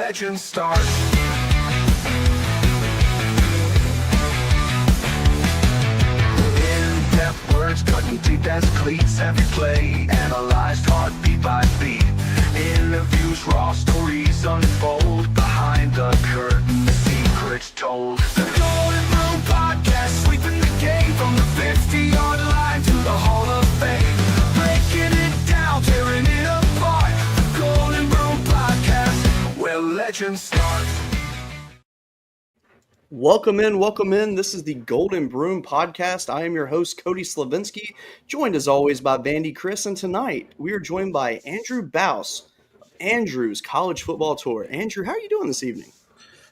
legends start. In-depth words cutting deep as cleats. Every play analyzed heartbeat by beat. Interviews, raw stories unfold. Behind the curtain, the secrets told. The Golden Broom Podcast, sweeping the game from the 50-yard line to the Hall of Fame. Breaking it down, tearing it apart. The Golden Broom Podcast, where legends start. Welcome in. This is the Golden Broom Podcast. I am your host, Cody Slavinsky, joined as always by Vandy Chris. And tonight we are joined by Andrew Bauhs of Andrew's College Football Tour. Andrew, how are you doing this evening?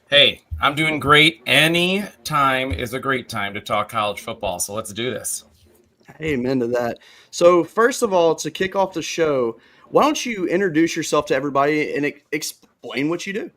Hey, I'm doing great. Any time is a great time to talk college football, so let's do this. Amen to that. So first of all, to kick off the show, why don't you introduce yourself to everybody and explain what you do?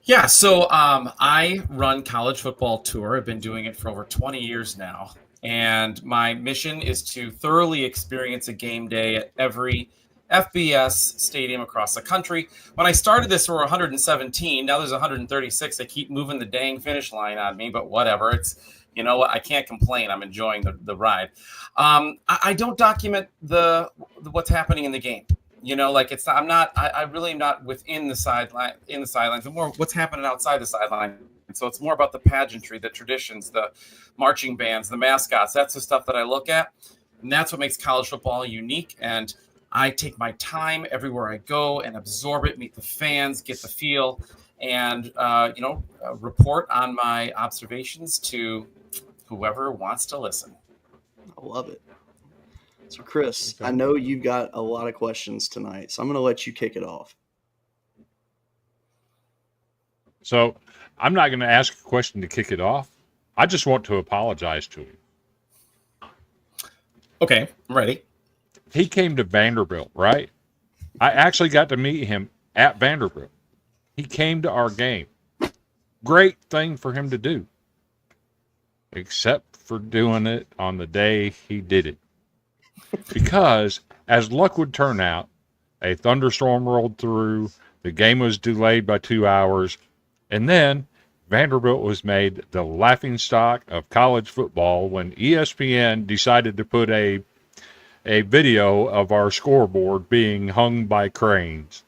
Yeah, so I run College Football Tour. I've been doing it for over 20 years now, and my mission is to thoroughly experience a game day at every FBS stadium across the country. When I started this, there were 117. Now there's 136. They keep moving the dang finish line on me, but whatever. It's, you know what? I can't complain. I'm enjoying the ride. I don't document what's happening in the game. You know, like I really am not within the sidelines, but more what's happening outside the sideline. And so it's more about the pageantry, the traditions, the marching bands, the mascots. That's the stuff that I look at. And that's what makes college football unique. And I take my time everywhere I go and absorb it, meet the fans, get the feel, and, report on my observations to whoever wants to listen. I love it. So, Chris, I know you've got a lot of questions tonight, so I'm going to let you kick it off. So, I'm not going to ask a question to kick it off. I just want to apologize to him. Okay, I'm ready. He came to Vanderbilt, right? I actually got to meet him at Vanderbilt. He came to our game. Great thing for him to do. Except for doing it on the day he did it. Because, as luck would turn out, a thunderstorm rolled through, the game was delayed by 2 hours, and then Vanderbilt was made the laughingstock of college football when ESPN decided to put a video of our scoreboard being hung by cranes.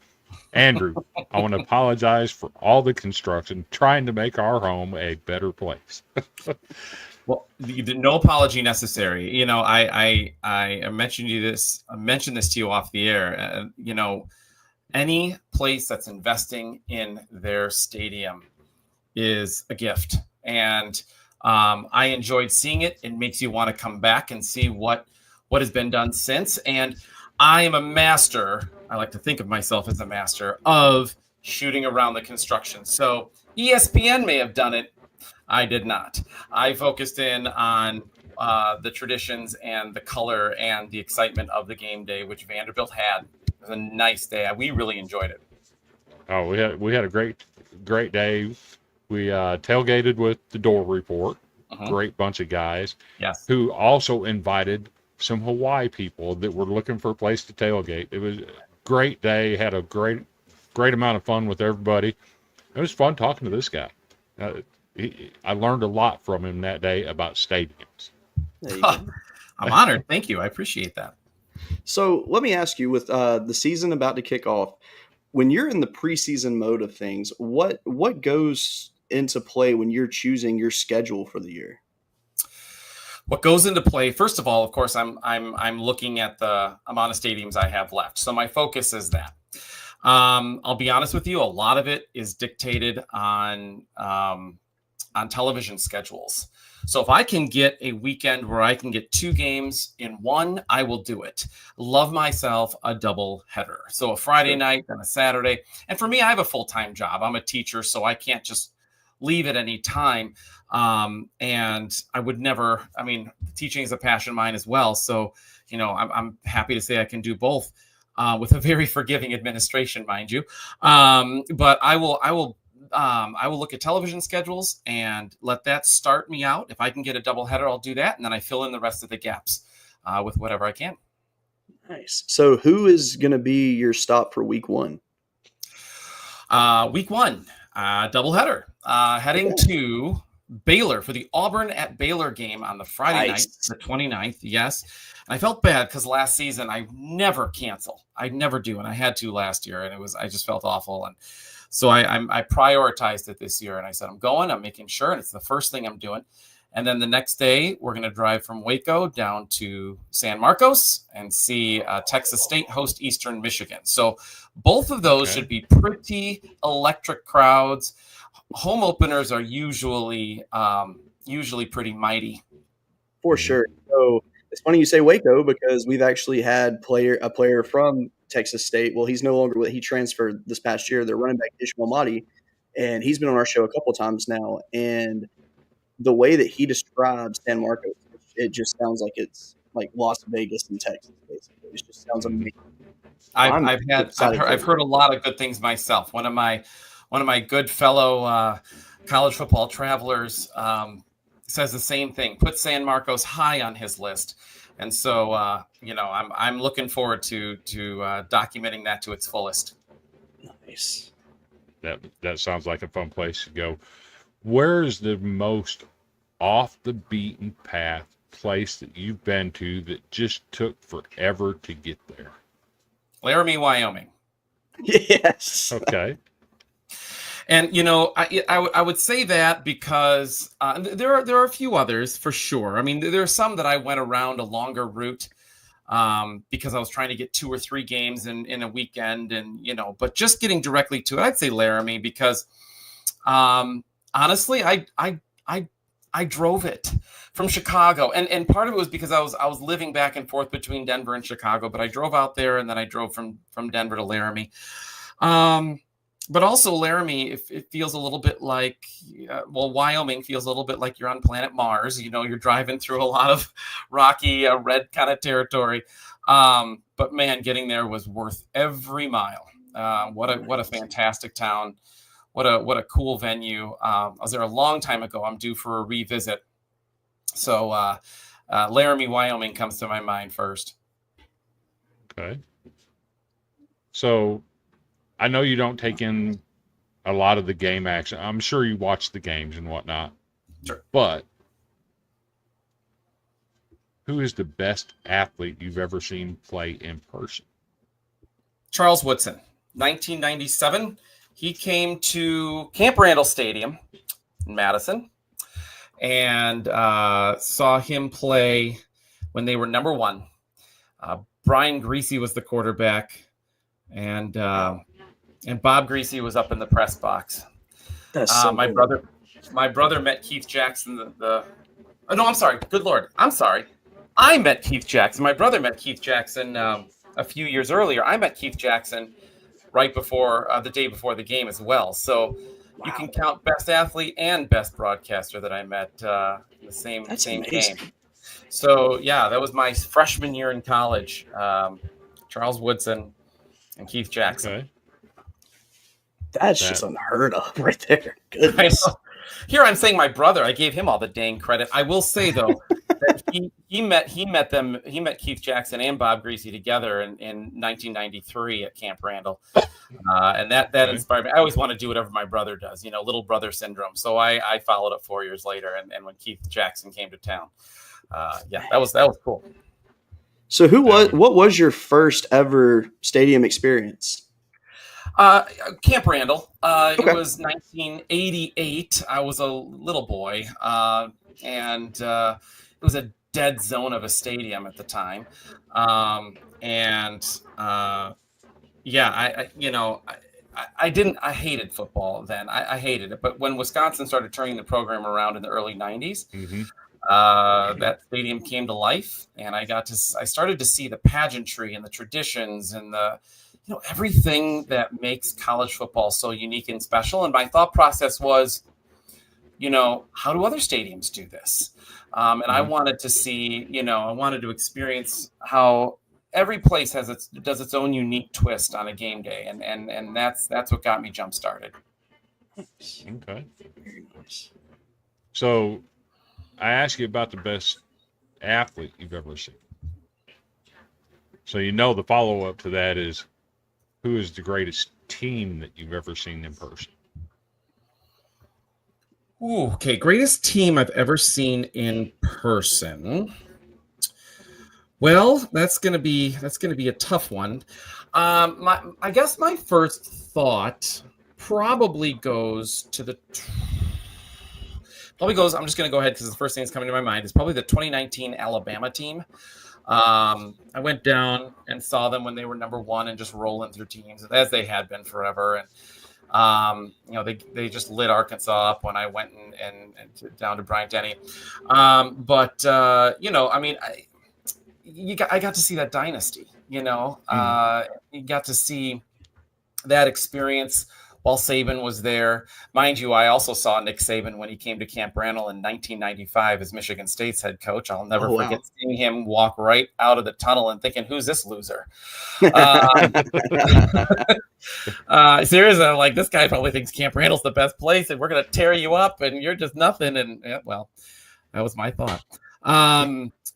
Andrew, I want to apologize for all the construction, trying to make our home a better place. Well, no apology necessary. You know, I mentioned this. I mentioned this to you off the air. Any place that's investing in their stadium is a gift, and I enjoyed seeing it. It makes you want to come back and see what has been done since. And I am a master. I like to think of myself as a master of shooting around the construction. So ESPN may have done it. I did not. I focused in on the traditions and the color and the excitement of the game day, which Vanderbilt had. It was a nice day. We really enjoyed it. Oh, we had a great day. We tailgated with the Door Report. Great bunch of guys. Yes. Who also invited some Hawaii people that were looking for a place to tailgate. It was a great day. Had a great amount of fun with everybody. It was fun talking to this guy. I learned a lot from him that day about stadiums. I'm honored. Thank you. I appreciate that. So let me ask you, with the season about to kick off, when you're in the preseason mode of things, what goes into play when you're choosing your schedule for the year? What goes into play, first of all, of course, I'm looking at the amount of stadiums I have left. So my focus is that. I'll be honest with you, a lot of it is dictated on television schedules. So if I can get a weekend where I can get 2 games in one, I will do it. Love myself a double header. So a Friday night and a Saturday. And for me, I have a full-time job. I'm a teacher, so I can't just leave at any time. And I would never, teaching is a passion of mine as well. So, I'm happy to say I can do both with a very forgiving administration, mind you. But I will look at television schedules and let that start me out. If I can get a doubleheader, I'll do that. And then I fill in the rest of the gaps with whatever I can. Nice. So who is going to be your stop for week one? Week 1, doubleheader, heading to Baylor for the Auburn at Baylor game on the Friday night, the 29th. Yes. And I felt bad because last season I never cancel. I never do. And I had to last year, and I just felt awful. And so I prioritized it this year, and I said, I'm going, I'm making sure. And it's the first thing I'm doing. And then the next day, we're going to drive from Waco down to San Marcos and see Texas State host Eastern Michigan. So both of those should be pretty electric crowds. Home openers are usually pretty mighty. For sure. So it's funny you say Waco because we've actually had a player from Texas State. Well, he's no longer. He transferred this past year. Their running back Ishmael Mahdi, and he's been on our show a couple times now. And the way that he describes San Marcos, it just sounds like it's like Las Vegas in Texas. Basically, it just sounds amazing. I've heard a lot of good things myself. One of my good fellow college football travelers says the same thing. Put San Marcos high on his list, and so I'm looking forward to documenting that to its fullest. Nice. That sounds like a fun place to go. Where's the most off the beaten path place that you've been to that just took forever to get there? Laramie, Wyoming. Yes. Okay. And I would say that because there are a few others for sure. I mean, there are some that I went around a longer route because I was trying to get 2 or 3 games in a weekend, and but just getting directly to it, I'd say Laramie because honestly, I drove it from Chicago, and part of it was because I was living back and forth between Denver and Chicago, but I drove out there and then I drove from Denver to Laramie. But also Laramie, it feels a little bit like, Wyoming feels a little bit like you're on planet Mars. You're driving through a lot of rocky, red kind of territory. But man, getting there was worth every mile. What a fantastic town. What a cool venue. I was there a long time ago. I'm due for a revisit. So Laramie, Wyoming comes to my mind first. Okay. So I know you don't take in a lot of the game action. I'm sure you watch the games and whatnot. Sure. But who is the best athlete you've ever seen play in person? Charles Woodson, 1997. He came to Camp Randall Stadium in Madison and saw him play when they were number 1. Brian Greasy was the quarterback, and Bob Greasy was up in the press box. That's so my cool. My brother met Keith Jackson. No, I'm sorry. Good Lord, I'm sorry. I met Keith Jackson. My brother met Keith Jackson a few years earlier. I met Keith Jackson right before the day before the game as well. So you can count best athlete and best broadcaster that I met in the same game. So yeah, that was my freshman year in college. Charles Woodson and Keith Jackson. Okay. That's just unheard of right there. Goodness. Here I'm saying my brother. I gave him all the dang credit. I will say though that he met Keith Jackson and Bob Greasy together in 1993 at Camp Randall, and that inspired me. I always want to do whatever my brother does, little brother syndrome. So I followed up 4 years later, and when Keith Jackson came to town, that was cool. So what was your first ever stadium experience? Camp Randall. Okay. It was 1988. I was a little boy, and it was a dead zone of a stadium at the time. I hated football then. I hated it. But when Wisconsin started turning the program around in the early 90s, that stadium came to life, and I started to see the pageantry and the traditions and the everything that makes college football so unique and special. And my thought process was, how do other stadiums do this? And I wanted to see, I wanted to experience how every place does its own unique twist on a game day. And that's what got me jump started. Okay. Very nice. So I asked you about the best athlete you've ever seen. So the follow-up to that is, who is the greatest team that you've ever seen in person? Ooh, okay, greatest team I've ever seen in person. Well, that's gonna be a tough one. I guess my first thought probably goes to the. Probably goes. I'm just gonna go ahead because the first thing that's coming to my mind is probably the 2019 Alabama team. I went down and saw them when they were number one and just rolling through teams as they had been forever. And they just lit Arkansas up when I went and down to Bryant Denny. I got to see that dynasty. You got to see that experience while Saban was there. Mind you, I also saw Nick Saban when he came to Camp Randall in 1995 as Michigan State's head coach. I'll never forget seeing him walk right out of the tunnel and thinking, who's this loser? Seriously, I'm like, this guy probably thinks Camp Randall's the best place and we're going to tear you up and you're just nothing. And well, that was my thought.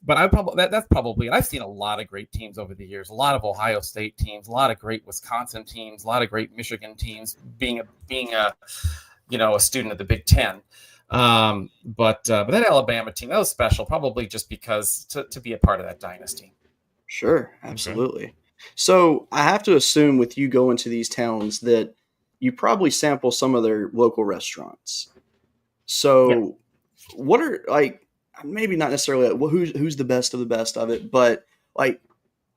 But that's probably, I've seen a lot of great teams over the years, a lot of Ohio State teams, a lot of great Wisconsin teams, a lot of great Michigan teams, being a student of the Big Ten. But that Alabama team, that was special, probably just because to be a part of that dynasty. Sure. Absolutely. Okay. So I have to assume with you going to these towns that you probably sample some of their local restaurants. So what are maybe not necessarily who's the best of it, but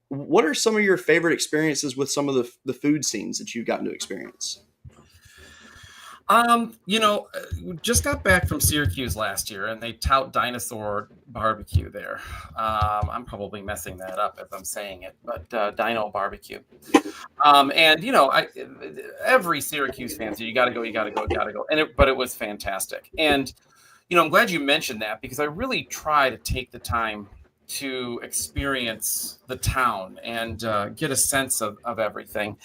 what are some of your favorite experiences with some of the food scenes that you've gotten to experience? Just got back from Syracuse last year and they tout Dinosaur Barbecue there. I'm probably messing that up if I'm saying it, but Dino Barbecue. Every Syracuse fan said, you got to go. But it was fantastic. And, I'm glad you mentioned that because I really try to take the time to experience the town and get a sense of everything.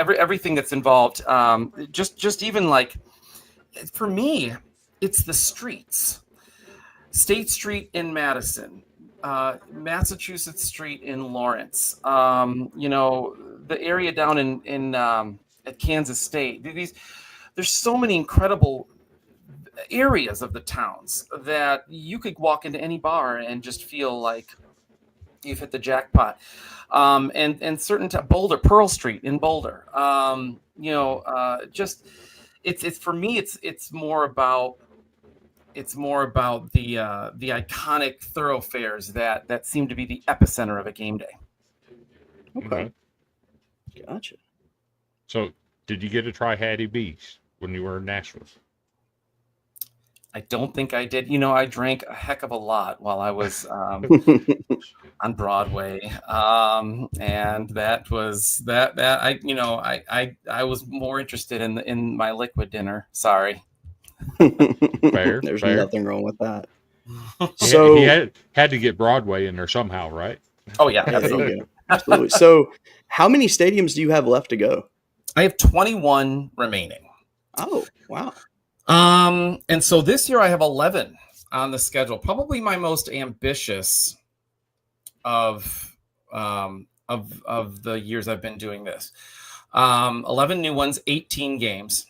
Everything that's involved. Just even for me, it's the streets. State Street in Madison, Massachusetts Street in Lawrence. The area down in at Kansas State. There's so many incredible areas of the towns that you could walk into any bar and just feel like you've hit the jackpot. And certain Boulder, Pearl Street in Boulder. It's for me. It's more about the iconic thoroughfares that seem to be the epicenter of a game day. Okay, gotcha. So, did you get to try Hattie B's when you were in Nashville? I don't think I did. I drank a heck of a lot while I was on Broadway, and that was that. I was more interested in my liquid dinner. Sorry. Fair. There's fair. nothing wrong with that. So he had to get Broadway in there somehow, right? Oh yeah, absolutely. Absolutely. So, how many stadiums do you have left to go? I have 21 remaining. Oh, wow. And so this year I have 11 on the schedule. Probably my most ambitious of the years I've been doing this. 11 new ones, 18 games.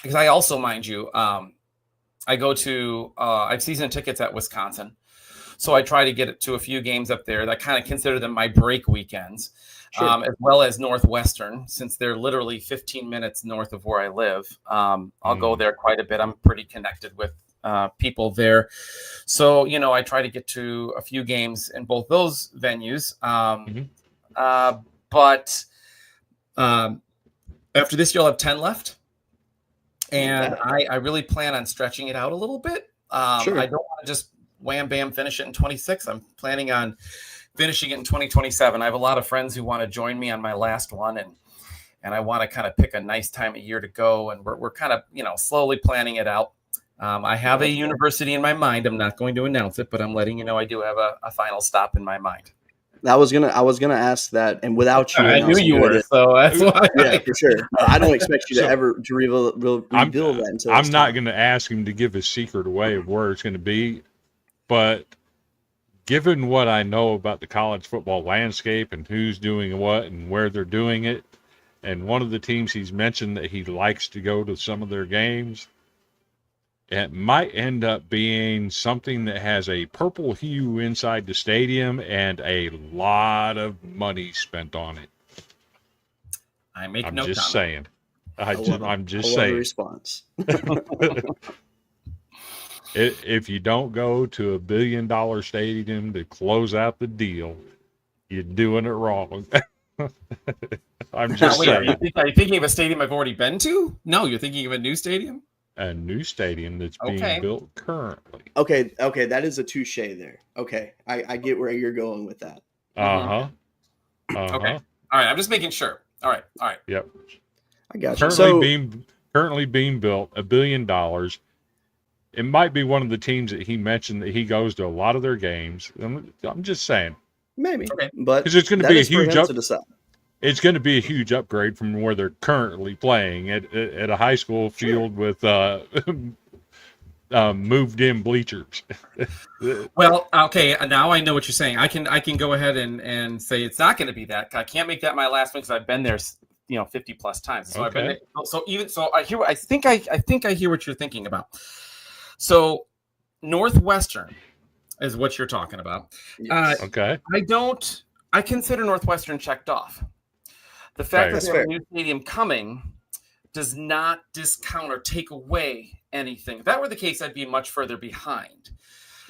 Because I also, mind you, I go to I have season tickets at Wisconsin. So I try to get to a few games up there. I kind of consider them my break weekends. Sure. As well as Northwestern, since they're literally 15 minutes north of where I live. I'll go there quite a bit. I'm pretty connected with people there. So, I try to get to a few games in both those venues. But after this year, I'll have 10 left. And I really plan on stretching it out a little bit. Sure. I don't want to just wham, bam, finish it in 26. I'm planning on finishing it in 2027. I have a lot of friends who want to join me on my last one, and I want to kind of pick a nice time of year to go. And we're kind of, slowly planning it out. I have a university in my mind. I'm not going to announce it, but I'm letting you know I do have a final stop in my mind. I was gonna ask that, and without you, I knew you were, so that's why. Yeah, for sure. I don't expect you to ever reveal that until I'm not going to ask him to give his secret away of where it's going to be, but given what I know about the college football landscape and who's doing what and where they're doing it, and one of the teams he's mentioned that he likes to go to some of their games, it might end up being something that has a purple hue inside the stadium and a lot of money spent on it. I make I'm no just comment. saying. I'm just I love the saying. response. If you don't go to a $1 billion stadium to close out the deal, you're doing it wrong. I'm just Wait, are you saying. thinking of a stadium I've already been to? No, you're thinking of a new stadium? A new stadium that's being Okay. built currently. Okay, that is a touche there. Okay, I get where you're going with that. Uh-huh. Uh-huh. Okay. All right, I'm just making sure. All right. Yep. I got you. Currently being built, $1 billion. It might be one of the teams that he mentioned that he goes to a lot of their games. I'm just saying. Maybe, Okay. but Because it's going to that be a is for huge him to decide. It's going to be a huge upgrade from where they're currently playing at a high school field with moved in bleachers. Well, okay, now I know what you're saying. I can go ahead and say it's not going to be that. I can't make that my last one because I've been there, 50 plus times. So I've been there. So I hear. I think I hear what you're thinking about. So Northwestern is what you're talking about. Yes. Okay. I consider Northwestern checked off. The fact that they have a new stadium coming does not discount or take away anything. If that were the case, I'd be much further behind.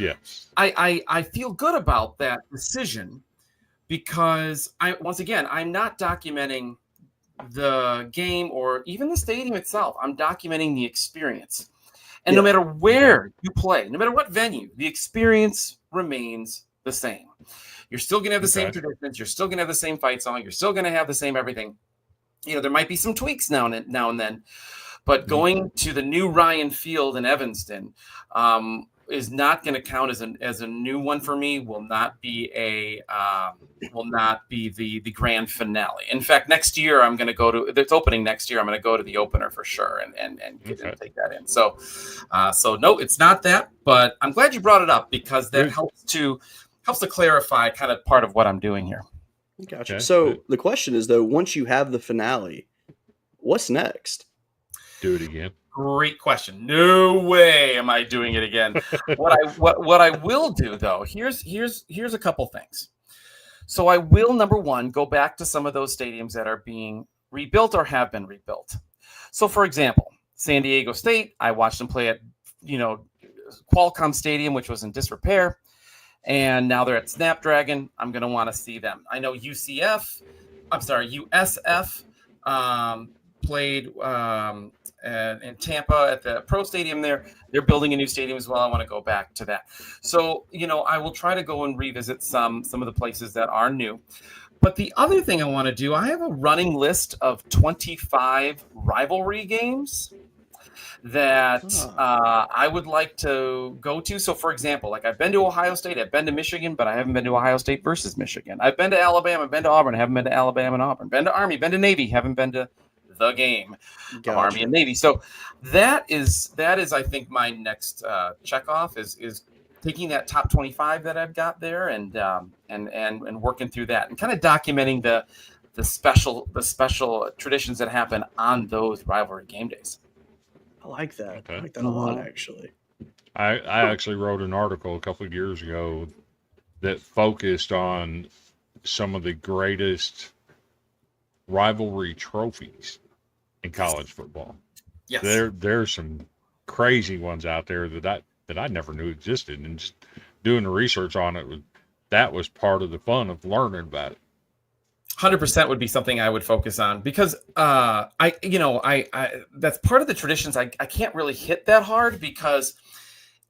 Yes. I feel good about that decision because I'm not documenting the game or even the stadium itself. I'm documenting the experience. And no matter where you play, no matter what venue, the experience remains the same. You're still going to have the same traditions. You're still going to have the same fight song. You're still going to have the same everything. There might be some tweaks now and then, but going to the new Ryan Field in Evanston is not going to count as a new one for me. Will not be the grand finale. In fact, next year I'm going to go to. It's opening next year. I'm going to go to the opener for sure and take that in. So no, it's not that. But I'm glad you brought it up because that helps to clarify kind of part of what I'm doing here. Gotcha. Okay. So the question is, though, once you have the finale, what's next? Do it again. Great question. No way am I doing it again. What I will do, though, here's a couple things. So I will, number one, go back to some of those stadiums that are being rebuilt or have been rebuilt. So, for example, San Diego State, I watched them play at, Qualcomm Stadium, which was in disrepair. And now they're at Snapdragon. I'm going to want to see them. I know USF played in Tampa at the Pro Stadium there. They're building a new stadium as well. I want to go back to that. So, I will try to go and revisit some of the places that are new. But the other thing I want to do, I have a running list of 25 rivalry games that I would like to go to. So, for example, like I've been to Ohio State, I've been to Michigan, but I haven't been to Ohio State versus Michigan. I've been to Alabama, I've been to Auburn, I haven't been to Alabama and Auburn. Been to Army, been to Navy, haven't been to the game of Army and Navy. So that is I think my next check off is taking that top 25 that I've got there and working through that and kind of documenting the special traditions that happen on those rivalry game days. I like that. Okay. I like that a lot, actually. I actually wrote an article a couple of years ago that focused on some of the greatest rivalry trophies in college football. Yes. There's some crazy ones out there that I never knew existed, and just doing the research on it that was part of the fun of learning about it. 100% would be something I would focus on because I that's part of the traditions I can't really hit that hard because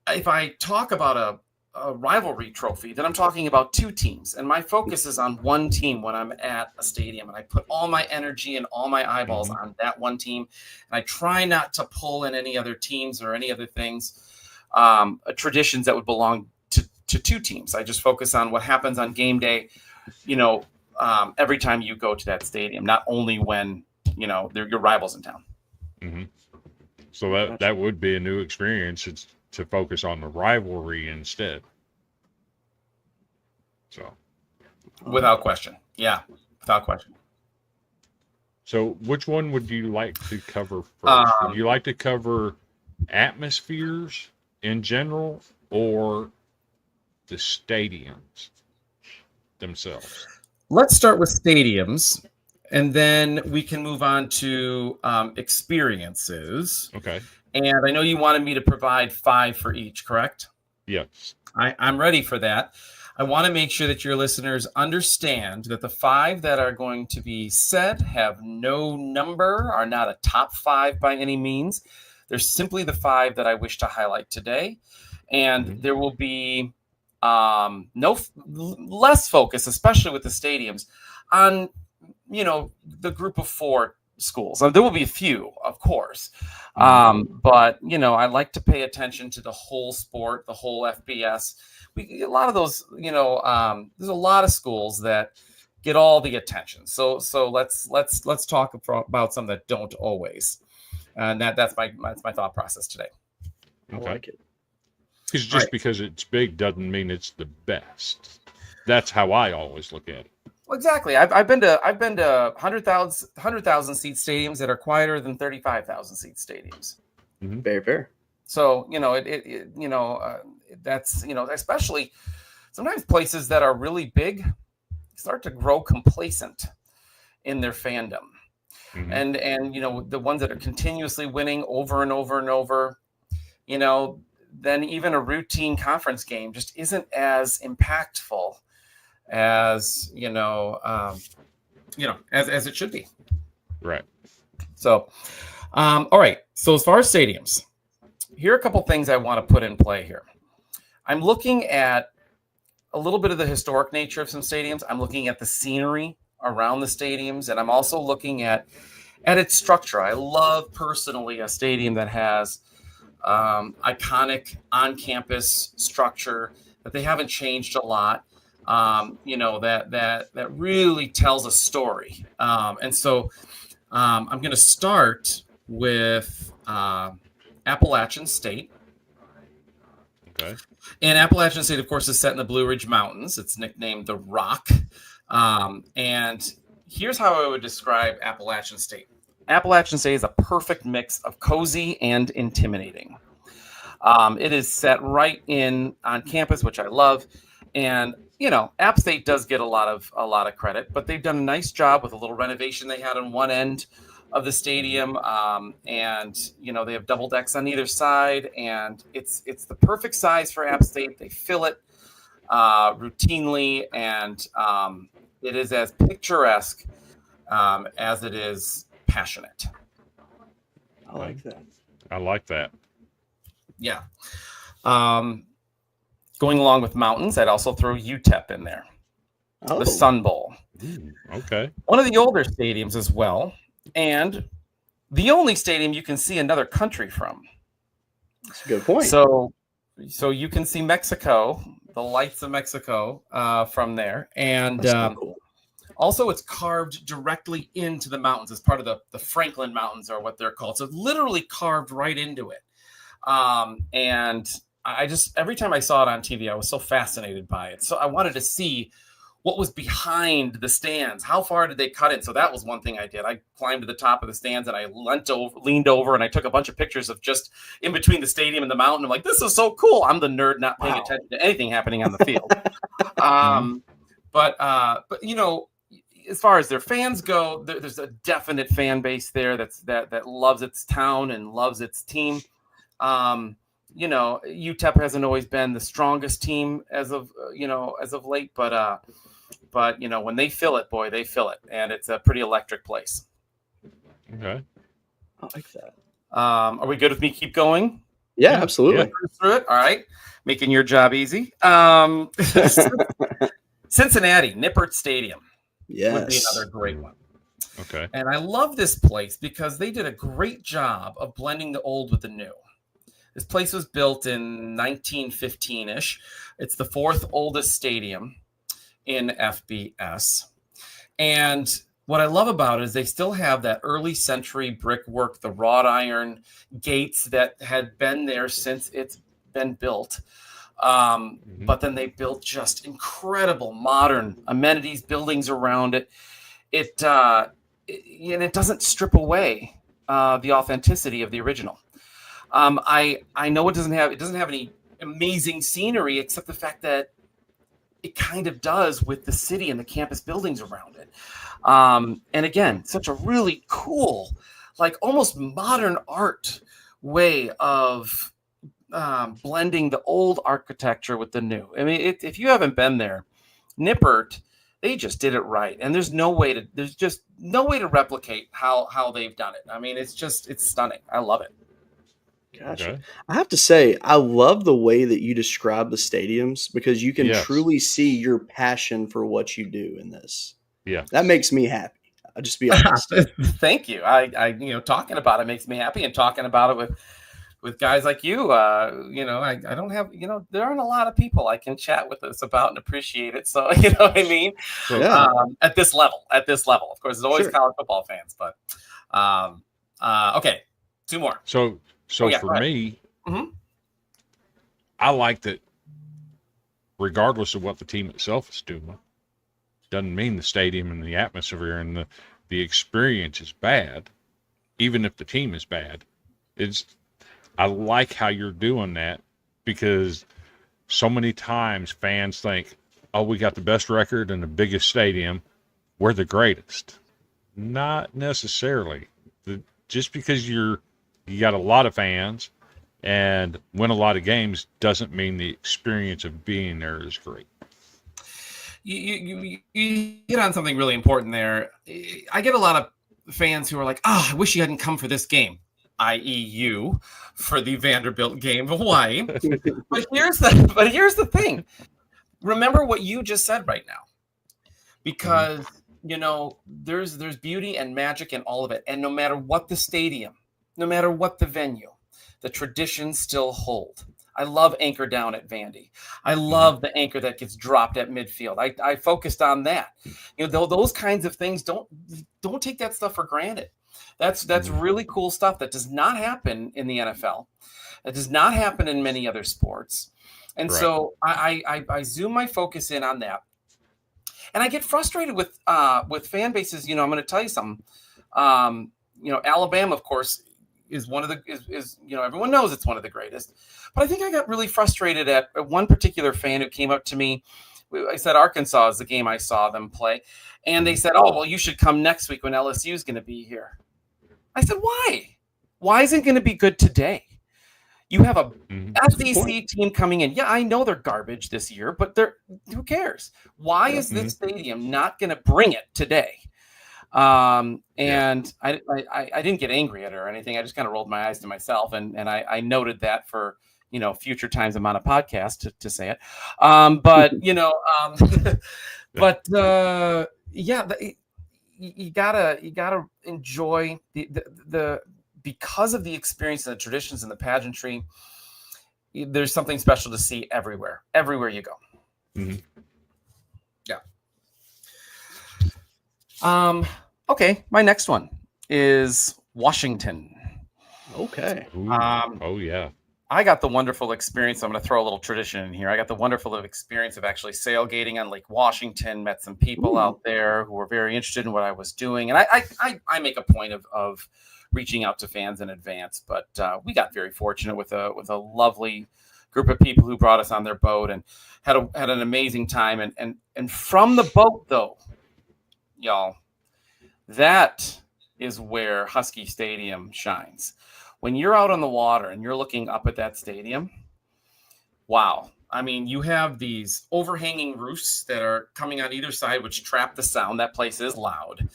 if I talk about a rivalry trophy, then I'm talking about two teams and my focus is on one team when I'm at a stadium and I put all my energy and all my eyeballs on that one team and I try not to pull in any other teams or any other things, traditions that would belong to two teams. I just focus on what happens on game day, every time you go to that stadium, not only when, they're your rivals in town. Mm-hmm. So that would be a new experience. It's to focus on the rivalry instead. So, Without question. Yeah, without question. so which one would you like to cover first? Would you like to cover atmospheres in general or the stadiums themselves? Let's start with stadiums, and then we can move on to experiences. Okay. And I know you wanted me to provide 5 for each, correct? Yes. I'm ready for that. I want to make sure that your listeners understand that the 5 that are going to be said have no number, are not a top 5 by any means. They're simply the 5 that I wish to highlight today. And there will be less focus, especially with the stadiums, on, the group of 4 schools. There will be a few, of course. But, I like to pay attention to the whole sport, the whole FBS. A lot of those, there's a lot of schools that get all the attention. So let's talk about some that don't always. And that's my thought process today. Okay. I like it. Because it's big doesn't mean it's the best. That's how I always look at it. Well, exactly. I've been to 100,000 seat stadiums that are quieter than 35,000 seat stadiums. Mm-hmm. Very fair. So that's especially sometimes places that are really big start to grow complacent in their fandom, and the ones that are continuously winning over and over and over, then even a routine conference game just isn't as impactful as as it should be. Right. So, all right. So as far as stadiums, here are a couple things I want to put in play here. I'm looking at a little bit of the historic nature of some stadiums. I'm looking at the scenery around the stadiums, and I'm also looking at its structure. I love personally a stadium that has iconic on-campus structure that they haven't changed a lot. That really tells a story. And so I'm going to start with Appalachian State. Okay. And Appalachian State, of course, is set in the Blue Ridge Mountains. It's nicknamed the Rock. And here's how I would describe Appalachian State. Appalachian State is a perfect mix of cozy and intimidating. It is set right on campus, which I love. And App State does get a lot of credit, but they've done a nice job with a little renovation they had on one end of the stadium, and they have double decks on either side, and it's the perfect size for App State. They fill it routinely, and it is as picturesque as it is passionate. I like that. I like that. Yeah. Going along with mountains, I'd also throw UTEP in there. Oh. The Sun Bowl. Okay. One of the older stadiums as well, and the only stadium you can see another country from. That's a good point. So you can see Mexico, the lights of Mexico from there. And That's so cool. Also, it's carved directly into the mountains as part of the Franklin Mountains, or what they're called. So it's literally carved right into it. And I just, every time I saw it on TV, I was so fascinated by it. So I wanted to see what was behind the stands. How far did they cut it? So that was one thing I did. I climbed to the top of the stands and I leaned over and I took a bunch of pictures of just in between the stadium and the mountain. I'm like, this is so cool. I'm the nerd not paying attention to anything happening on the field. But as far as their fans go, there's a definite fan base there that loves its town and loves its team. UTEP hasn't always been the strongest team as of late, but when they fill it, boy, they fill it, and it's a pretty electric place. Okay. I like that. Are we good with me? Keep going. Yeah, absolutely. Yeah. Through it. All right. Making your job easy. Cincinnati, Nippert Stadium. Yes. Would be another great one. Okay. And I love this place because they did a great job of blending the old with the new. This place was built in 1915-ish. It's the fourth oldest stadium in FBS. And what I love about it is they still have that early century brickwork, the wrought iron gates that had been there since it's been built. But then they built just incredible modern amenities, buildings around it. And it doesn't strip away the authenticity of the original. I know it doesn't have any amazing scenery, except the fact that it kind of does with the city and the campus buildings around it. And again, such a really cool, like almost modern art way of blending the old architecture with the new. I mean, if you haven't been there, Nippert, they just did it right, and there's just no way to replicate how they've done it. I mean, it's stunning. I love it. Gotcha. Okay. I have to say, I love the way that you describe the stadiums because you can Yes. truly see your passion for what you do in this. Yeah. That makes me happy. I'll just be honest. Thank you. I talking about it makes me happy, and talking about it with guys like you, I don't have, there aren't a lot of people I can chat with us about and appreciate it. So, you know what I mean? So, Yeah. At this level, of course, there's always Sure. college football fans, but, okay. 2 more. So yeah, go for ahead. me, Mhm. I like that regardless of what the team itself is doing, doesn't mean the stadium and the atmosphere and the experience is bad, even if the team is bad. I like how you're doing that, because so many times fans think, oh, we got the best record and the biggest stadium, we're the greatest. Not necessarily. Just because you got a lot of fans and win a lot of games doesn't mean the experience of being there is great. You hit on something really important there. I get a lot of fans who are like, I wish you hadn't come for this game, i.e. you, for the Vanderbilt game of Hawaii. But here's the thing. Remember what you just said right now. Because, there's beauty and magic in all of it. And no matter what the stadium, no matter what the venue, the traditions still hold. I love anchor down at Vandy. I love the anchor that gets dropped at midfield. I focused on that. Those kinds of things, don't take that stuff for granted. That's really cool stuff that does not happen in the NFL. That does not happen in many other sports. And Right. so I zoom my focus in on that. And I get frustrated with fan bases. I'm going to tell you something. Alabama, of course, is one of the is everyone knows it's one of the greatest. But I think I got really frustrated at one particular fan who came up to me. I said Arkansas is the game I saw them play, and they said, "Oh, well, you should come next week when LSU is going to be here." I said, "Why? Why isn't it going to be good today? You have a SEC team coming in. Yeah, I know they're garbage this year, but who cares? Why is this stadium not going to bring it today?" And I didn't get angry at her or anything. I just kind of rolled my eyes to myself, and I noted that for future times I'm on a podcast to say it. You gotta enjoy the because of the experience and the traditions and the pageantry. There's something special to see everywhere you go. Mm-hmm. Yeah. Okay, my next one is Washington. Okay. Ooh. Oh yeah. I got the wonderful experience. I'm going to throw a little tradition in here. I got the wonderful experience of actually sailgating on Lake Washington, met some people out there who were very interested in what I was doing. And I make a point of reaching out to fans in advance, but we got very fortunate with a lovely group of people who brought us on their boat and had an amazing time. And from the boat though, y'all, that is where Husky Stadium shines. When you're out on the water and you're looking up at that stadium, wow. I mean, you have these overhanging roofs that are coming on either side, which trap the sound. That place is loud.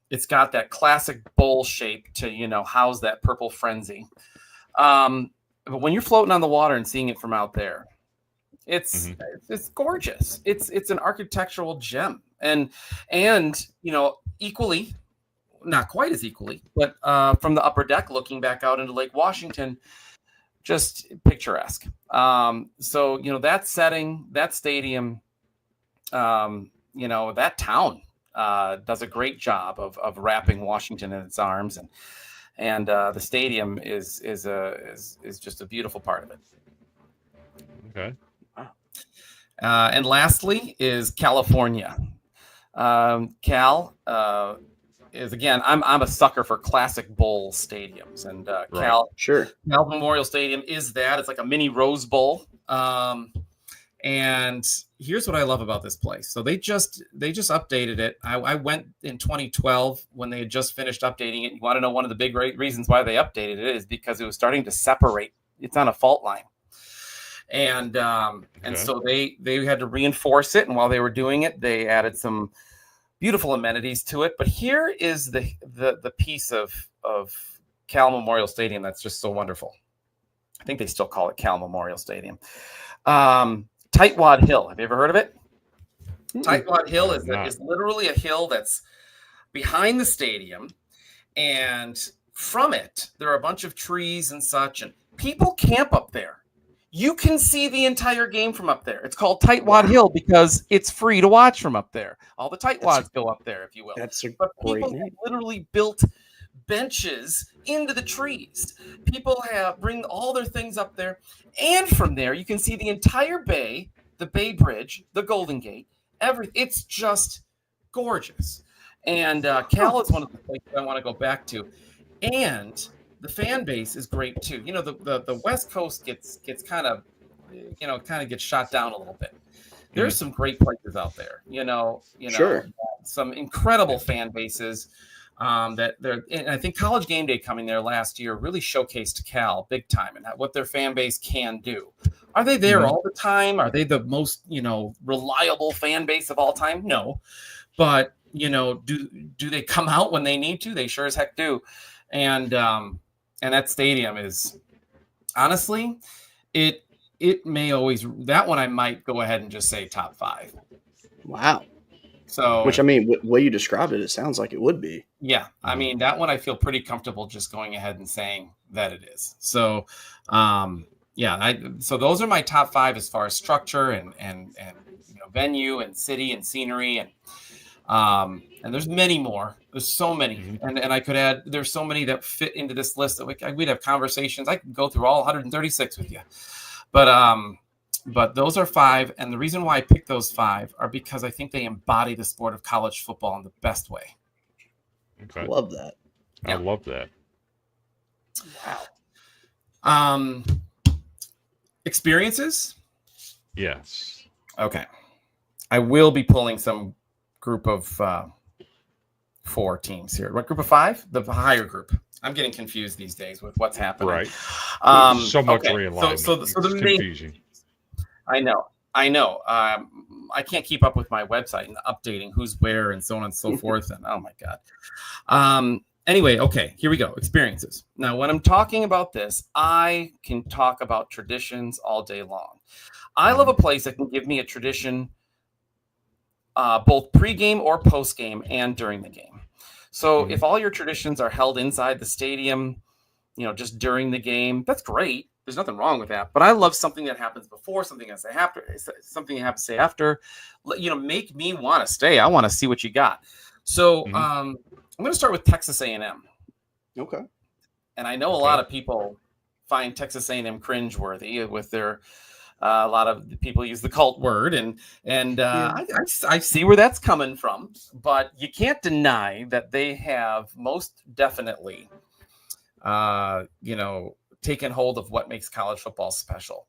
It's got that classic bowl shape to, house that purple frenzy. But when you're floating on the water and seeing it from out there, it's gorgeous. It's an architectural gem. And equally, not quite as equally, but from the upper deck looking back out into Lake Washington, just picturesque. So that setting, that stadium, that town does a great job of wrapping Washington in its arms, and the stadium is just a beautiful part of it. Okay. And lastly is California. Cal is, again, I'm a sucker for classic bowl stadiums, and Cal Memorial Stadium is that. It's like a mini Rose Bowl. And here's what I love about this place. So they just updated it. I went in 2012 when they had just finished updating it. You want to know one of the big reasons why they updated it is because it was starting to separate. It's on a fault line. And so they had to reinforce it. And while they were doing it, they added some beautiful amenities to it. But here is the piece of Cal Memorial Stadium that's just so wonderful. I think they still call it Cal Memorial Stadium. Tightwad Hill. Have you ever heard of it? Tightwad Hill is literally a hill that's behind the stadium. And from it, there are a bunch of trees and such. And people camp up there. You can see the entire game from up there. It's called Tightwad Hill because it's free to watch from up there. All the tightwads go up there, if you will. But people have literally built benches into the trees. People bring all their things up there. And from there, you can see the entire bay, the Bay Bridge, the Golden Gate, everything. It's just gorgeous. And Cal is one of the places I want to go back to. And the fan base is great too. You know, the West Coast gets kind of gets shot down a little bit. There's some great places out there. Some incredible fan bases that they're. And I think College Game Day coming there last year really showcased Cal big time and what their fan base can do. Are they there all the time? Are they the most reliable fan base of all time? No, but do they come out when they need to? They sure as heck do. And that stadium is, honestly, it may always, that one I might go ahead and just say top 5. Wow. So, which, I mean, the way you described it, it sounds like it would be. Yeah. I mean, that one I feel pretty comfortable just going ahead and saying that it is. So, so those are my top 5 as far as structure and venue and city and scenery and there's many more. There's so many, and I could add. There's so many that fit into this list that we'd have conversations. I could go through all 136 with you, but those are 5, and the reason why I picked those 5 are because I think they embody the sport of college football in the best way. Okay, love that. I love that. Wow. Experiences? Yes. Okay, I will be pulling some group of 4 teams here. What group of 5? The higher group. I'm getting confused these days with what's happening. Right. So much realignment. So the confusing. I know. I can't keep up with my website and updating who's where and so on and so forth. And oh my God. Anyway, okay, here we go. Experiences. Now, when I'm talking about this, I can talk about traditions all day long. I love a place that can give me a tradition both pregame or postgame and during the game. So if all your traditions are held inside the stadium, just during the game, that's great. There's nothing wrong with that. But I love something that happens before, something that happens something you have to say after. Make me want to stay. I want to see what you got. So I'm going to start with Texas A&M. Okay. And I know a lot of people find Texas A&M cringeworthy with their. A lot of people use the cult word, and I see where that's coming from. But you can't deny that they have most definitely, taken hold of what makes college football special.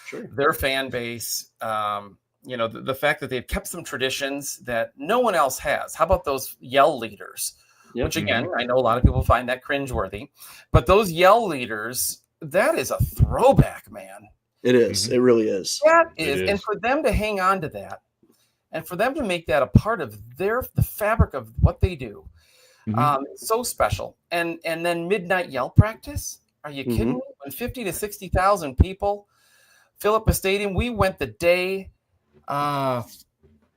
Sure. Their fan base, the fact that they've kept some traditions that no one else has. How about those yell leaders? Yep. Which, again, I know a lot of people find that cringeworthy. But those yell leaders, that is a throwback, man. It is. It really is. That is. And for them to hang on to that and for them to make that a part of the fabric of what they do, so special. And then midnight yell practice. Are you kidding me? When 50 to 60,000 people fill up a stadium, we went the day. It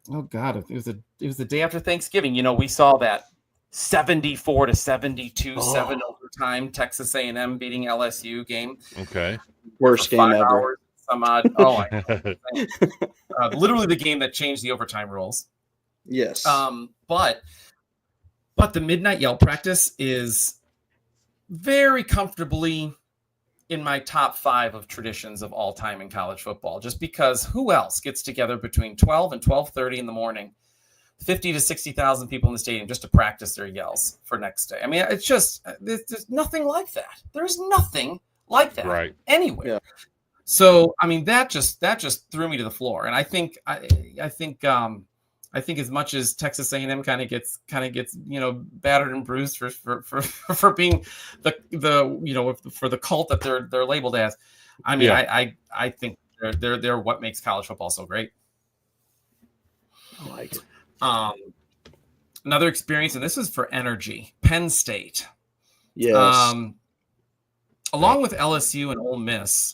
was the day after Thanksgiving. We saw that 74 to 72 7 overtime Texas A&M beating LSU game. Okay. Worst game ever. Some odd. Oh, literally the game that changed the overtime rules. Yes. But the midnight yell practice is very comfortably in my top 5 of traditions of all time in college football, just because who else gets together between 12 and 12:30 in the morning, 50 to 60,000 people in the stadium just to practice their yells for next day. I mean, it's just, there's nothing like that. There's nothing like that anywhere. Yeah. So, I mean, that just threw me to the floor. And I think as much as Texas A&M kind of gets, battered and bruised for being for the cult that they're labeled as. I mean, I think they're what makes college football so great. I like it. Another experience, and this is for energy, Penn State. Yes. Along with LSU and Ole Miss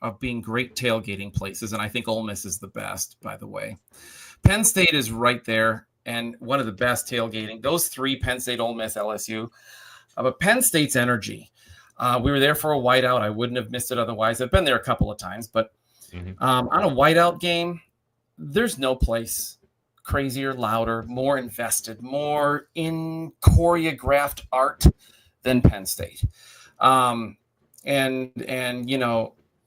of being great tailgating places, and I think Ole Miss is the best, by the way. Penn State is right there, and one of the best tailgating. Those 3, Penn State, Ole Miss, LSU. But Penn State's energy. We were there for a whiteout. I wouldn't have missed it otherwise. I've been there a couple of times, but on a whiteout game, there's no place crazier, louder, more invested, more in choreographed art than Penn State. And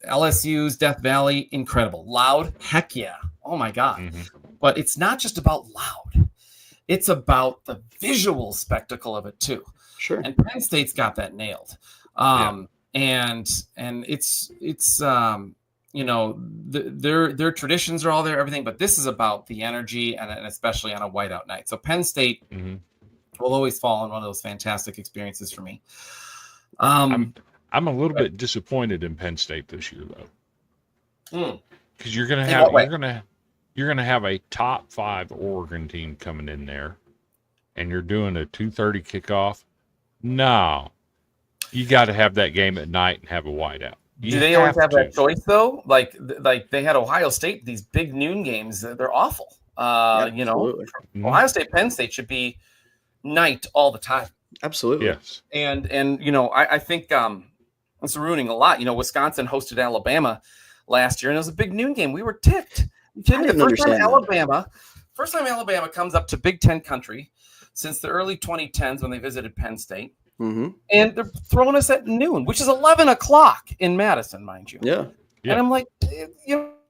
LSU's Death Valley, incredible. Loud, heck yeah. Oh my God. But it's not just about loud. It's about the visual spectacle of it too. Sure. And Penn State's got that nailed. And it's their traditions are all there, everything, but this is about the energy and especially on a whiteout night. So Penn State will always fall in one of those fantastic experiences for me. I'm a little bit disappointed in Penn State this year though. Because you're gonna have a top 5 Oregon team coming in there, and you're doing a 2:30 kickoff. No, you got to have that game at night and have a whiteout. Do they always have that choice though? Like they had Ohio State, these big noon games. They're awful. Ohio State, Penn State should be night all the time. Absolutely. Yes. And I think it's ruining a lot. Wisconsin hosted Alabama last year, and it was a big noon game. We were ticked. First time Alabama comes up to Big Ten country since the early 2010s when they visited Penn State. And they're throwing us at noon, which is 11 o'clock in Madison, mind you. Yeah. And I'm like, it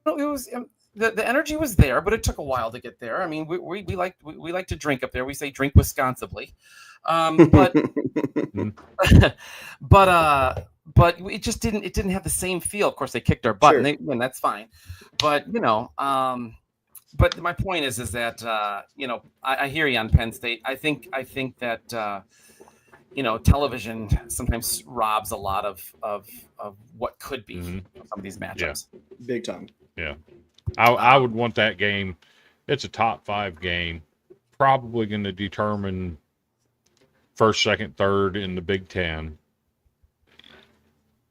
was the energy was there, but it took a while to get there. I mean, we like to drink up there. We say drink Wisconsinably, but it just didn't have the same feel. Of course, they kicked our butt, and that's fine. But but my point is that I hear you on Penn State. I think that. Television sometimes robs a lot of what could be some of these matchups. Yeah. Big time. Yeah. I would want that game. It's a top 5 game, probably going to determine first, second, third in the Big Ten.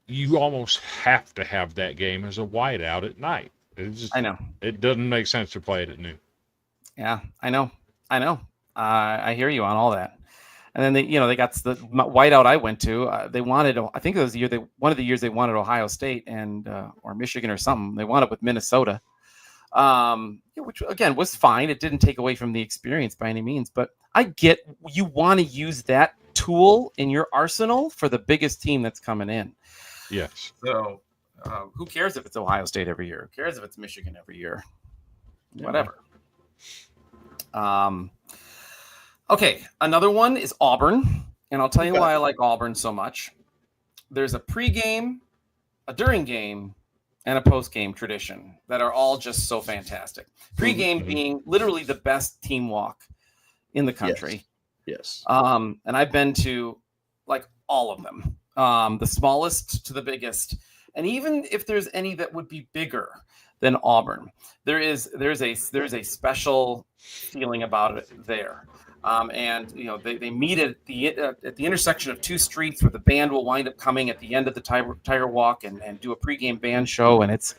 You almost have to have that game as a whiteout at night. I know. It doesn't make sense to play it at noon. Yeah, I know. I hear you on all that. And then they got the whiteout I went to. They wanted, I think it was one of the years they wanted Ohio State and or Michigan or something. They wanted with Minnesota, which again was fine. It didn't take away from the experience by any means. But I get you want to use that tool in your arsenal for the biggest team that's coming in. Yes. So who cares if it's Ohio State every year? Who cares if it's Michigan every year? Yeah. Whatever. Okay, another one is Auburn, and I'll tell you why I like Auburn so much. There's a pregame, a during game, and a post-game tradition that are all just so fantastic. Pregame being literally the best team walk in the country. Yes. And I've been to like all of them, the smallest to the biggest, and even if there's any that would be bigger than Auburn, there's a special feeling about it there. And they meet at the intersection of 2 streets where the band will wind up coming at the end of the Tiger Walk and do a pregame band show. And it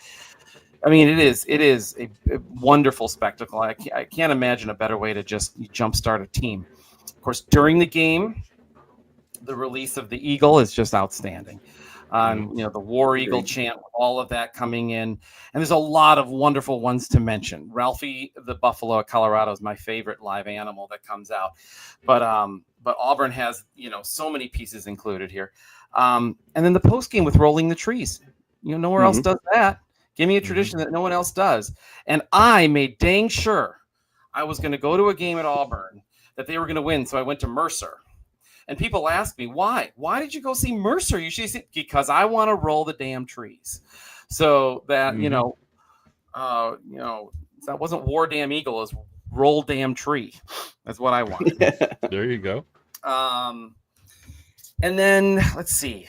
is a wonderful spectacle. I can't imagine a better way to just jumpstart a team. Of course, during the game, the release of the Eagle is just outstanding. The War Eagle chant, all of that coming in. And there's a lot of wonderful ones to mention. Ralphie the Buffalo of Colorado is my favorite live animal that comes out. But but Auburn has, so many pieces included here. And then the post game with rolling the trees. Nowhere else does that. Give me a tradition that no one else does. And I made dang sure I was going to go to a game at Auburn that they were going to win. So I went to Mercer. And people ask me, why? Why did you go see Mercer? You should see, because I want to roll the damn trees. So that, that wasn't War Damn Eagle, it was Roll Damn Tree. That's what I wanted. There you go. And then let's see.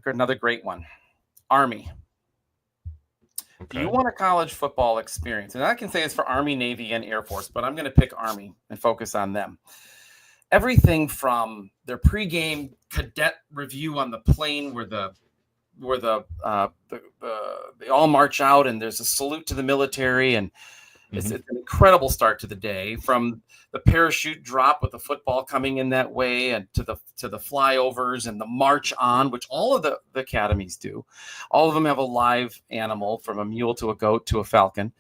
Another great one. Army. Okay. Do you want a college football experience? And I can say this for Army, Navy, and Air Force, but I'm going to pick Army and focus on them. Everything from their pregame cadet review on the plane where they all march out and there's a salute to the military, and it's an incredible start to the day, from the parachute drop with the football coming in that way, and to the flyovers and the march on, which all of the academies do. All of them have a live animal, from a mule to a goat to a falcon.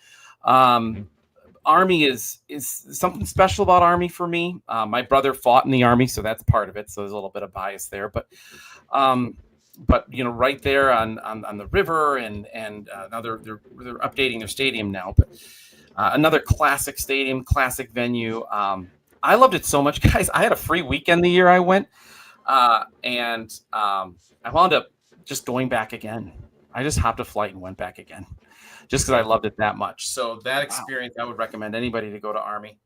Army is something special about Army for me. My brother fought in the Army, so that's part of it. So there's a little bit of bias there, but right there on the river, and now they're updating their stadium now, but another classic stadium, classic venue. I loved it so much, guys. I had a free weekend the year I went, and I wound up just going back again. I just hopped a flight and went back again, just because I loved it that much. So that experience, I would recommend anybody to go to Army.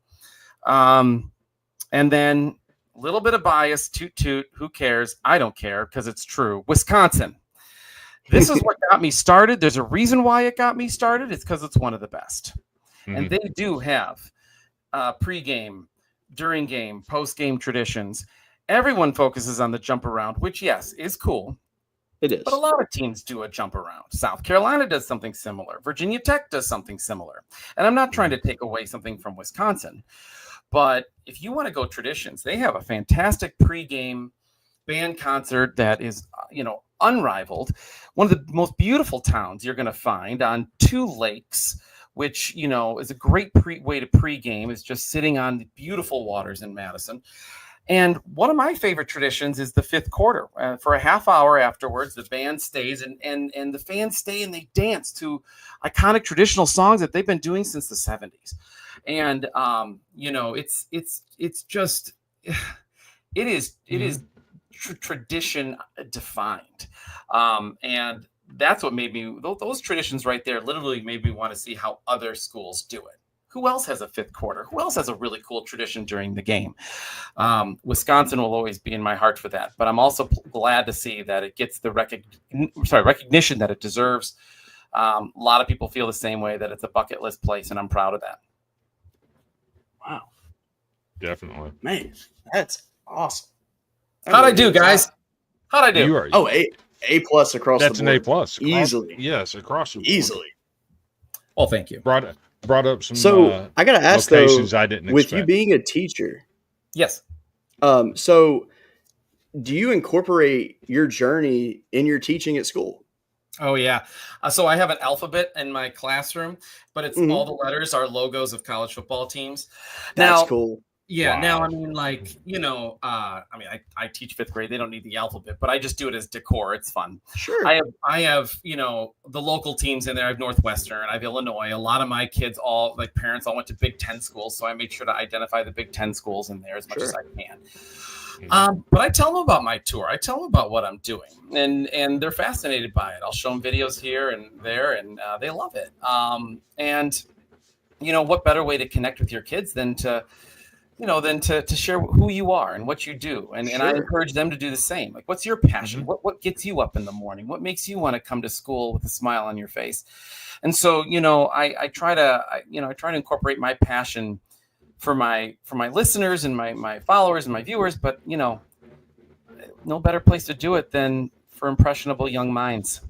And then a little bit of bias, toot toot, who cares? I don't care, because it's true. Wisconsin. This is what got me started. There's a reason why it got me started. It's because it's one of the best. And they do have pregame, during game, post-game traditions. Everyone focuses on the jump around, which, yes, is cool. It is. But a lot of teams do a jump around. South Carolina does something similar. Virginia Tech does something similar. And I'm not trying to take away something from Wisconsin. But if you want to go traditions, they have a fantastic pregame band concert that is, unrivaled. One of the most beautiful towns you're going to find on two lakes, which, is a great way to pregame, is just sitting on the beautiful waters in Madison. And one of my favorite traditions is the fifth quarter. For a half hour afterwards, the band stays and the fans stay and they dance to iconic traditional songs that they've been doing since the 70s. And, it's just, it is tradition defined. And that's what made me, those traditions right there literally made me want to see how other schools do it. Who else has a fifth quarter? Who else has a really cool tradition during the game? Wisconsin will always be in my heart for that. But I'm also glad to see that it gets the recognition that it deserves. A lot of people feel the same way, that it's a bucket list place, and I'm proud of that. Wow. Definitely. Man, that's awesome. How'd I do, guys? How'd I do? You are. Oh, A plus across the board. That's an A plus. Easily. Yes, across the board. Easily. Well, thank you. Brought up some So I gotta ask though, locations I didn't with expect. you being a teacher, Yes. so do you incorporate your journey in your teaching at school? Oh, yeah. So I have an alphabet in my classroom, but it's all the letters are logos of college football teams. That's cool. Yeah. Wow. Now, I mean, I teach fifth grade. They don't need the alphabet, but I just do it as decor. It's fun. Sure. I have, the local teams in there. I have Northwestern. I have Illinois. A lot of my kids, parents all went to Big Ten schools. So I make sure to identify the Big Ten schools in there as much as I can. But I tell them about my tour. I tell them about what I'm doing, and they're fascinated by it. I'll show them videos here and there, and they love it. And what better way to connect with your kids than to share who you are and what you do. And I encourage them to do the same. Like, what's your passion? What gets you up in the morning? What makes you want to come to school with a smile on your face? And so, I try to incorporate my passion for my listeners and my followers and my viewers, but no better place to do it than for impressionable young minds.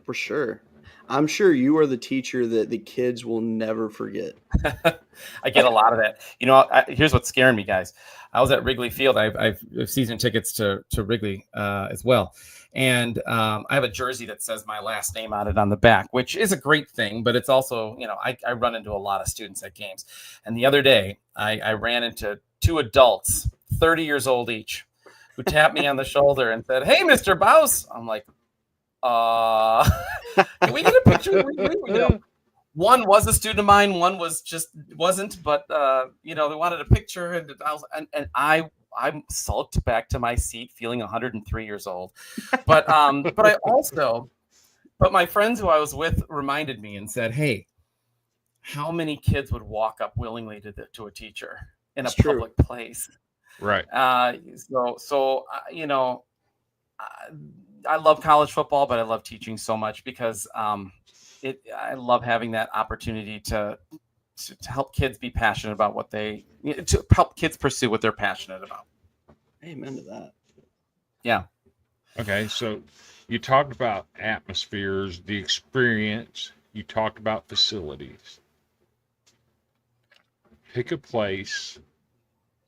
For sure. I'm sure you are the teacher that the kids will never forget. I get a lot of that. Here's what's scaring me, guys. I was at Wrigley Field. I've season tickets to Wrigley as well. And I have a jersey that says my last name on it on the back, which is a great thing. But it's also, I run into a lot of students at games. And the other day, I ran into two adults 30 years old each, who tapped me on the shoulder and said, "Hey, Mr. Bauhs." I'm like, can we get a picture? One was a student of mine, one wasn't, but they wanted a picture, and I sulked back to my seat feeling 103 years old. But my friends who I was with reminded me and said, "Hey, how many kids would walk up willingly to a teacher in a public place?" Right. I love college football, but I love teaching so much because I love having that opportunity to help kids be passionate about to help kids pursue what they're passionate about. Amen to that. Yeah. Okay, so you talked about atmospheres, the experience, you talked about facilities. Pick a place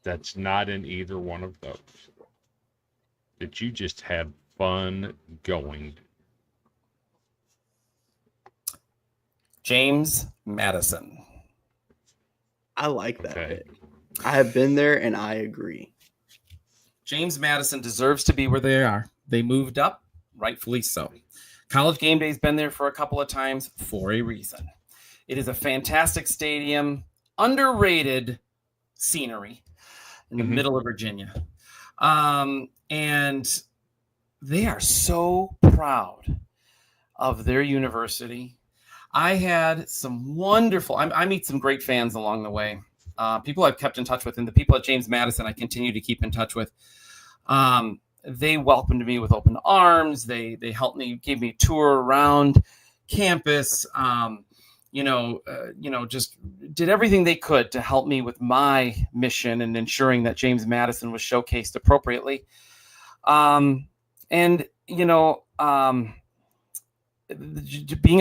that's not in either one of those that you just had fun going. James Madison. I like that Okay. pick. I have been there and I agree. James Madison deserves to be where they are. They moved up, rightfully so. College Game Day's been there for a couple of times for a reason. It is a fantastic stadium, underrated scenery in the middle of Virginia. And they are so proud of their university. I had some wonderful, I meet some great fans along the way. People I've kept in touch with, and the people at James Madison I continue to keep in touch with. They welcomed me with open arms. They helped me, gave me a tour around campus. Just did everything they could to help me with my mission and ensuring that James Madison was showcased appropriately. Being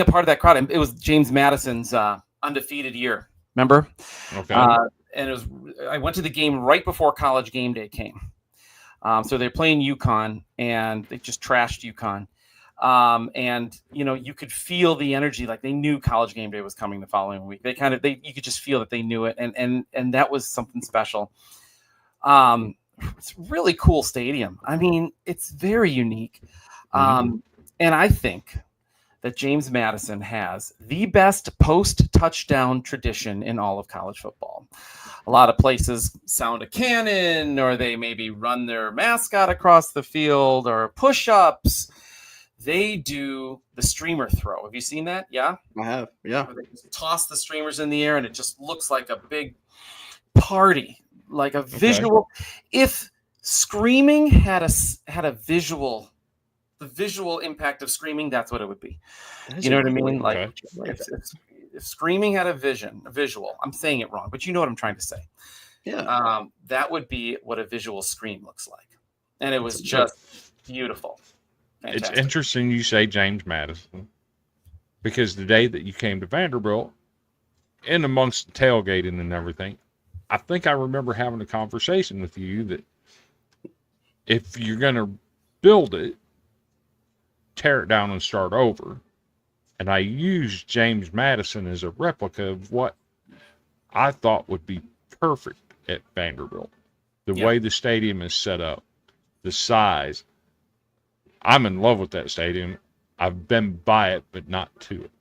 a part of that crowd, it was James Madison's undefeated year. Remember? Okay. I went to the game right before College Game Day came. So they're playing UConn, and they just trashed UConn. You could feel the energy, like they knew College Game Day was coming the following week. You could just feel that they knew it, and that was something special. It's a really cool stadium. I mean, it's very unique. And I think that James Madison has the best post-touchdown tradition in all of college football. A lot of places sound a cannon, or they maybe run their mascot across the field, or push-ups. They do the streamer throw. Have you seen that? Yeah? I have, yeah. Where they just toss the streamers in the air, and it just looks like a big party, like a visual. If screaming had a visual, the visual impact of screaming, that's what it would be. You know what I mean? Like if screaming had a visual, I'm saying it wrong, but you know what I'm trying to say. Yeah. That would be what a visual scream looks like. And it was just beautiful. Fantastic. It's interesting you say James Madison, because the day that you came to Vanderbilt, in amongst the tailgating and everything, I think I remember having a conversation with you that if you're going to build it, tear it down and start over. And I used James Madison as a replica of what I thought would be perfect at Vanderbilt. The way the stadium is set up, the size. I'm in love with that stadium. I've been by it, but not to it.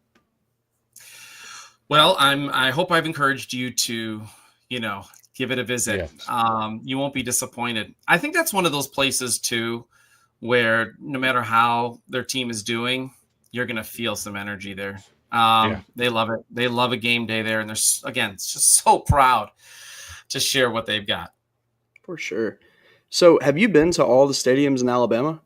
Well, I hope I've encouraged you to, give it a visit. Yes. You won't be disappointed. I think that's one of those places too, where no matter how their team is doing, you're going to feel some energy there. They love it. They love a game day there. And they're, again, just so proud to share what they've got. For sure. So have you been to all the stadiums in Alabama?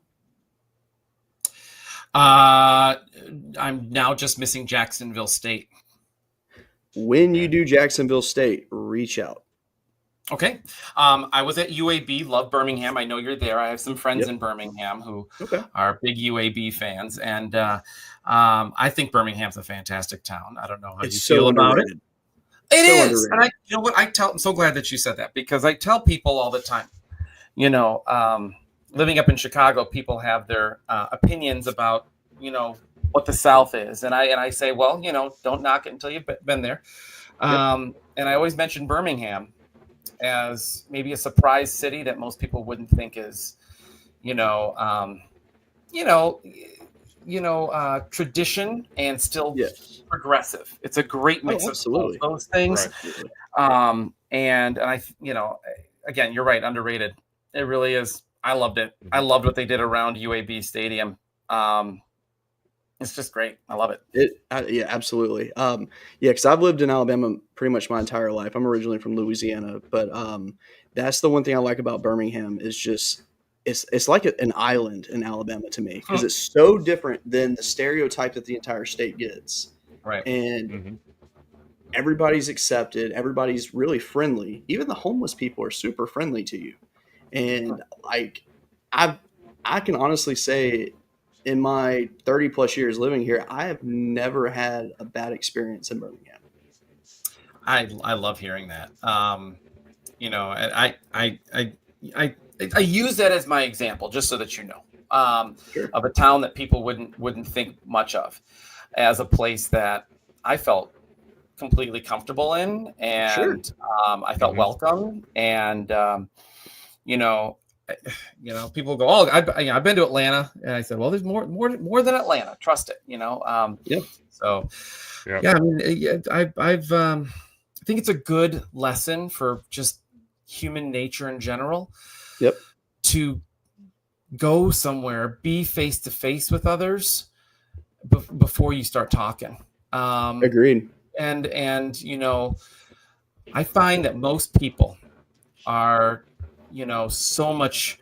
I'm now just missing Jacksonville State. When you do Jacksonville State, reach out. Okay. I was at UAB, love Birmingham. I know you're there. I have some friends in Birmingham who are big UAB fans. And I think Birmingham's a fantastic town. I don't know how you feel about it. It is. And I'm so glad that you said that, because I tell people all the time, living up in Chicago, people have their opinions about, what the South is. And I say, well, don't knock it until you've been there. And I always mention Birmingham. as maybe a surprise city that most people wouldn't think is, you know, tradition and still Yes. progressive. It's a great mix of both absolutely. those things. Right. And I, again, you're right, underrated. It really is. I loved it. I loved what they did around UAB Stadium. It's just great. I love it. Yeah, absolutely. Yeah, because I've lived in Alabama pretty much my entire life. I'm originally from Louisiana, but that's the one thing I like about Birmingham is just it's like an island in Alabama to me because it's so different than the stereotype that the entire state gets. Right. And everybody's accepted. Everybody's really friendly. Even the homeless people are super friendly to you. And like I can honestly say in my 30 plus years living here, I have never had a bad experience in Birmingham. I love hearing that. I use that as my example, just so that you know, Sure. of a town that people wouldn't think much of, as a place that I felt completely comfortable in, and Sure. I felt welcome, and people go, "Oh, I've been to Atlanta," and I said, "Well, there's more than Atlanta. Trust it." Yep. So, Yep. yeah, I mean, I think it's a good lesson for just human nature in general. Yep. To go somewhere, be face to face with others before you start talking. Agreed. And I find that most people are, so much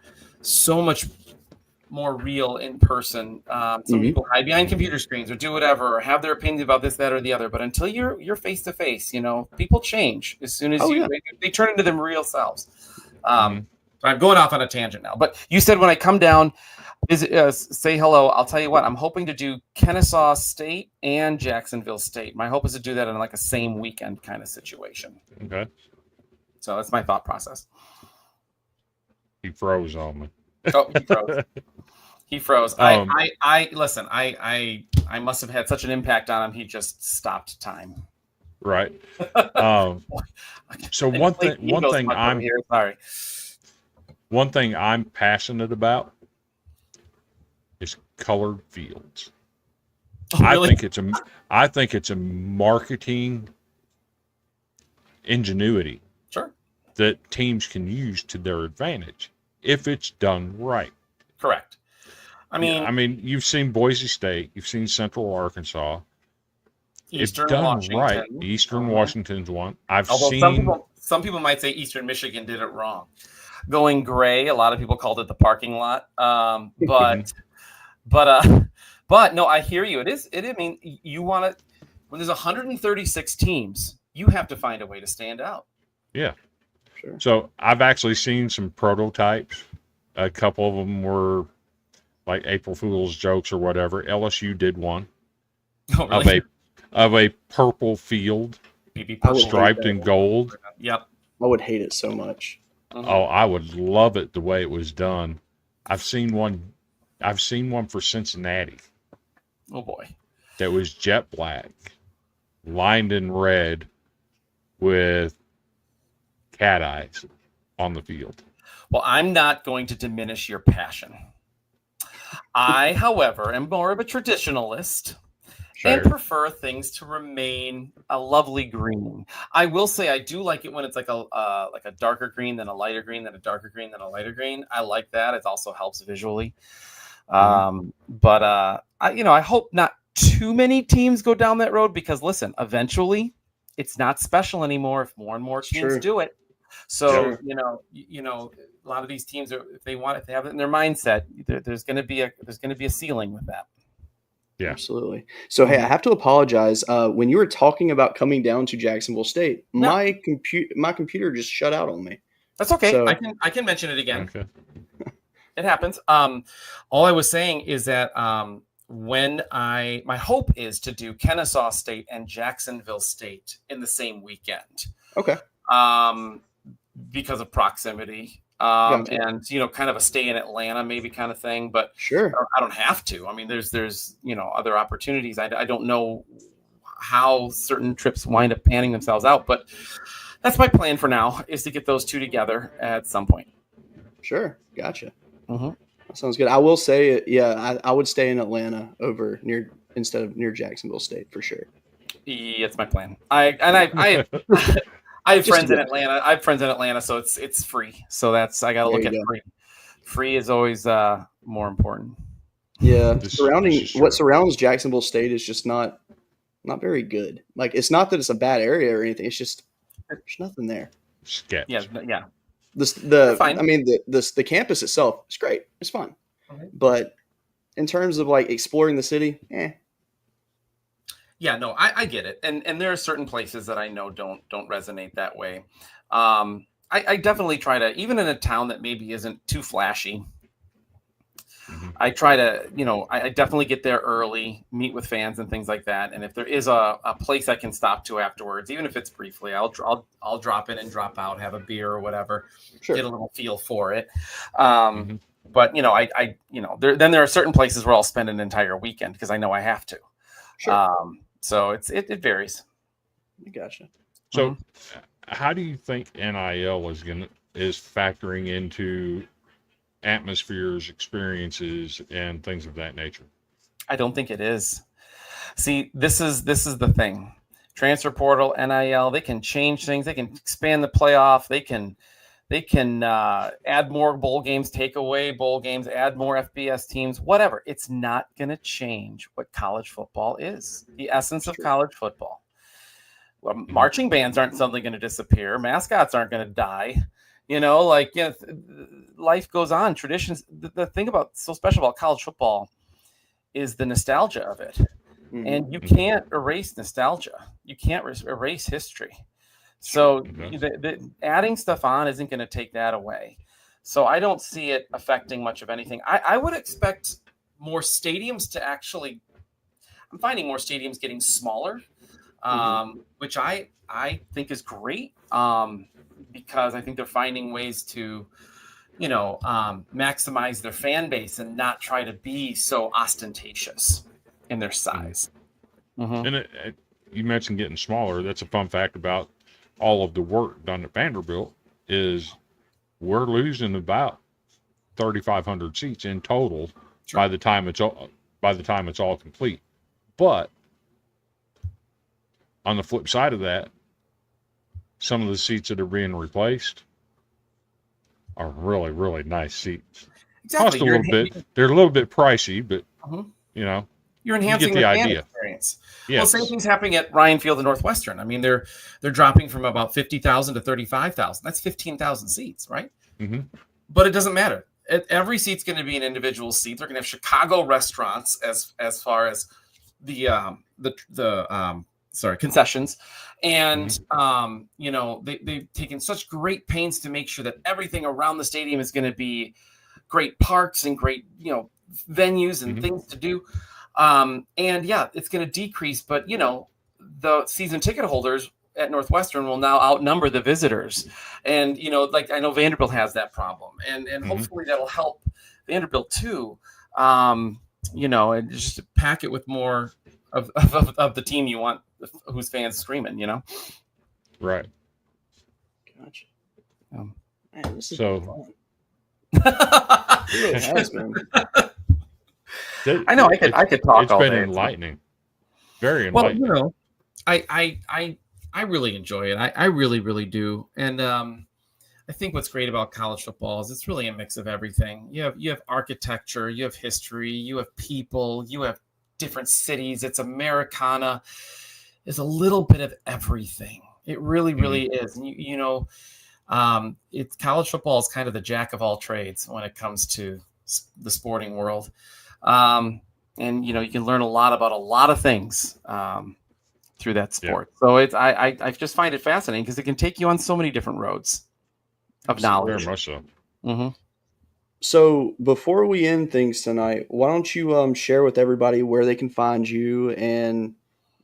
more real in person. Some people hide behind computer screens or do whatever, or have their opinions about this, that, or the other. But until you're face to face, people change as soon as they turn into their real selves. I'm going off on a tangent now, but you said when I come down, say hello. I'll tell you what, I'm hoping to do Kennesaw State and Jacksonville State. My hope is to do that in like a same weekend kind of situation. Okay. So that's my thought process. He froze on me. Oh, he froze. He froze. I listen. I must have had such an impact on him. He just stopped time. Right. So one thing I'm passionate about is colored fields. Oh, really? I think it's a marketing ingenuity Sure. that teams can use to their advantage if it's done right. Correct. I mean, you've seen Boise State, you've seen Central Arkansas. Eastern if done Washington. Right. Eastern Washington's one. Some people might say Eastern Michigan did it wrong. Going gray, a lot of people called it the parking lot. But no, I hear you. I mean, you want to, when there's 136 teams, you have to find a way to stand out. Yeah. Sure. So I've actually seen some prototypes. A couple of them were like April Fool's jokes or whatever. LSU did one of a purple field, striped in gold. Yep. I would hate it so much. Oh, I would love it the way it was done. I've seen one for Cincinnati. Oh boy. That was jet black, lined in red with cat eyes on the field. Well, I'm not going to diminish your passion. I, however, am more of a traditionalist. Sure. And prefer things to remain a lovely green. I will say I do like it when it's like a darker green, then a lighter green, then a darker green, then a lighter green. I like that. It also helps visually. But I hope not too many teams go down that road because listen, eventually it's not special anymore if more and more teams do it. So a lot of these teams if they have it in their mindset, there's going to be a ceiling with that. Yeah, absolutely. So, hey, I have to apologize. When you were talking about coming down to Jacksonville State, my computer just shut out on me. That's okay. So, I can mention it again. Okay. It happens. All I was saying is that my hope is to do Kennesaw State and Jacksonville State in the same weekend. Okay. Because of proximity. And kind of a stay in Atlanta maybe kind of thing, but sure, I don't have to. I mean, there's other opportunities. I don't know how certain trips wind up panning themselves out, but That's my plan for now, is to get those two together at some point. Sure, gotcha. Mm-hmm. That sounds good. I will say, yeah, I would stay in Atlanta instead of near Jacksonville State for sure. Yeah, that's my plan. I have friends in Atlanta. I have friends in Atlanta, so it's free. So I got to look at free. Free is always more important. Yeah, what surrounds Jacksonville State is just not very good. Like, it's not that it's a bad area or anything. It's just there's nothing there. Sketch. Yeah. The campus itself is great. It's fun, but in terms of like exploring the city, Yeah, no, I get it, and there are certain places that I know don't resonate that way. I definitely try to, even in a town that maybe isn't too flashy, I try to, I definitely get there early, meet with fans and things like that. And if there is a place I can stop to afterwards, even if it's briefly, I'll drop in and drop out, have a beer or whatever, get a little feel for it. But then there are certain places where I'll spend an entire weekend because I know I have to. Sure. So it varies. Gotcha. So, how do you think NIL is factoring into atmospheres, experiences, and things of that nature? I don't think it is. See, this is the thing. Transfer portal, NIL, they can change things. They can expand the playoff. They can add more bowl games, take away bowl games, add more FBS teams, whatever. It's not going to change what college football is, the essence of college football. Well, marching bands aren't suddenly going to disappear. Mascots aren't going to die. Life goes on. Traditions. The thing so special about college football is the nostalgia of it. And you can't erase nostalgia. You can't erase history. So the adding stuff on isn't going to take that away. So I don't see it affecting much of anything. I would expect more stadiums to actually, I'm finding more stadiums getting smaller, which I think is great, because I think they're finding ways to, maximize their fan base and not try to be so ostentatious in their size. And you mentioned getting smaller. That's a fun fact about all of the work done at Vanderbilt is we're losing about 3,500 seats in total by the time it's all complete. But on the flip side of that, some of the seats that are being replaced are really, really nice seats. Exactly. Cost a little bit. They're a little bit pricey, but you're enhancing the fan idea. Experience. Yes. Well, same thing's happening at Ryan Field and Northwestern. I mean, they're dropping from about 50,000 to 35,000. That's 15,000 seats, right? But it doesn't matter. Every seat's going to be an individual seat. They're going to have Chicago restaurants as far as the concessions, and they've taken such great pains to make sure that everything around the stadium is going to be great parks and great venues and things to do. It's going to decrease, but the season ticket holders at Northwestern will now outnumber the visitors. And, I know Vanderbilt has that problem, and hopefully that'll help Vanderbilt too. And just pack it with more of the team you want, whose fans screaming, Right. Gotcha. Man, this is so it really has been. I know I could talk it's all been day. enlightening. Very enlightening. Well, I really enjoy it. I really, really do. And I think what's great about college football is it's really a mix of everything. You have architecture, you have history, you have people, you have different cities. It's Americana. It's a little bit of everything. It really, really is. And it's college football is kind of the jack of all trades when it comes to the sporting world. And you can learn a lot about a lot of things through that sport. So I just find it fascinating because it can take you on so many different roads of knowledge. Very much so. So before we end things tonight, why don't you share with everybody where they can find you and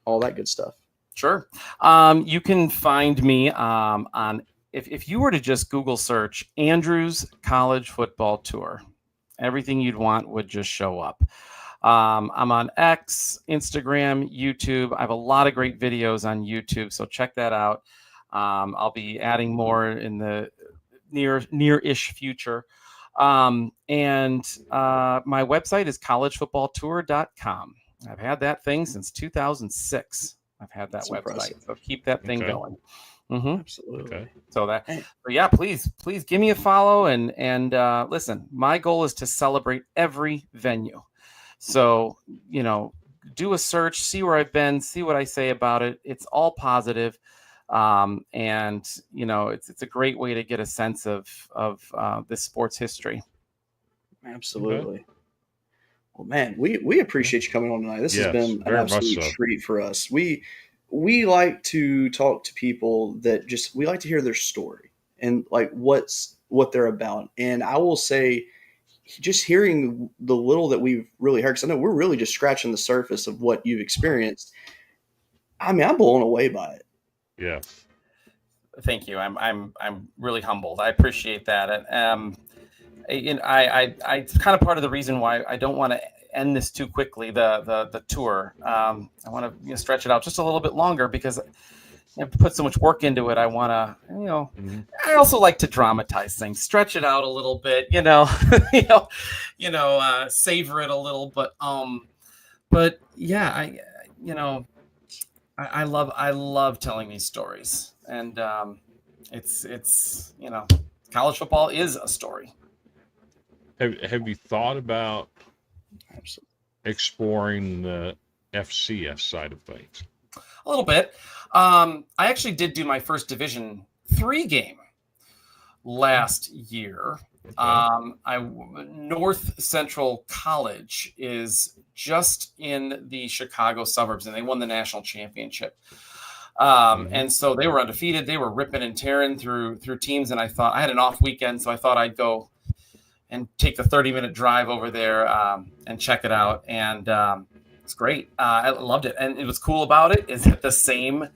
all that good stuff? Sure. You can find me on if you were to just Google search Andrews College Football Tour, everything you'd want would just show up. I'm on X, Instagram, YouTube. I have a lot of great videos on YouTube, so check that out. I'll be adding more in the near-ish future. And my website is collegefootballtour.com. I've had that thing since 2006. I've had that That's website, impressive. so keep that thing Okay. going. Mm-hmm. Absolutely. Okay. So Hey. yeah, please give me a follow and listen. My goal is to celebrate every venue. So do a search, see where I've been, see what I say about it. It's all positive. And it's a great way to get a sense of this sport's history. Absolutely. Well, man, we appreciate you coming on tonight. This has Yes, been an very much absolute so. treat for us. We like to talk to people that we like to hear their story and like what they're about. And I will say, just hearing the little that we've really heard, because I know we're really just scratching the surface of what you've experienced. I mean, I'm blown away by it. Yes. Thank you. I'm really humbled. I appreciate that. And it's kind of part of the reason why I don't want to end this too quickly. The tour. I want to stretch it out just a little bit longer because I've put so much work into it. I want to, Mhm. I also like to dramatize things, stretch it out a little bit, savor it a little. But yeah, I love telling these stories, and it's college football is a story. Have you thought about Absolutely. exploring the FCS side of things? A little bit. I actually did do my first Division III game last year. Okay. North Central College is just in the Chicago suburbs, and they won the national championship. And so they were undefeated. They were ripping and tearing through teams, and I thought I had an off weekend, so I thought I'd go and take the 30-minute drive over there and check it out. And it's great. I loved it. And it was cool about it is that the same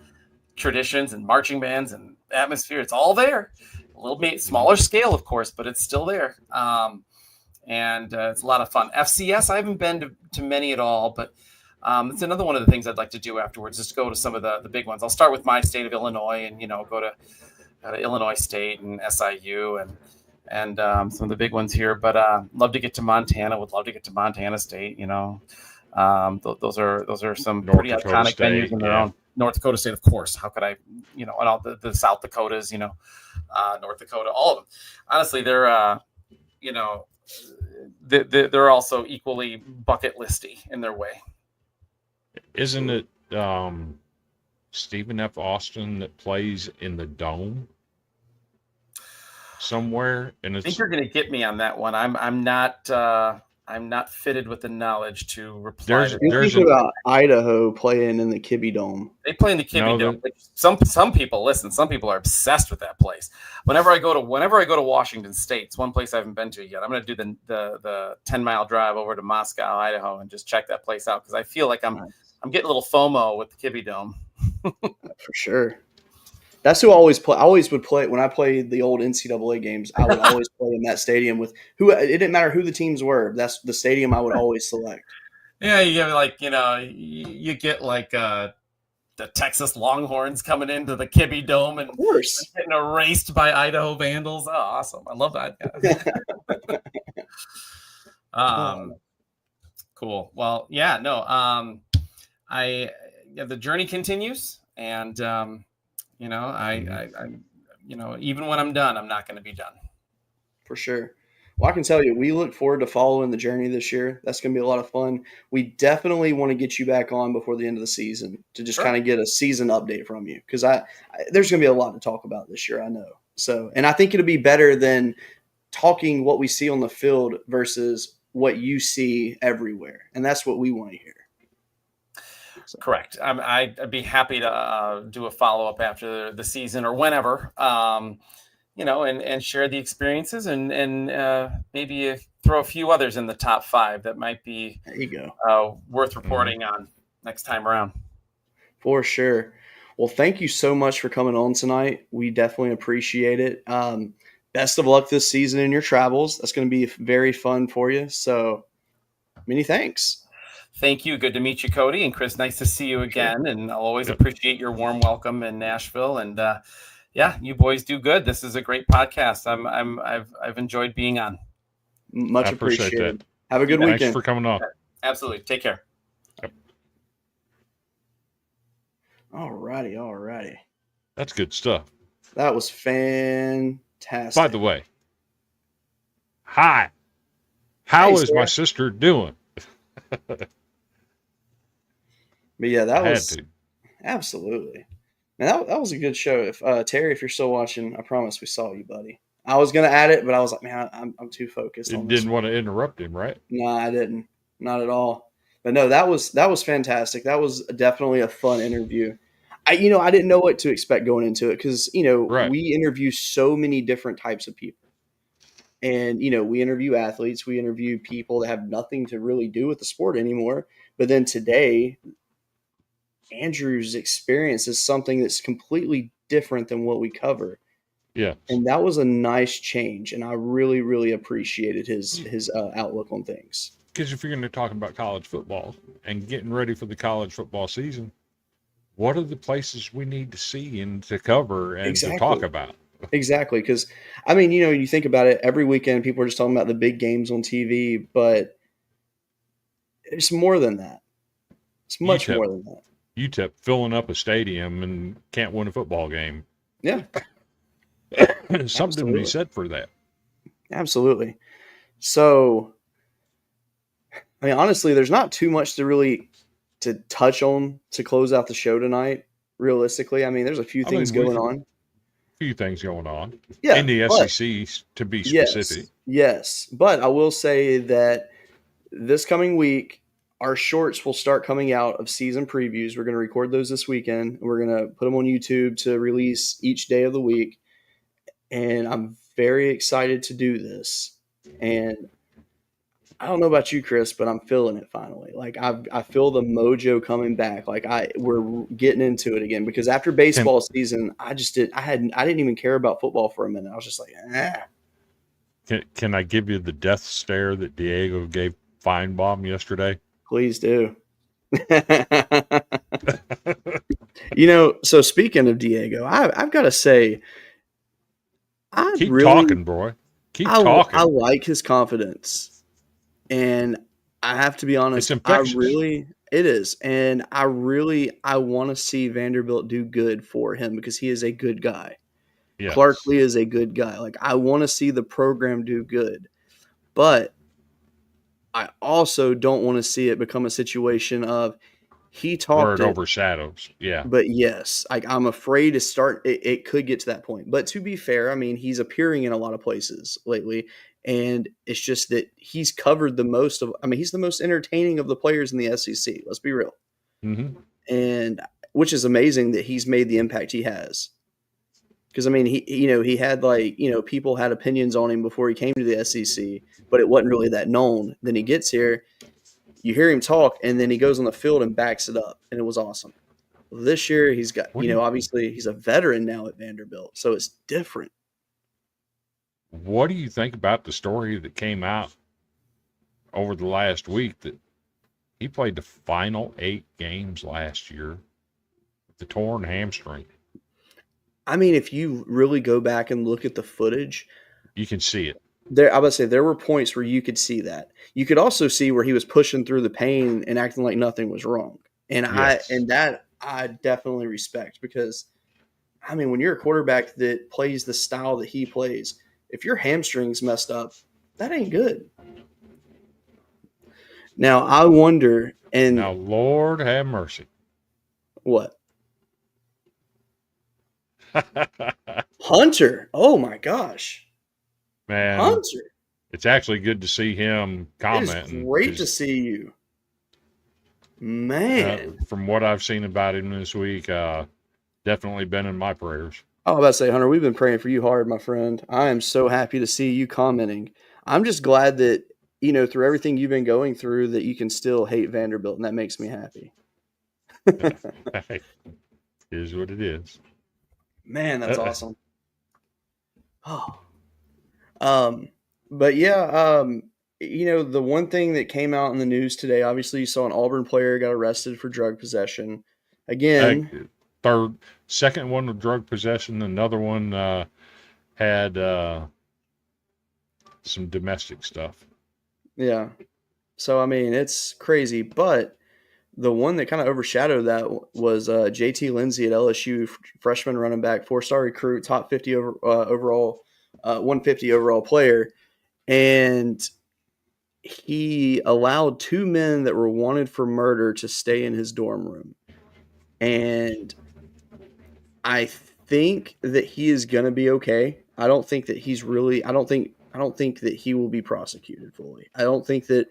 traditions and marching bands and atmosphere, it's all there. A little bit smaller scale, of course, but it's still there. And it's a lot of fun. FCS, I haven't been to many at all, but it's another one of the things I'd like to do afterwards, is to go to some of the big ones. I'll start with my state of Illinois and, go to Illinois State and SIU and some of the big ones here. But love to get to Montana. Would love to get to Montana State, Those are some North pretty Dakota iconic State, venues in their yeah. own. North Dakota State, of course. How could I, and all the South Dakotas, North Dakota, all of them. Honestly, they're, they're also equally bucket listy in their way. Isn't it Stephen F. Austin that plays in the Dome somewhere? And I think you're going to get me on that one. I'm not fitted with the knowledge to reply. You're thinking about Idaho playing in the Kibbe Dome. They play in the Kibbe Dome. Some people Some people are obsessed with that place. Whenever I go to Washington State, it's one place I haven't been to yet. I'm going to do the 10-mile drive over to Moscow, Idaho, and just check that place out because I feel like I'm getting a little FOMO with the Kibbe Dome. For sure. That's who I always play. I always would play when I played the old NCAA games. I would always play in that stadium with who. It didn't matter who the teams were. That's the stadium I would always select. Yeah, you get you get the Texas Longhorns coming into the Kibbe Dome and of course getting erased by Idaho Vandals. Oh, awesome! I love that. Cool. Well, yeah, no. The journey continues, and even when I'm done, I'm not going to be done. For sure. Well, I can tell you, we look forward to following the journey this year. That's going to be a lot of fun. We definitely want to get you back on before the end of the season to just kind of get a season update from you, because there's going to be a lot to talk about this year, I know. So, and I think it'll be better than talking what we see on the field versus what you see everywhere, and that's what we want to hear. So. Correct. I'd be happy to do a follow-up after the season or whenever, and share the experiences and maybe throw a few others in the top 5 that might be there you go. Worth reporting on next time around. For sure. Well, thank you so much for coming on tonight. We definitely appreciate it. Best of luck this season in your travels. That's going to be very fun for you. So many thanks. Thank you. Good to meet you, Cody. And Chris, nice to see you again. And I'll always appreciate your warm welcome in Nashville. And yeah, you boys do good. This is a great podcast. I've enjoyed being on. Much I appreciate appreciated. that. Have a good Thanks weekend. for coming on. Absolutely. Take care. All righty. That's good stuff. That was fantastic. By the way, hi. How Hey, is my Sarah. sister doing? But yeah, that I was had to. absolutely. Man, that was a good show. If Terry, if you're still watching, I promise we saw you, buddy. I was gonna add it, but I was like, man, I'm too focused You on this. didn't want to interrupt him, right? No, I didn't. Not at all. But no, that was fantastic. That was definitely a fun interview. I didn't know what to expect going into it because Right. we interview so many different types of people, and we interview athletes, we interview people that have nothing to really do with the sport anymore. But then today, Andrew's experience is something that's completely different than what we cover. Yes. And that was a nice change, and I really, really appreciated his outlook on things. Because if you're going to talk about college football and getting ready for the college football season, what are the places we need to see and to cover and to talk about? Exactly, because I mean, you think about it, every weekend people are just talking about the big games on TV, but it's more than that. It's much more than that. UTEP filling up a stadium and can't win a football game. Yeah, Something to be said for that. Absolutely. So, I mean, honestly, there's not too much to touch on to close out the show tonight. Realistically, I mean, there's a few things going on. Few things going on. Yeah, in the SEC, to be specific. Yes, but I will say that this coming week, our shorts will start coming out of season previews. We're going to record those this weekend. We're going to put them on YouTube to release each day of the week. And I'm very excited to do this. And I don't know about you, Chris, but I'm feeling it finally. Like I feel the mojo coming back. Like we're getting into it again because after baseball season, I didn't even care about football for a minute. I was just like, Can I give you the death stare that Diego gave Feinbaum yesterday? Please do. So speaking of Diego, I've got to say, Keep talking, boy. Keep talking. I like his confidence. And I have to be honest, It's infectious. It is. And I want to see Vanderbilt do good for him because he is a good guy. Yes. Clark Lee is a good guy. Like, I want to see the program do good. But I also don't want to see it become a situation of he talked where it overshadows. Yeah. But yes, I'm afraid to start. It could get to that point. But to be fair, I mean, he's appearing in a lot of places lately. And it's just that he's covered the most of. I mean, he's the most entertaining of the players in the SEC. Let's be real. Mm-hmm. And which is amazing that he's made the impact he has. Because I mean, he had people had opinions on him before he came to the SEC, but it wasn't really that known. Then he gets here, you hear him talk, and then he goes on the field and backs it up, and it was awesome. Well, this year he's got, obviously he's a veteran now at Vanderbilt, so it's different. What do you think about the story that came out over the last week that he played the final 8 games last year with the torn hamstring? I mean, if you really go back and look at the footage, you can see it. I would say there were points where you could see that. You could also see where he was pushing through the pain and acting like nothing was wrong. And yes. I definitely respect because, I mean, when you're a quarterback that plays the style that he plays, if your hamstring's messed up, that ain't good. Now, I wonder, and now, Lord have mercy. What? Hunter. Oh my gosh. Man. Hunter. It's actually good to see him commenting. It's great to see you. Man. From what I've seen about him this week, definitely been in my prayers. I was about to say, Hunter, we've been praying for you hard, my friend. I am so happy to see you commenting. I'm just glad that, through everything you've been going through, that you can still hate Vanderbilt, and that makes me happy. It is what it is. Man, that's awesome. Oh. But yeah, the one thing that came out in the news today, obviously you saw an Auburn player got arrested for drug possession. Again, Second one with drug possession. Another one had some domestic stuff. yeah. So, I mean, it's crazy. But the one that kind of overshadowed that was JT Lindsey at LSU, freshman running back, 4-star recruit, top 50 overall, 150 overall player. And he allowed 2 men that were wanted for murder to stay in his dorm room. And I think that he is going to be okay. I don't think that he's really, I don't think that he will be prosecuted fully. I don't think that,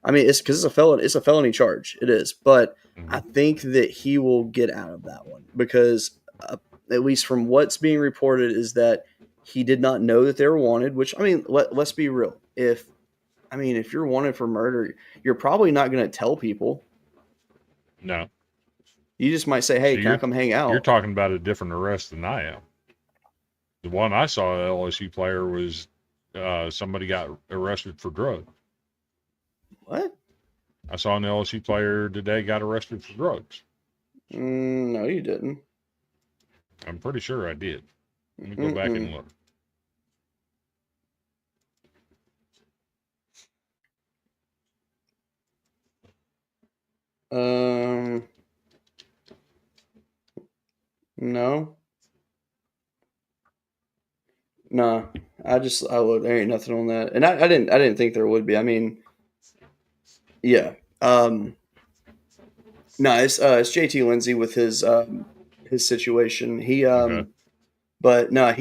I mean, it's because it's a felony charge. It is. But I think that he will get out of that one because at least from what's being reported is that he did not know that they were wanted, which, I mean, let's be real. If you're wanted for murder, you're probably not going to tell people. No. You just might say, hey, So can I come hang out? You're talking about a different arrest than I am. The one I saw, an LSU player, was somebody got arrested for drugs. What? I saw an LSU player today got arrested for drugs. No, you didn't. I'm pretty sure I did. Let me go back and look. No. Nah. I looked. There ain't nothing on that, and I didn't think there would be. I mean, yeah. No, it's JT Lindsey with his situation. He Okay. But no, I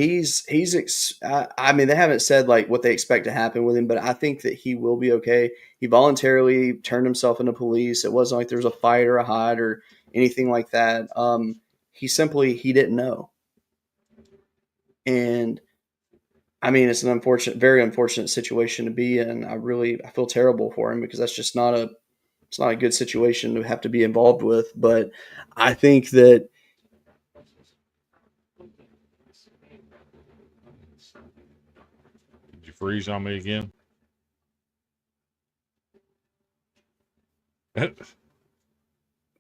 mean, they haven't said like what they expect to happen with him, but I think that he will be okay. He voluntarily turned himself into police. It wasn't like there was a fight or a hide or anything like that. He didn't know. And I mean, it's an very unfortunate situation to be in. I feel terrible for him because that's just it's not a good situation to have to be involved with. But I think that Did you freeze on me again?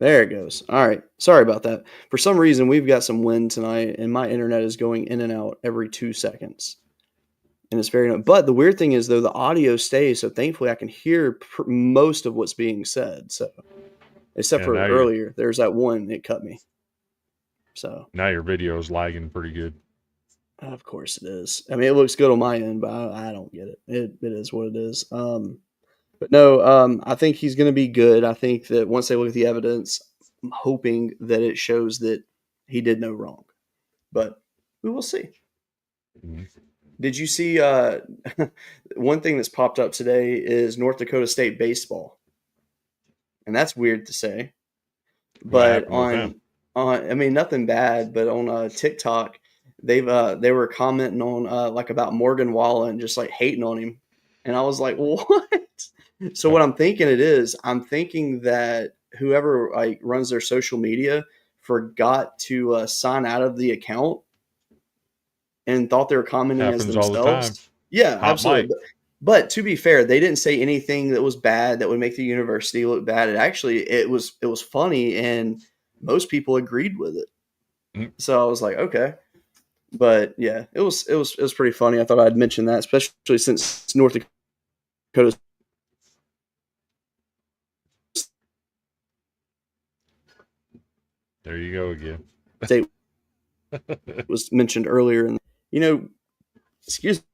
there it goes. All right. Sorry about that. For some reason, we've got some wind tonight, and my internet is going in and out every 2 seconds. And it's but the weird thing is, though, the audio stays. So thankfully, I can hear most of what's being said. So, except for earlier, there's that one, it cut me. So now your video is lagging pretty good. Of course it is. I mean, it looks good on my end, but I don't get it. It is what it is. But no, I think he's going to be good. I think that once they look at the evidence, I'm hoping that it shows that he did no wrong. But we will see. Mm-hmm. Did you see one thing that's popped up today is North Dakota State baseball, and that's weird to say. But I mean, nothing bad. But on TikTok, they were commenting on like about Morgan Wallen, just like hating on him, and I was like, what? So what I'm thinking I'm thinking that whoever like runs their social media forgot to sign out of the account and thought they were commenting as themselves. All the time. Yeah, absolutely. But to be fair, they didn't say anything that was bad that would make the university look bad. It was funny, and most people agreed with it. Mm-hmm. So I was like, okay. But yeah, it was pretty funny. I thought I'd mention that, especially since North Dakota. There you go again. State was mentioned earlier, and excuse me.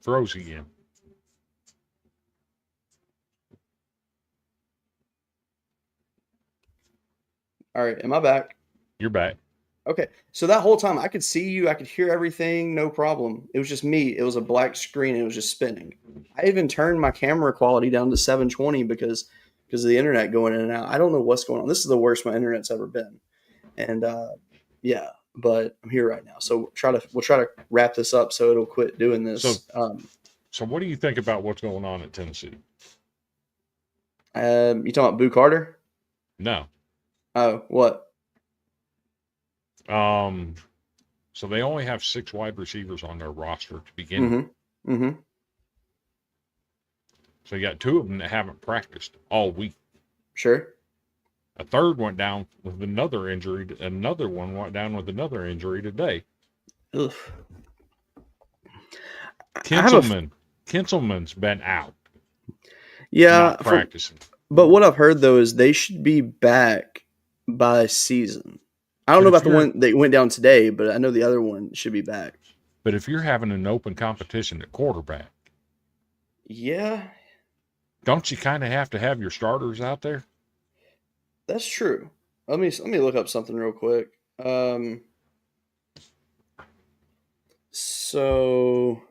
Froze again. All right, am I back? You're back. Okay, so that whole time I could see you, I could hear everything, no problem. It was just me. It was a black screen. It was just spinning. I even turned my camera quality down to 720 because of the internet going in and out. I don't know what's going on. This is the worst my internet's ever been. And yeah, but I'm here right now. So we'll try to wrap this up so it'll quit doing this. So what do you think about what's going on at Tennessee? You talking about Boo Carter? No. Oh, what? So they only have 6 wide receivers on their roster to begin with. Mm-hmm. So you got 2 of them that haven't practiced all week. Sure. A third went down with another injury. Another one went down with another injury today. Ugh. Kinselman's been out. Yeah, Not practicing. But what I've heard though is they should be back by season. I don't know about the one that went down today, but I know the other one should be back. But if you're having an open competition at quarterback, yeah, don't you kind of have to have your starters out there? That's true. Let me look up something real quick. So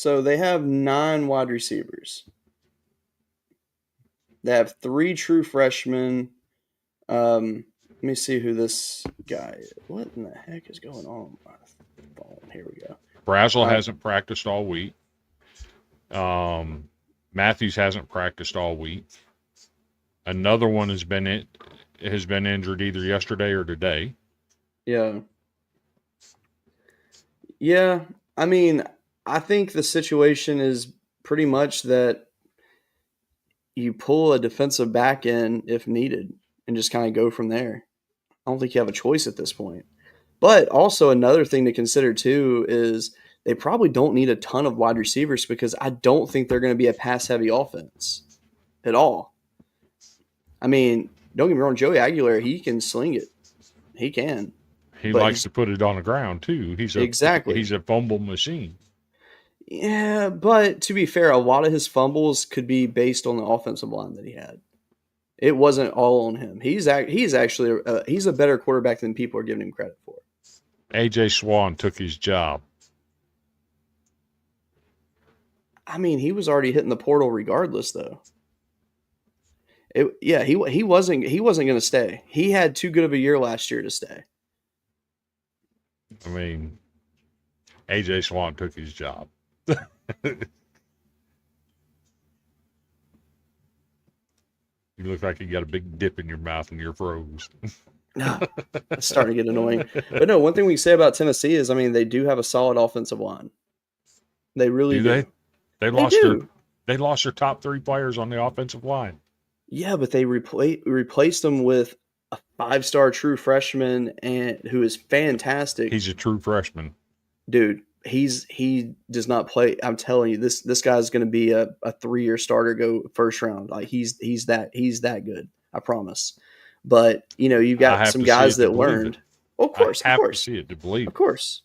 they have 9 wide receivers. They have 3 true freshmen. Let me see who this guy is. What in the heck is going on with my phone? Here we go. Brazel hasn't practiced all week. Matthews hasn't practiced all week. Another one has been injured either yesterday or today. Yeah. Yeah. I mean, I think the situation is pretty much that you pull a defensive back in if needed and just kind of go from there. I don't think you have a choice at this point. But also another thing to consider too is they probably don't need a ton of wide receivers because I don't think they're going to be a pass-heavy offense at all. I mean, don't get me wrong, Joey Aguilar, he can sling it. He can. He likes to put it on the ground too. He's a fumble machine. Yeah, but to be fair, a lot of his fumbles could be based on the offensive line that he had. It wasn't all on him. He's actually he's a better quarterback than people are giving him credit for. AJ Swan took his job. I mean, he was already hitting the portal regardless, though. He wasn't going to stay. He had too good of a year last year to stay. I mean, AJ Swan took his job. You look like you got a big dip in your mouth and you're froze. It's starting to get annoying. But no, one thing we can say about Tennessee is, I mean, they do have a solid offensive line. They really do. They lost their top 3 players on the offensive line. Yeah, but they replaced them with a 5-star true freshman who is fantastic. He's a true freshman. Dude, he does not play. I'm telling you, this guy's going to be a 3-year starter, go first round. Like he's that good. I promise. But you've got some guys that learned. Of course, I have to see it to believe. Of course.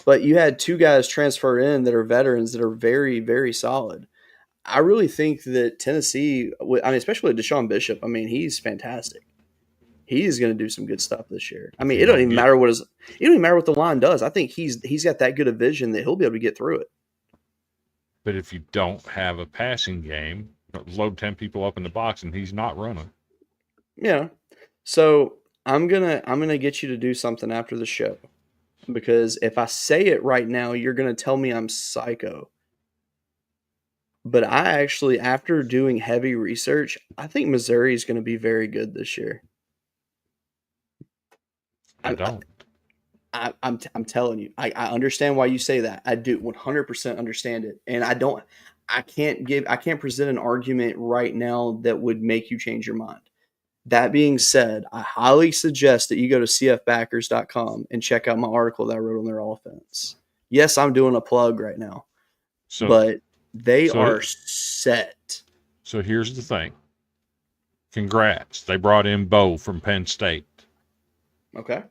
But you had 2 guys transfer in that are veterans that are very, very solid. I really think that Tennessee, especially Deshaun Bishop, I mean, he's fantastic. He's going to do some good stuff this year. I mean, it don't even matter what the line does. I think he's got that good a vision that he'll be able to get through it. But if you don't have a passing game, load 10 people up in the box and he's not running. Yeah. So I'm gonna get you to do something after the show, because if I say it right now, you're gonna tell me I'm psycho. But I actually, after doing heavy research, I think Missouri is going to be very good this year. I don't. I'm telling you. I understand why you say that. I do 100% understand it, and I can't present an argument right now that would make you change your mind. That being said, I highly suggest that you go to cfbackers.com and check out my article that I wrote on their offense. Yes, I'm doing a plug right now, but they are set. So here's the thing. Congrats. They brought in Bo from Penn State. Okay.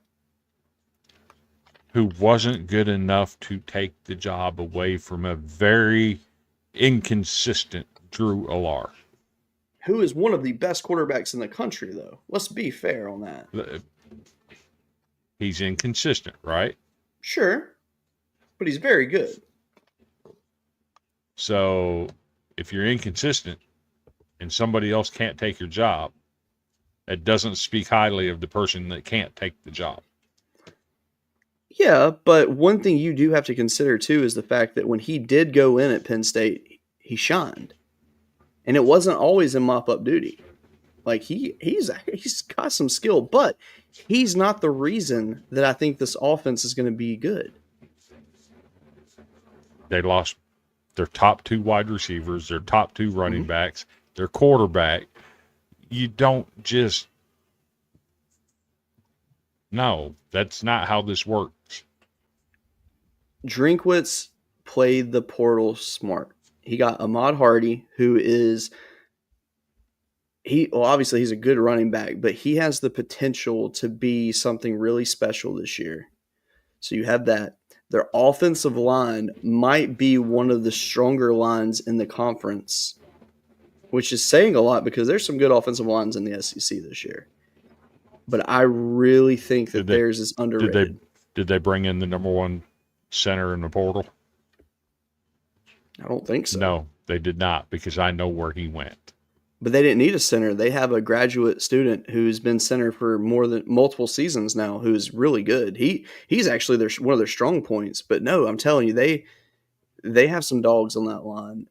Who wasn't good enough to take the job away from a very inconsistent Drew Allar. Who is one of the best quarterbacks in the country, though. Let's be fair on that. He's inconsistent, right? Sure. But he's very good. So if you're inconsistent and somebody else can't take your job, It doesn't speak highly of the person that can't take the job. Yeah, but one thing you do have to consider too is the fact that when he did go in at Penn State, he shined, and it wasn't always in mop-up duty. Like he's got some skill, but he's not the reason that I think this offense is going to be good. They lost their top 2 wide receivers, their top 2 running backs, their quarterback. You don't just... No, that's not how this works. Drinkwitz played the portal smart. He got Ahmad Hardy, who is obviously he's a good running back, but he has the potential to be something really special this year. So you have that. Their offensive line might be one of the stronger lines in the conference, which is saying a lot because there's some good offensive lines in the SEC this year. But I really think that theirs is underrated. Did they bring in the number 1 center in the portal? I don't think so. No, they did not, because I know where he went. But they didn't need a center. They have a graduate student who's been center for more than multiple seasons now, who's really good. He's actually one of their strong points. But no, I'm telling you, they have some dogs on that line.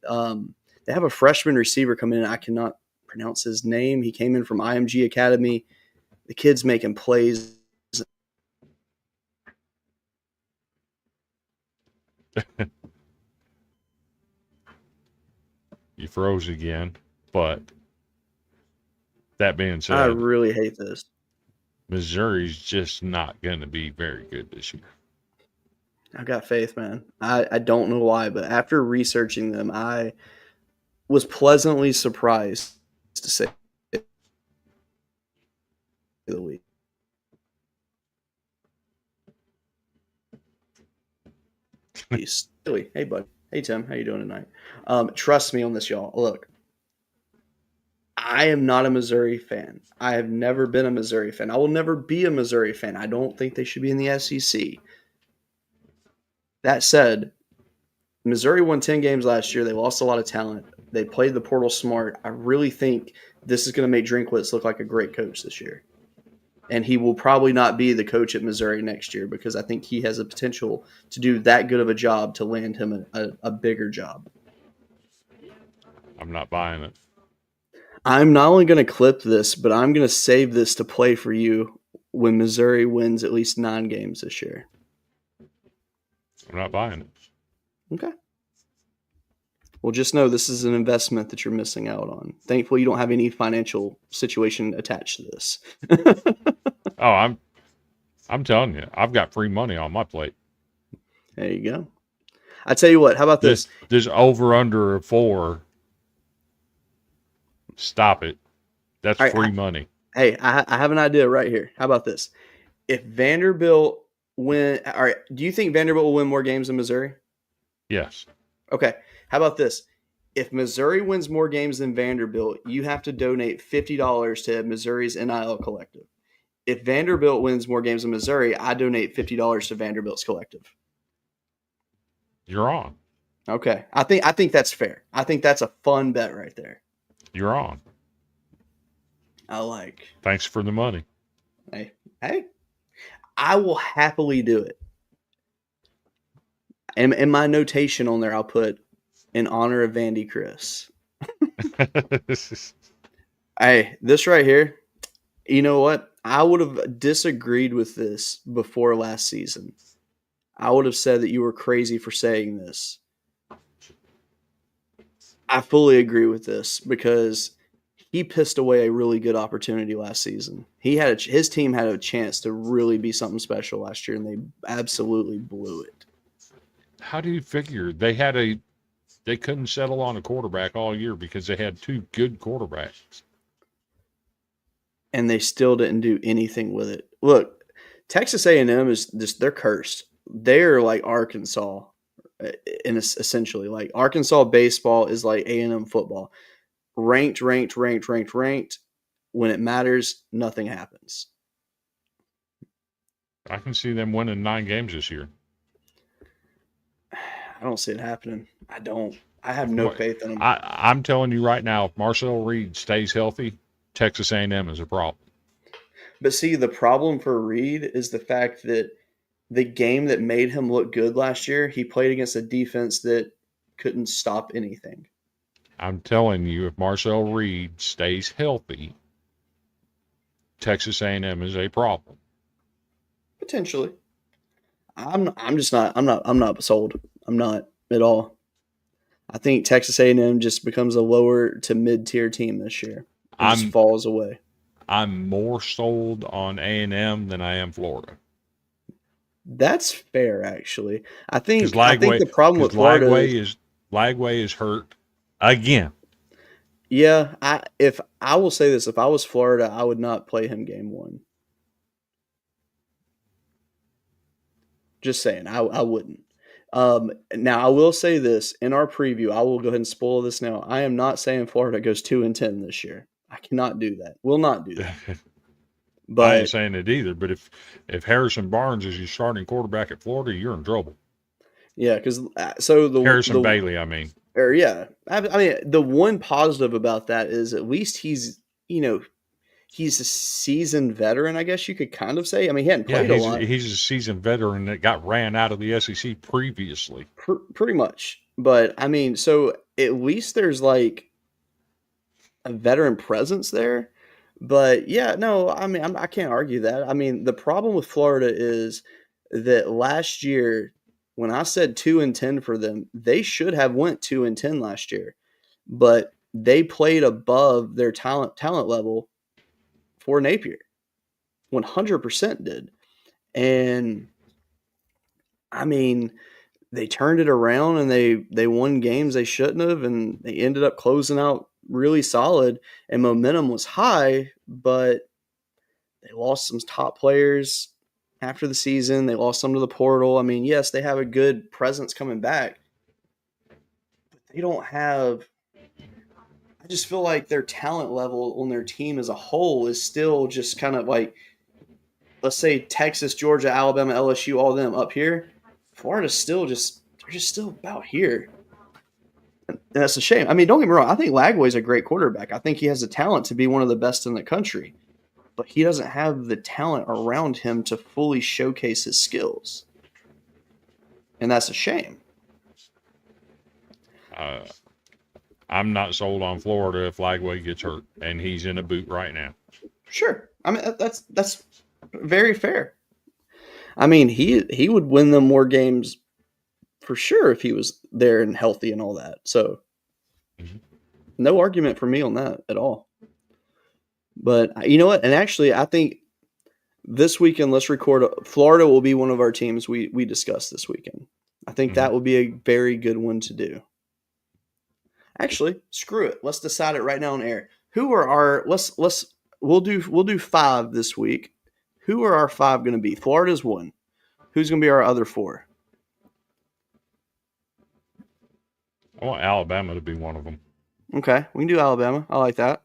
They have a freshman receiver come in. I cannot pronounce his name. He came in from IMG Academy. The kid's making plays. You froze again, but that being said, I really hate this. Missouri's just not going to be very good this year. I've got faith, man. I don't know why, but after researching them, I was pleasantly surprised, to say the least. Hey, bud. Hey, Tim. How you doing tonight? Trust me on this, y'all. Look, I am not a Missouri fan. I have never been a Missouri fan. I will never be a Missouri fan. I don't think they should be in the SEC. That said, Missouri won 10 games last year. They lost a lot of talent. They played the portal smart. I really think this is going to make Drinkwitz look like a great coach this year. And he will probably not be the coach at Missouri next year because I think he has a potential to do that good of a job to land him a bigger job. I'm not buying it. I'm not only going to clip this, but I'm going to save this to play for you when Missouri wins at least 9 games this year. I'm not buying it. Okay. Well, just know this is an investment that you're missing out on. Thankfully, you don't have any financial situation attached to this. Oh, I'm telling you, I've got free money on my plate. There you go. I tell you what, how about this? This over under a 4. Stop it. That's right, free money. Hey, I have an idea right here. How about this? If Vanderbilt win, all right, do you think Vanderbilt will win more games than Missouri? Yes. Okay. How about this? If Missouri wins more games than Vanderbilt, you have to donate $50 to Missouri's NIL collective. If Vanderbilt wins more games than Missouri, I donate $50 to Vanderbilt's collective. You're on. Okay. I think that's fair. I think that's a fun bet right there. You're on. I like. Thanks for the money. Hey, I will happily do it. And in my notation on there, I'll put in honor of Vandy Chris. Hey, this right here, you know what? I would have disagreed with this before last season. I would have said that you were crazy for saying this. I fully agree with this because he pissed away a really good opportunity last season. His team had a chance to really be something special last year, and they absolutely blew it. How do you figure they couldn't settle on a quarterback all year because they had 2 good quarterbacks? And they still didn't do anything with it. Look, Texas A&M is just, they're cursed. They're like Arkansas, and essentially like Arkansas baseball is like A&M football. Ranked. When it matters, nothing happens. I can see them winning 9 games this year. I don't see it happening. I don't. I have no faith in them. I'm telling you right now, if Marcel Reed stays healthy, Texas A&M is a problem. But see, the problem for Reed is the fact that the game that made him look good last year, he played against a defense that couldn't stop anything. I'm telling you, if Marcel Reed stays healthy, Texas A&M is a problem. Potentially. I'm just not I'm not sold. I'm not at all. I think Texas A&M just becomes a lower to mid-tier team this year. It just falls away. I'm more sold on A&M than I am Florida. That's fair, actually. I think the problem with Florida Lagway is hurt again. Yeah, I will say this, if I was Florida, I would not play him game 1. Just saying, I wouldn't. Now I will say this in our preview. I will go ahead and spoil this now. I am not saying Florida goes 2-10 this year. I cannot do that. Will not do that. But I ain't saying it either. But if Harrison Barnes is your starting quarterback at Florida, you're in trouble. Yeah, because Harrison Bailey, I mean. Or yeah, I mean the one positive about that is at least he's a seasoned veteran, I guess you could kind of say. I mean, he hadn't played a lot. He's a seasoned veteran that got ran out of the SEC previously. Pretty much. But, I mean, so at least there's like a veteran presence there. But, yeah, no, I mean, I can't argue that. I mean, the problem with Florida is that last year, when I said 2-10 for them, they should have went 2-10 last year. But they played above their talent level for Napier. 100% did. And I mean, they turned it around and they won games they shouldn't have, and they ended up closing out really solid, and momentum was high, but they lost some top players after the season. They lost some to the portal. I mean, yes, they have a good presence coming back, but they don't have – I just feel like their talent level on their team as a whole is still just kind of like, let's say Texas, Georgia, Alabama, LSU, all of them up here. Florida's still they're just still about here. And that's a shame. I mean, don't get me wrong. I think Lagway's a great quarterback. I think he has the talent to be one of the best in the country. But he doesn't have the talent around him to fully showcase his skills. And that's a shame. I'm not sold on Florida if Lagway gets hurt, and he's in a boot right now. Sure. I mean, that's very fair. I mean, he would win them more games for sure if he was there and healthy and all that. So, no argument for me on that at all. But you know what? And actually, I think this weekend, let's record. Florida will be one of our teams we discuss this weekend. I think that will be a very good one to do. Actually, screw it. Let's decide it right now on air. Who are our? We'll do 5 this week. Who are our 5 going to be? Florida's 1. Who's going to be our other 4? I want Alabama to be one of them. Okay, we can do Alabama. I like that.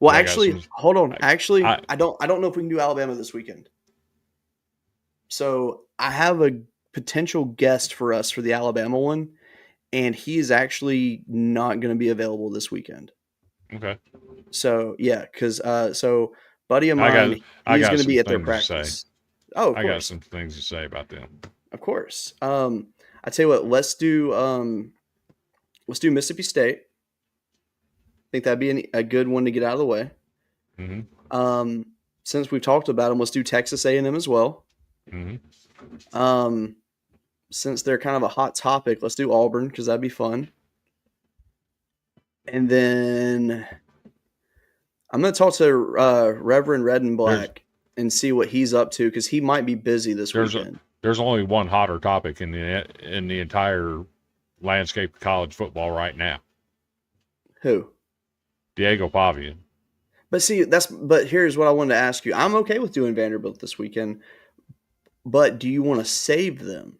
Well, actually, hold on. Actually, I don't know if we can do Alabama this weekend. So I have a potential guest for us for the Alabama one, and he is actually not going to be available this weekend. Okay. So yeah, because buddy of mine, he's going to be at their practice. Oh, of course. I got some things to say about them. Of course. I tell you what, let's do Mississippi State. I think that'd be a good one to get out of the way. Mm-hmm. Since we've talked about them, let's do Texas A&M as well. Mm-hmm. Since they're kind of a hot topic, let's do Auburn because that'd be fun. And then I'm going to talk to Reverend Red and Black and see what he's up to because he might be busy this weekend. There's only one hotter topic in the entire landscape of college football right now. Who? Diego Pavia. But here's what I wanted to ask you. I'm okay with doing Vanderbilt this weekend, but do you want to save them?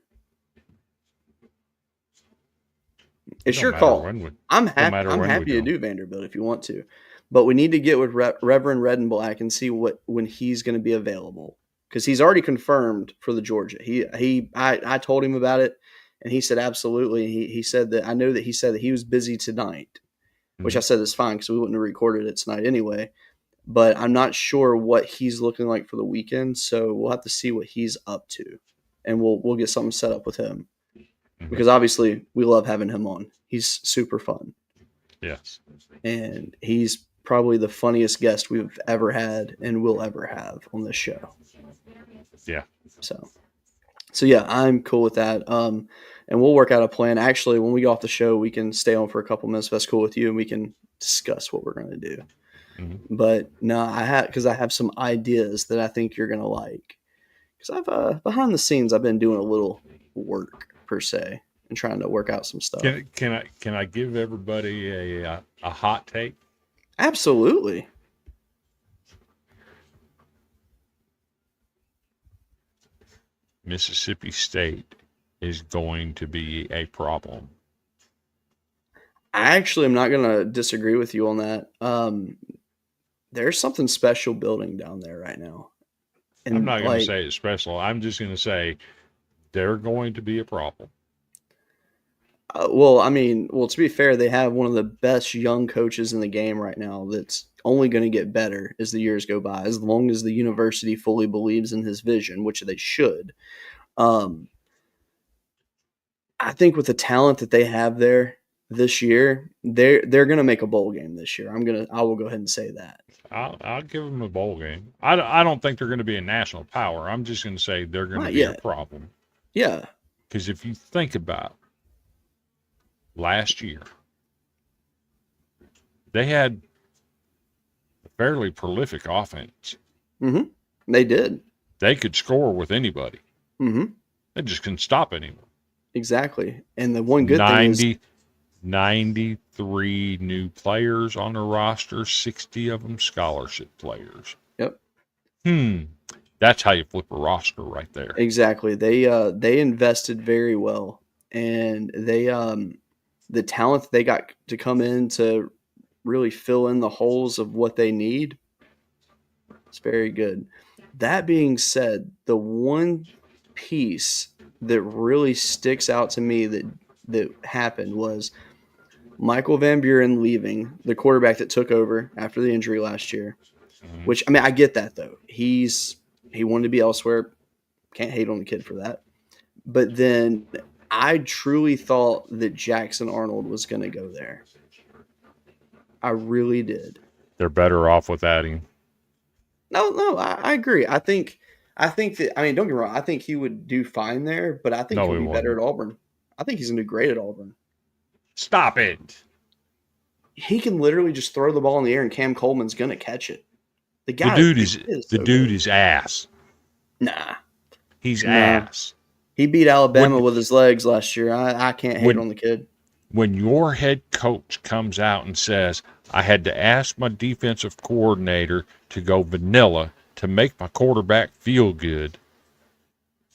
It's your call. I'm happy to do Vanderbilt if you want to, but we need to get with Reverend Red and Black and see when he's going to be available because he's already confirmed for the Georgia. I told him about it, and he said absolutely. He said that I know that he said that he was busy tonight, which I said is fine because we wouldn't have recorded it tonight anyway. but I'm not sure what he's looking like for the weekend. So we'll have to see what he's up to, and we'll get something set up with him because obviously we love having him on. He's super fun. Yes. And he's probably the funniest guest we've ever had and will ever have on this show. Yeah. So yeah, I'm cool with that. And we'll work out a plan. Actually, when we get off the show, we can stay on for a couple minutes if that's cool with you, and we can discuss what we're going to do. But no, I have some ideas that I think you're going to like. Because I've behind the scenes, I've been doing a little work per se and trying to work out some stuff. Can I give everybody a hot take? Absolutely. Mississippi State is going to be a problem. I actually am not going to disagree with you on that. There's something special building down there right now. And I'm not going to say it's special. I'm just going to say they're going to be a problem. Well, to be fair, they have one of the best young coaches in the game right now that's only going to get better as the years go by, as long as the university fully believes in his vision, which they should. I think with the talent that they have there this year, they're going to make a bowl game this year. I will go ahead and say that. I'll give them a bowl game. I don't think they're going to be a national power. I'm just going to say they're going to be a problem. Yeah. Because if you think about last year, they had a fairly prolific offense. Mm-hmm. They did. They could score with anybody. Mm-hmm. They just couldn't stop anyone. Exactly. And the one good thing is 93 new players on the roster, 60 of them scholarship players. Yep. That's how you flip a roster right there. Exactly. They invested very well, and they the talent they got to come in to really fill in the holes of what they need. It's very good. That being said, the one piece that really sticks out to me that happened was Michael Van Buren leaving, the quarterback that took over after the injury last year. Which, I get that though. He wanted to be elsewhere. Can't hate on the kid for that. But then I truly thought that Jackson Arnold was going to go there. I really did. They're better off without him. No, I agree. I think that, don't get me wrong. I think he would do fine there, but I think he'll be better at Auburn. I think he's going to do great at Auburn. Stop it. He can literally just throw the ball in the air and Cam Coleman's going to catch it. The dude is ass. Nah. He's ass. He beat Alabama with his legs last year. I can't hate on the kid. When your head coach comes out and says, I had to ask my defensive coordinator to go vanilla to make my quarterback feel good,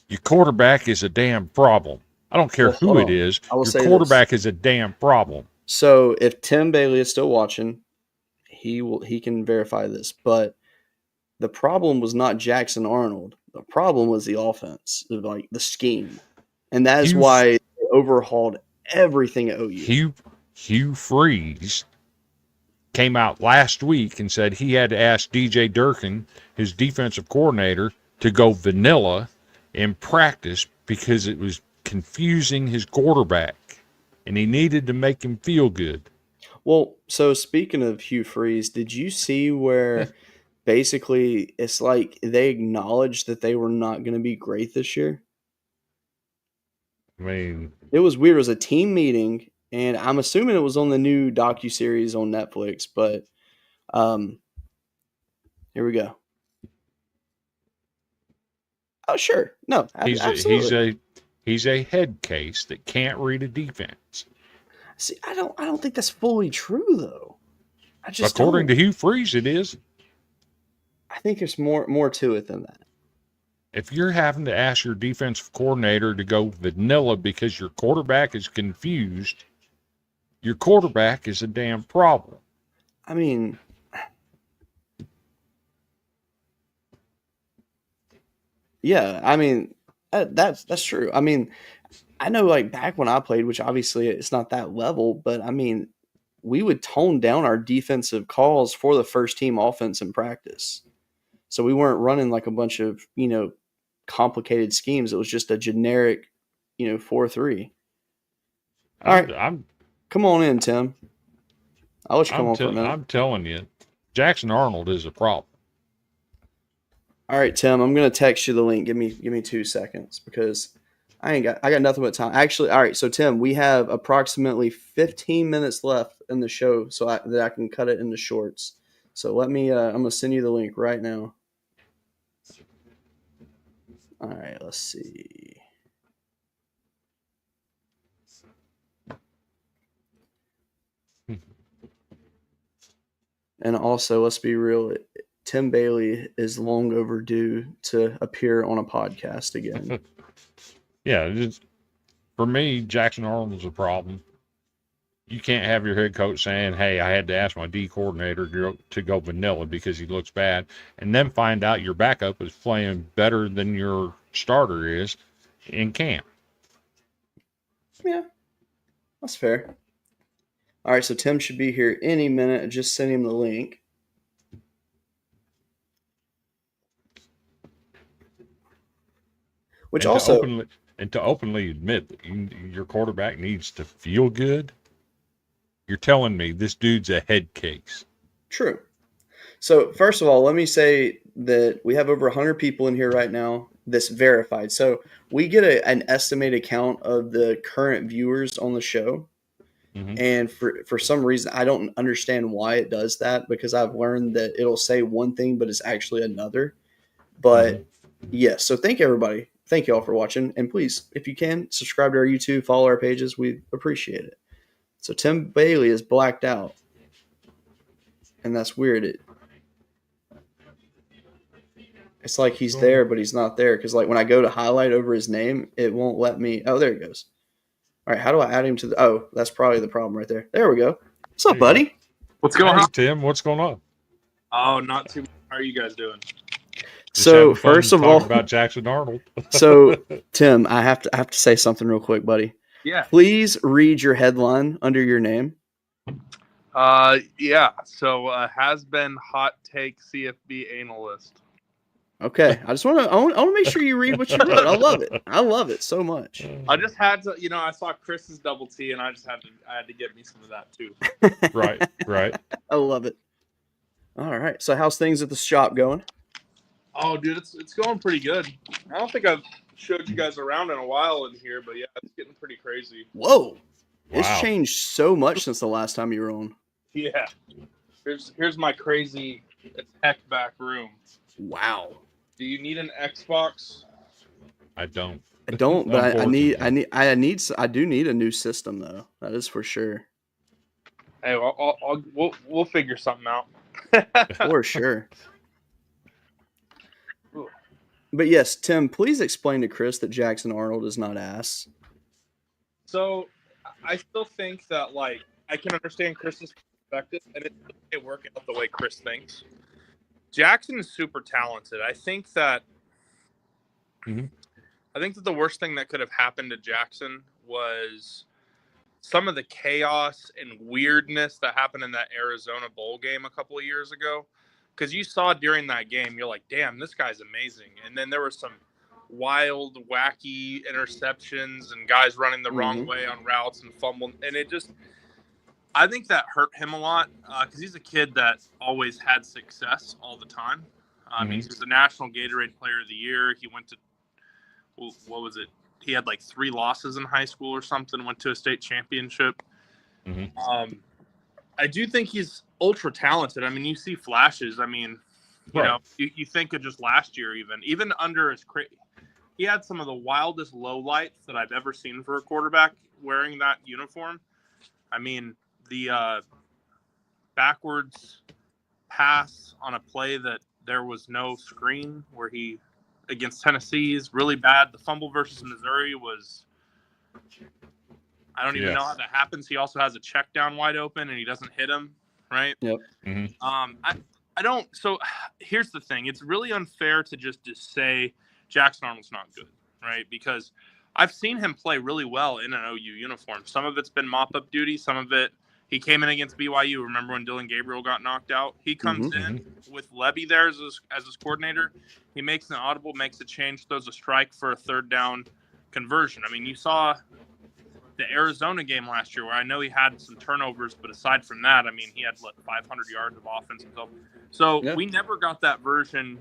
your quarterback is a damn problem. I don't care who it is. Your quarterback is a damn problem. So if Tim Bailey is still watching, he can verify this. But the problem was not Jackson Arnold. The problem was the offense, like the scheme. And that is why they overhauled everything at OU. Hugh Freeze came out last week and said he had to ask DJ Durkin, his defensive coordinator, to go vanilla in practice because it was confusing his quarterback, and he needed to make him feel good. Well, so speaking of Hugh Freeze, did you see where basically it's like they acknowledged that they were not going to be great this year? It was weird. It was a team meeting, and I'm assuming it was on the new docuseries on Netflix, but here we go. Oh, sure. No, absolutely. He's a head case that can't read a defense. See, I don't think that's fully true though. According to Hugh Freeze, it is. I think there's more to it than that. If you're having to ask your defensive coordinator to go vanilla because your quarterback is confused, your quarterback is a damn problem. Yeah, that's true. I know, like back when I played, which obviously it's not that level, but we would tone down our defensive calls for the first team offense in practice. So we weren't running like a bunch of, complicated schemes. It was just a generic, 4-3. All right. I'm Come on in, Tim. I'll let you come on for a minute. I'm telling you, Jackson Arnold is a problem. All right, Tim, I'm going to text you the link. Give me 2 seconds because I got nothing but time. Actually, all right, so Tim, we have approximately 15 minutes left in the show that I can cut it into shorts. So let me I'm going to send you the link right now. All right, let's see. And also, let's be real, Tim Bailey is long overdue to appear on a podcast again. Yeah, for me, Jackson Arnold is a problem. You can't have your head coach saying, hey, I had to ask my D coordinator to go vanilla because he looks bad, and then find out your backup is playing better than your starter is in camp. Yeah, that's fair. All right, so Tim should be here any minute. Just send him the link. Which and also to openly admit that your quarterback needs to feel good. You're telling me this dude's a head case. True. So first of all, let me say that we have over 100 people in here right now that's verified. So we get an estimated count of the current viewers on the show. Mm-hmm. And for some reason, I don't understand why it does that, because I've learned that it'll say one thing, but it's actually another. But yes, so thank everybody. Thank you all for watching. And please, if you can, subscribe to our YouTube, follow our pages. We appreciate it. So Tim Bailey is blacked out. And that's weird. It's like he's there, but he's not there. Because like when I go to highlight over his name, it won't let me. Oh, there he goes. All right, how do I add him to the? Oh, that's probably the problem right there. There we go. What's up, buddy? What's going on, Tim? What's going on? Oh, not too much. How are you guys doing? Just so first of all, about Jackson Arnold. So Tim, I have to say something real quick, buddy. Yeah. Please read your headline under your name. Yeah. So has been hot take CFB analyst. Okay, I want to make sure you read what you wrote. I love it. I love it so much. I just had to, I saw Chris's double T, and I had to get me some of that too. Right. I love it. All right. So how's things at the shop going? Oh, dude, it's going pretty good. I don't think I've showed you guys around in a while in here, but yeah, it's getting pretty crazy. Whoa. Wow. It's changed so much since the last time you were on. Yeah. Here's my crazy tech back room. Wow. Do you need an Xbox? I don't. I don't, but I do need a new system though. That is for sure. Hey, we'll figure something out. For sure. But yes, Tim, please explain to Chris that Jackson Arnold is not ass. So I still think that, like, I can understand Chris's perspective, and it doesn't work out the way Chris thinks. Jackson is super talented. I think that the worst thing that could have happened to Jackson was some of the chaos and weirdness that happened in that Arizona Bowl game a couple of years ago. Because you saw during that game, you're like, damn, this guy's amazing. And then there were some wild, wacky interceptions and guys running the wrong way on routes and fumbling. And I think that hurt him a lot because he's a kid that always had success all the time. He was the National Gatorade Player of the Year. He went to, what was it? He had like 3 losses in high school or something, went to a state championship. I do think he's ultra talented. I mean, you see flashes. I mean, you know, you think of just last year, even under his he had some of the wildest lowlights that I've ever seen for a quarterback wearing that uniform. I mean, the backwards pass on a play that there was no screen where he against Tennessee is really bad. The fumble versus Missouri was, I don't even know how that happens. He also has a check down wide open and he doesn't hit him, right? Yep. I don't. So here's the thing. It's really unfair to just say Jackson Arnold's not good, right? Because I've seen him play really well in an OU uniform. Some of it's been mop-up duty. Some of it, He came in against BYU. Remember when Dylan Gabriel got knocked out? He comes in with Levy there as his coordinator. He makes an audible, makes a change, throws a strike for a third down conversion. I mean, you saw the Arizona game last year where I know he had some turnovers, but aside from that, I mean, he had 500 yards of offense himself. So we never got that version.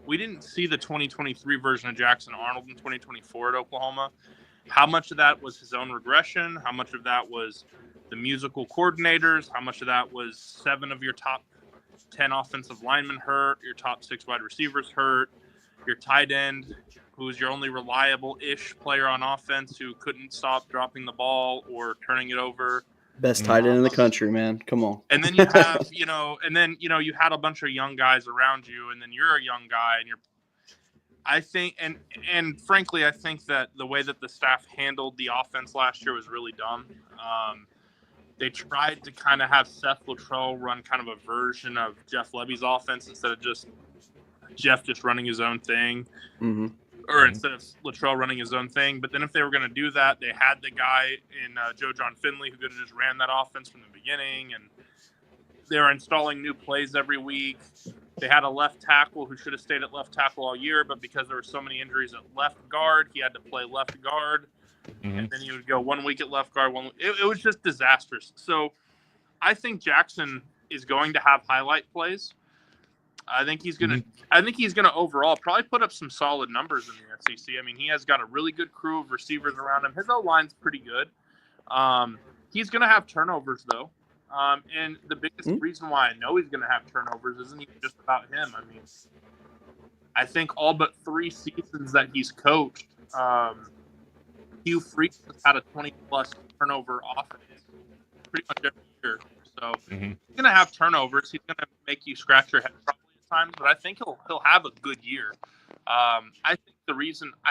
We didn't see the 2023 version of Jackson Arnold in 2024 at Oklahoma. How much of that was his own regression? How much of that was the musical coordinators? How much of that was 7 of your top 10 offensive linemen hurt, your top 6 wide receivers hurt, your tight end, who's your only reliable-ish player on offense who couldn't stop dropping the ball or turning it over. Best tight end in the country, man. Come on. And then you have, you had a bunch of young guys around you, and then you're a young guy, and I think, and frankly, I think that the way that the staff handled the offense last year was really dumb. They tried to kind of have Seth Luttrell run kind of a version of Jeff Levy's offense instead of just Jeff just running his own thing, or instead of Luttrell running his own thing. But then if they were going to do that, they had the guy in Joe John Finley who could have just ran that offense from the beginning, and they were installing new plays every week. They had a left tackle who should have stayed at left tackle all year, but because there were so many injuries at left guard, he had to play left guard. And then he would go 1 week at left guard. It was just disastrous. So I think Jackson is going to have highlight plays. I think he's gonna. I think he's gonna overall probably put up some solid numbers in the SEC. I mean, he has got a really good crew of receivers around him. His O-line's pretty good. He's gonna have turnovers though, and the biggest reason why I know he's gonna have turnovers isn't even just about him. I mean, I think all but 3 seasons that he's coached, Hugh Freeze has had a 20-plus turnover offense pretty much every year. So he's going to have turnovers. He's going to make you scratch your head probably at times, but I think he'll have a good year. I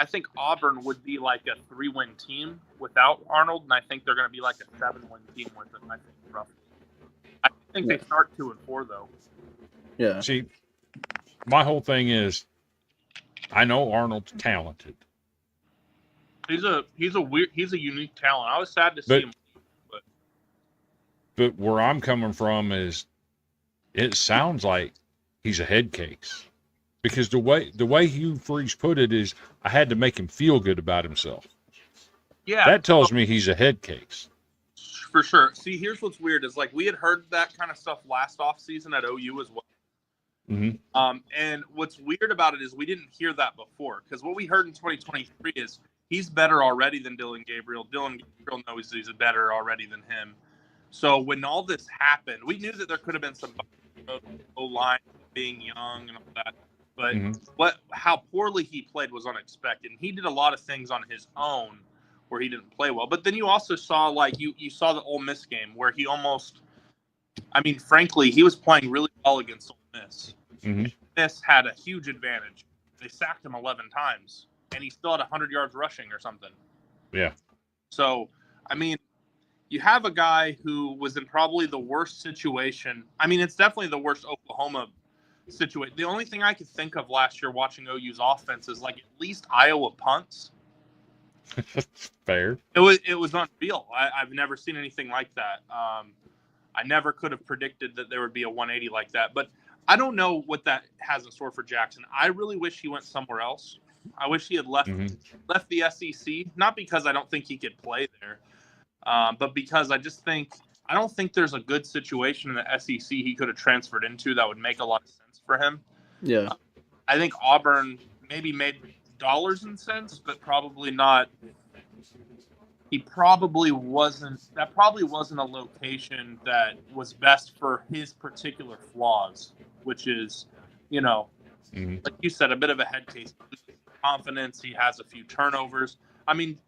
think Auburn would be like a 3-win team without Arnold, and I think they're going to be like a 7-win team with him. I think roughly. I think they start 2-4 though. Yeah. See, my whole thing is, I know Arnold's talented. He's a unique talent. I was sad to see him. But where I'm coming from is, it sounds like he's a head case, because the way Hugh Freeze put it is, I had to make him feel good about himself. Yeah, that tells me he's a head case. For sure. See, here's what's weird is, like, we had heard that kind of stuff last offseason at OU as well. And what's weird about it is we didn't hear that before, because what we heard in 2023 is he's better already than Dylan Gabriel. Dylan Gabriel knows he's better already than him. So when all this happened, we knew that there could have been some O-line being young and all that. But how poorly he played was unexpected. And he did a lot of things on his own where he didn't play well. But then you also saw, like, you saw the Ole Miss game where he almost, I mean, frankly, he was playing really well against Ole Miss. Miss had a huge advantage. They sacked him 11 times, and he still had 100 yards rushing or something. Yeah. So, I mean, you have a guy who was in probably the worst situation. I mean, it's definitely the worst Oklahoma situation. The only thing I could think of last year watching OU's offense is, like, at least Iowa punts. Fair. It was unreal. I've never seen anything like that. I never could have predicted that there would be a 180 like that. But I don't know what that has in store for Jackson. I really wish he went somewhere else. I wish he had left the SEC, not because I don't think he could play there, but because I don't think there's a good situation in the SEC he could have transferred into that would make a lot of sense for him. Yeah. I think Auburn maybe made dollars and cents, but probably not. That probably wasn't a location that was best for his particular flaws, which is, like you said, a bit of a head case. Confidence. He has a few turnovers. I mean,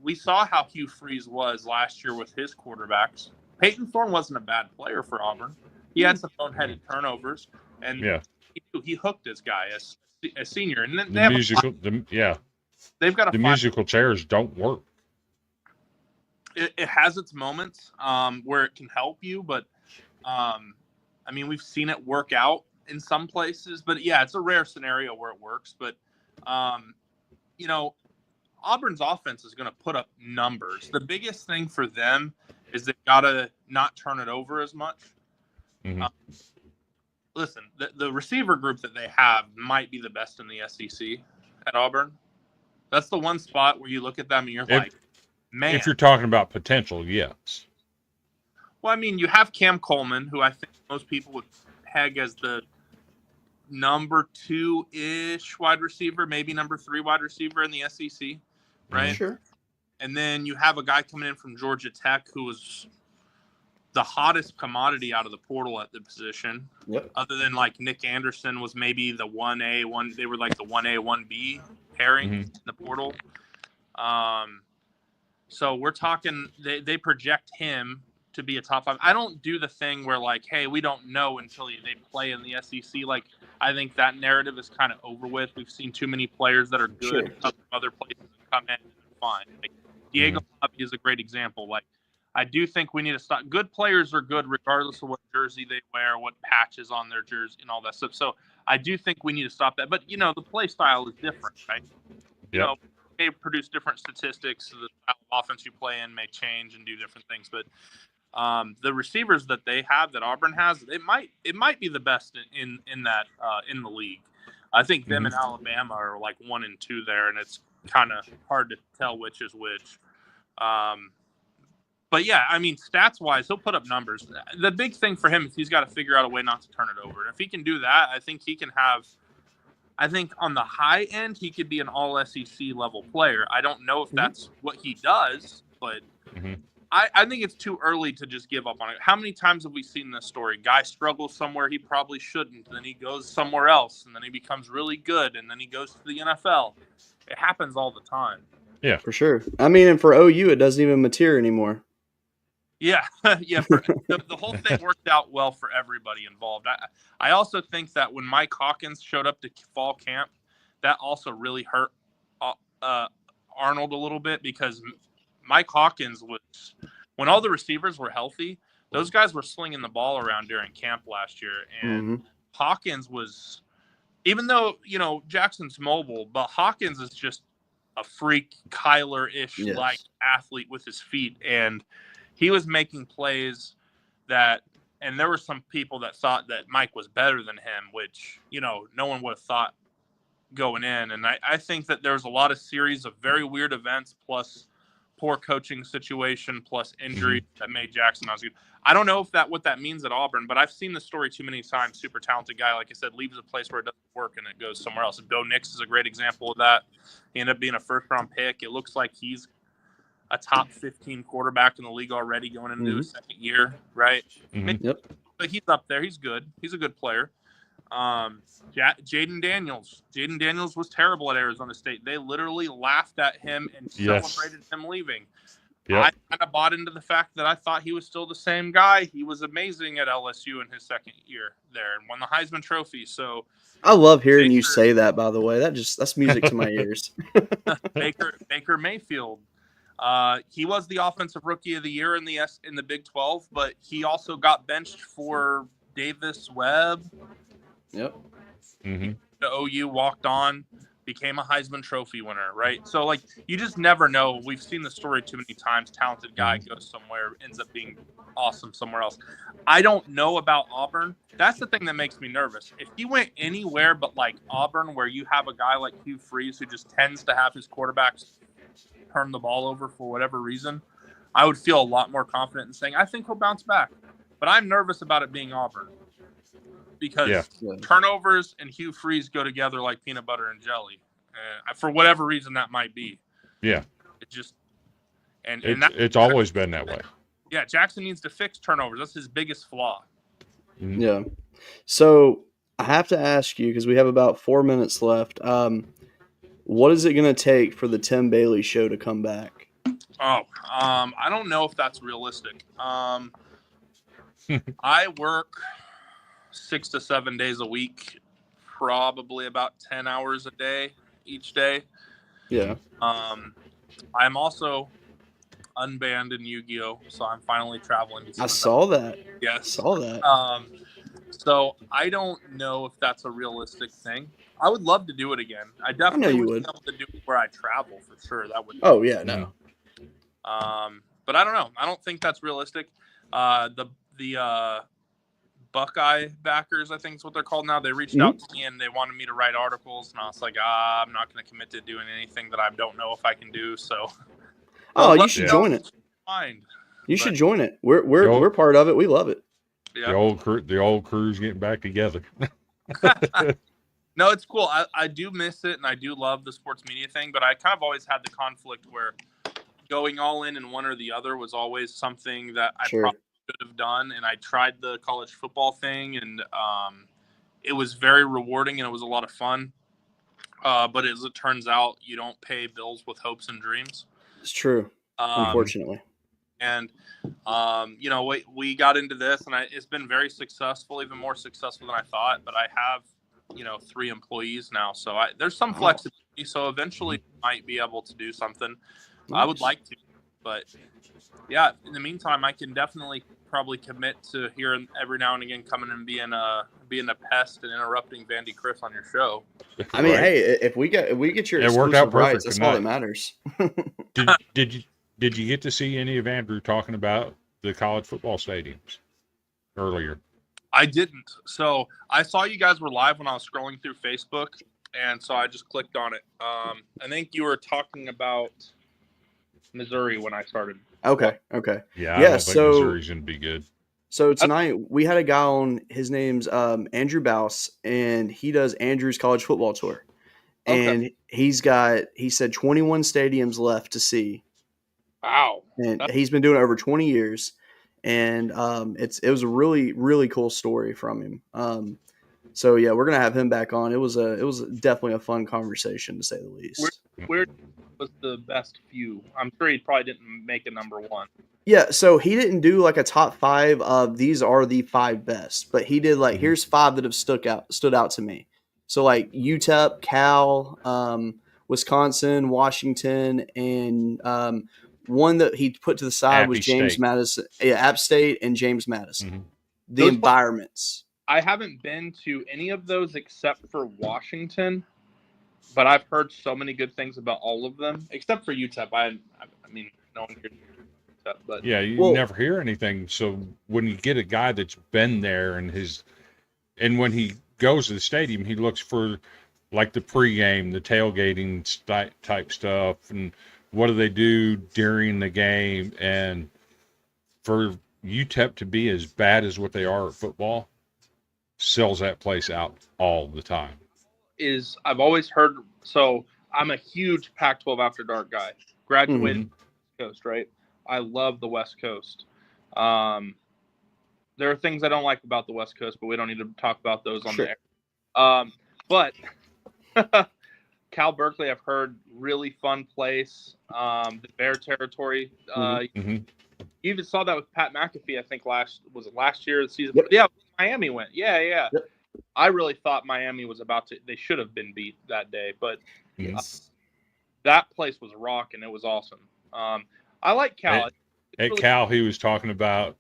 we saw how Hugh Freeze was last year with his quarterbacks. Peyton Thorne wasn't a bad player for Auburn. He had some boneheaded turnovers, and he hooked his guy as a senior. And then they've got the musical chairs don't work. It has its moments where it can help you, but I mean, we've seen it work out in some places. But yeah, it's a rare scenario where it works. But Auburn's offense is going to put up numbers. The biggest thing for them is they've got to not turn it over as much. Mhm. Listen, the receiver group that they have might be the best in the SEC at Auburn. That's the one spot where you look at them and you're like, man. If you're talking about potential, yes. Well, I mean, you have Cam Coleman, who I think most people would peg as the number 2-ish wide receiver, maybe number 3 wide receiver in the SEC, right? Sure. And then you have a guy coming in from Georgia Tech who was the hottest commodity out of the portal at the position. Yep. Other than like Nick Anderson was maybe the 1A, they were like the 1A, 1B pairing in the portal. So we're talking, they project him to be a top 5. I don't do the thing where like, hey, we don't know until they play in the SEC. Like, I think that narrative is kind of over with. We've seen too many players that are good come from other places and come in and they're fine. Like, Diego Lobby is a great example. Like, I do think we need to stop. Good players are good regardless of what jersey they wear, what patches on their jersey, and all that stuff. So I do think we need to stop that. But, you know, the play style is different, right? You know, they produce different statistics. So the style of offense you play in may change and do different things. But the receivers that they have, that Auburn has, it might be the best in the league. I think them and Alabama are like 1 and 2 there, and it's kind of hard to tell which is which. But yeah, I mean, stats wise, he'll put up numbers. The big thing for him is he's got to figure out a way not to turn it over. And if he can do that, I think he can have. I think on the high end, he could be an all SEC level player. I don't know if that's what he does, but I think it's too early to just give up on it. How many times have we seen this story? Guy struggles somewhere he probably shouldn't, then he goes somewhere else, and then he becomes really good, and then he goes to the NFL. It happens all the time. Yeah, for sure. I mean, and for OU, it doesn't even matter anymore. Yeah, yeah. The whole thing worked out well for everybody involved. I also think that when Mike Hawkins showed up to fall camp, that also really hurt Arnold a little bit, because Mike Hawkins was, when all the receivers were healthy, those guys were slinging the ball around during camp last year. And Hawkins was, even though, you know, Jackson's mobile, but Hawkins is just a freak Kyler-ish like athlete with his feet. And he was making plays that, and there were some people that thought that Mike was better than him, which, you know, no one would have thought going in. And I think that there's a lot of series of very weird events, plus poor coaching situation, plus injury that made Jackson not as good. I don't know if what that means at Auburn, but I've seen the story too many times. Super talented guy, like I said, leaves a place where it doesn't work and it goes somewhere else. Bo Nix is a great example of that. He ended up being a first-round pick. It looks like he's a top 15 quarterback in the league already going into his second year, right? But he's up there. He's good. He's a good player. Jaden Daniels was terrible at Arizona State. They literally laughed at him and celebrated him leaving. I kind of bought into the fact that I thought he was still the same guy. He was amazing at LSU in his second year there and won the Heisman Trophy. So I love hearing you say that, by the way. That's music to my ears. Baker Mayfield. He was the offensive rookie of the year in the Big 12, but he also got benched for Davis Webb. Yep. The OU walked on, became a Heisman Trophy winner, right? So, like, you just never know. We've seen the story too many times. Talented guy goes somewhere, ends up being awesome somewhere else. I don't know about Auburn. That's the thing that makes me nervous. If he went anywhere but, like, Auburn, where you have a guy like Hugh Freeze who just tends to have his quarterbacks turn the ball over for whatever reason, I would feel a lot more confident in saying, I think he'll bounce back. But I'm nervous about it being Auburn, because turnovers and Hugh Freeze go together like peanut butter and jelly, for whatever reason that might be. Yeah. It just, it's always been that way. Yeah. Jackson needs to fix turnovers. That's his biggest flaw. Yeah. So I have to ask you, because we have about 4 minutes left. What is it going to take for the Tim Bailey show to come back? I don't know if that's realistic. I work 6 to 7 days a week, probably about 10 hours a day each day. Yeah. I'm also unbanned in Yu-Gi-Oh, so I'm finally traveling. I saw that. Yes. I saw that. So I don't know if that's a realistic thing. I would love to do it again. I definitely would be able to do it where I travel for sure. That would. Oh yeah, no. But I don't know. I don't think that's realistic. The Buckeye backers, I think is what they're called now. They reached out to me and they wanted me to write articles, and I was like, I'm not going to commit to doing anything that I don't know if I can do. So, you should join it. You should join it. We're part of it. We love it. Yeah. The old crew's getting back together. No, it's cool. I do miss it, and I do love the sports media thing, but I kind of always had the conflict where going all in one or the other was always something that I probably could have done. And I tried the college football thing, and it was very rewarding, and it was a lot of fun. But as it turns out, you don't pay bills with hopes and dreams. It's true, unfortunately. And, we got into this, and it's been very successful, even more successful than I thought. But I have, 3 employees now. So there's some flexibility. So eventually I might be able to do something. Nice. I would like to. But, yeah, in the meantime, I can definitely probably commit to here every now and again coming and being a pest and interrupting Vandy Chris on your show. I mean, hey, if we get your exclusive rights, that's all that matters. Did you get to see any of Andrew talking about the college football stadiums earlier? I didn't. So I saw you guys were live when I was scrolling through Facebook, and so I just clicked on it. I think you were talking about Missouri when I started. Okay. Yeah, I don't think Missouri's going to be good. So tonight we had a guy on. His name's Andrew Bauhs, and he does Andrew's college football tour. And he said 21 stadiums left to see. Wow. And he's been doing it over 20 years. And it was a really, really cool story from him. So yeah, we're gonna have him back on. It was definitely a fun conversation, to say the least. Where was the best few? I'm sure he probably didn't make a number one. Yeah, so he didn't do like a top 5 of these are the 5 best, but he did like here's 5 that have stood out to me. So like UTEP, Cal, Wisconsin, Washington, and one that he put to the side was James Madison. Yeah, App State and James Madison. Mm-hmm. The environments. I haven't been to any of those except for Washington, but I've heard so many good things about all of them, except for UTEP. I mean, no one hears UTEP, but yeah, you never hear anything. So when you get a guy that's been there and when he goes to the stadium, he looks for like the pregame, the tailgating type stuff, and what do they do during the game? And for UTEP to be as bad as what they are at football sells that place out all the time. I've always heard, so I'm a huge Pac-12 After Dark guy. Graduated West Coast, right? I love the West Coast. There are things I don't like about the West Coast, but we don't need to talk about those on the air. But Cal Berkeley, I've heard, really fun place. The Bear territory. You even saw that with Pat McAfee, I think last year of the season? Yep. Yeah, Miami went. Yeah. Yep. I really thought Miami was they should have been beat that day, but that place was rocking. It was awesome. I like Cal. At Cal, he was talking about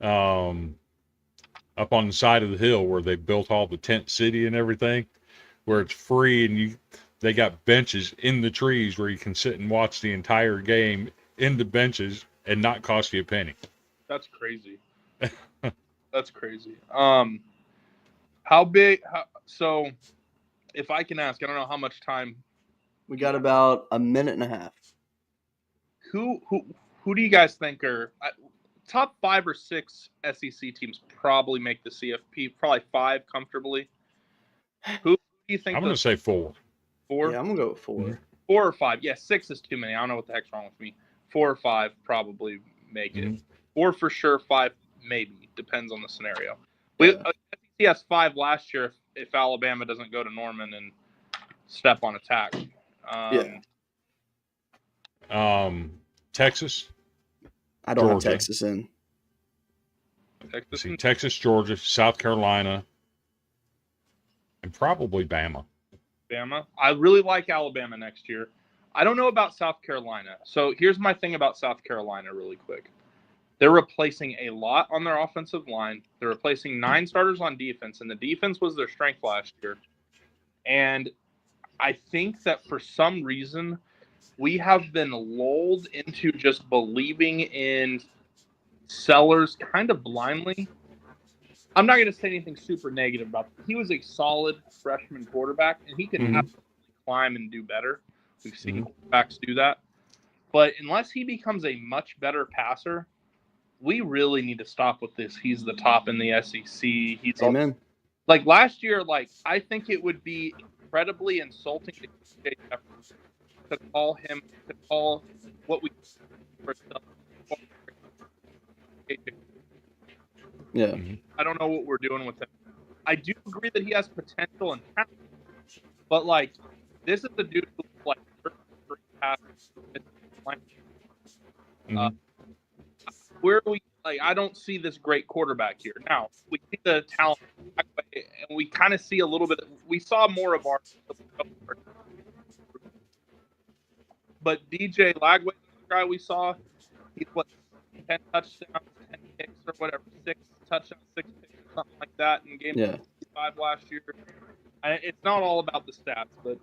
up on the side of the hill where they built all the tent city and everything, where it's free and they got benches in the trees where you can sit and watch the entire game in the benches and not cost you a penny. That's crazy. That's crazy. How big? So, if I can ask, I don't know how much time. We got about a minute and a half. Who do you guys think are top 5 or 6 SEC teams probably make the CFP? Probably 5 comfortably. Who do you think? I'm going to say 4. 4? Yeah, I'm going to go with 4. 4 or 5. Yeah, 6 is too many. I don't know what the heck's wrong with me. 4 or 5 probably make it. 4 for sure, 5 maybe. Depends on the scenario. He has 5 last year if Alabama doesn't go to Norman and step on attack. Texas? I don't have Texas in. Texas, Georgia, South Carolina, and probably Bama. I really like Alabama next year. I don't know about South Carolina. So here's my thing about South Carolina really quick. They're replacing a lot on their offensive line. They're replacing 9 starters on defense, and the defense was their strength last year. And I think that for some reason, we have been lulled into just believing in Sellers kind of blindly. I'm not going to say anything super negative about him. He was a solid freshman quarterback, and he could absolutely climb and do better. We've seen quarterbacks do that. But unless he becomes a much better passer, we really need to stop with this. He's the top in the SEC. He's Amen. Like last year, like I think it would be incredibly insulting to KJ Jefferson to call what we Yeah. I don't know what we're doing with him. I do agree that he has potential and talent, but like this is the dude who like where we like I don't see this great quarterback here. Now we see the talent and we kind of see a little bit. We saw more of our, but DJ Lagway, the guy we saw, he's what 10 touchdowns, 10 picks or whatever, 6 touchdowns, 6 picks, or something like that in game 5 last year. And it's not all about the stats, but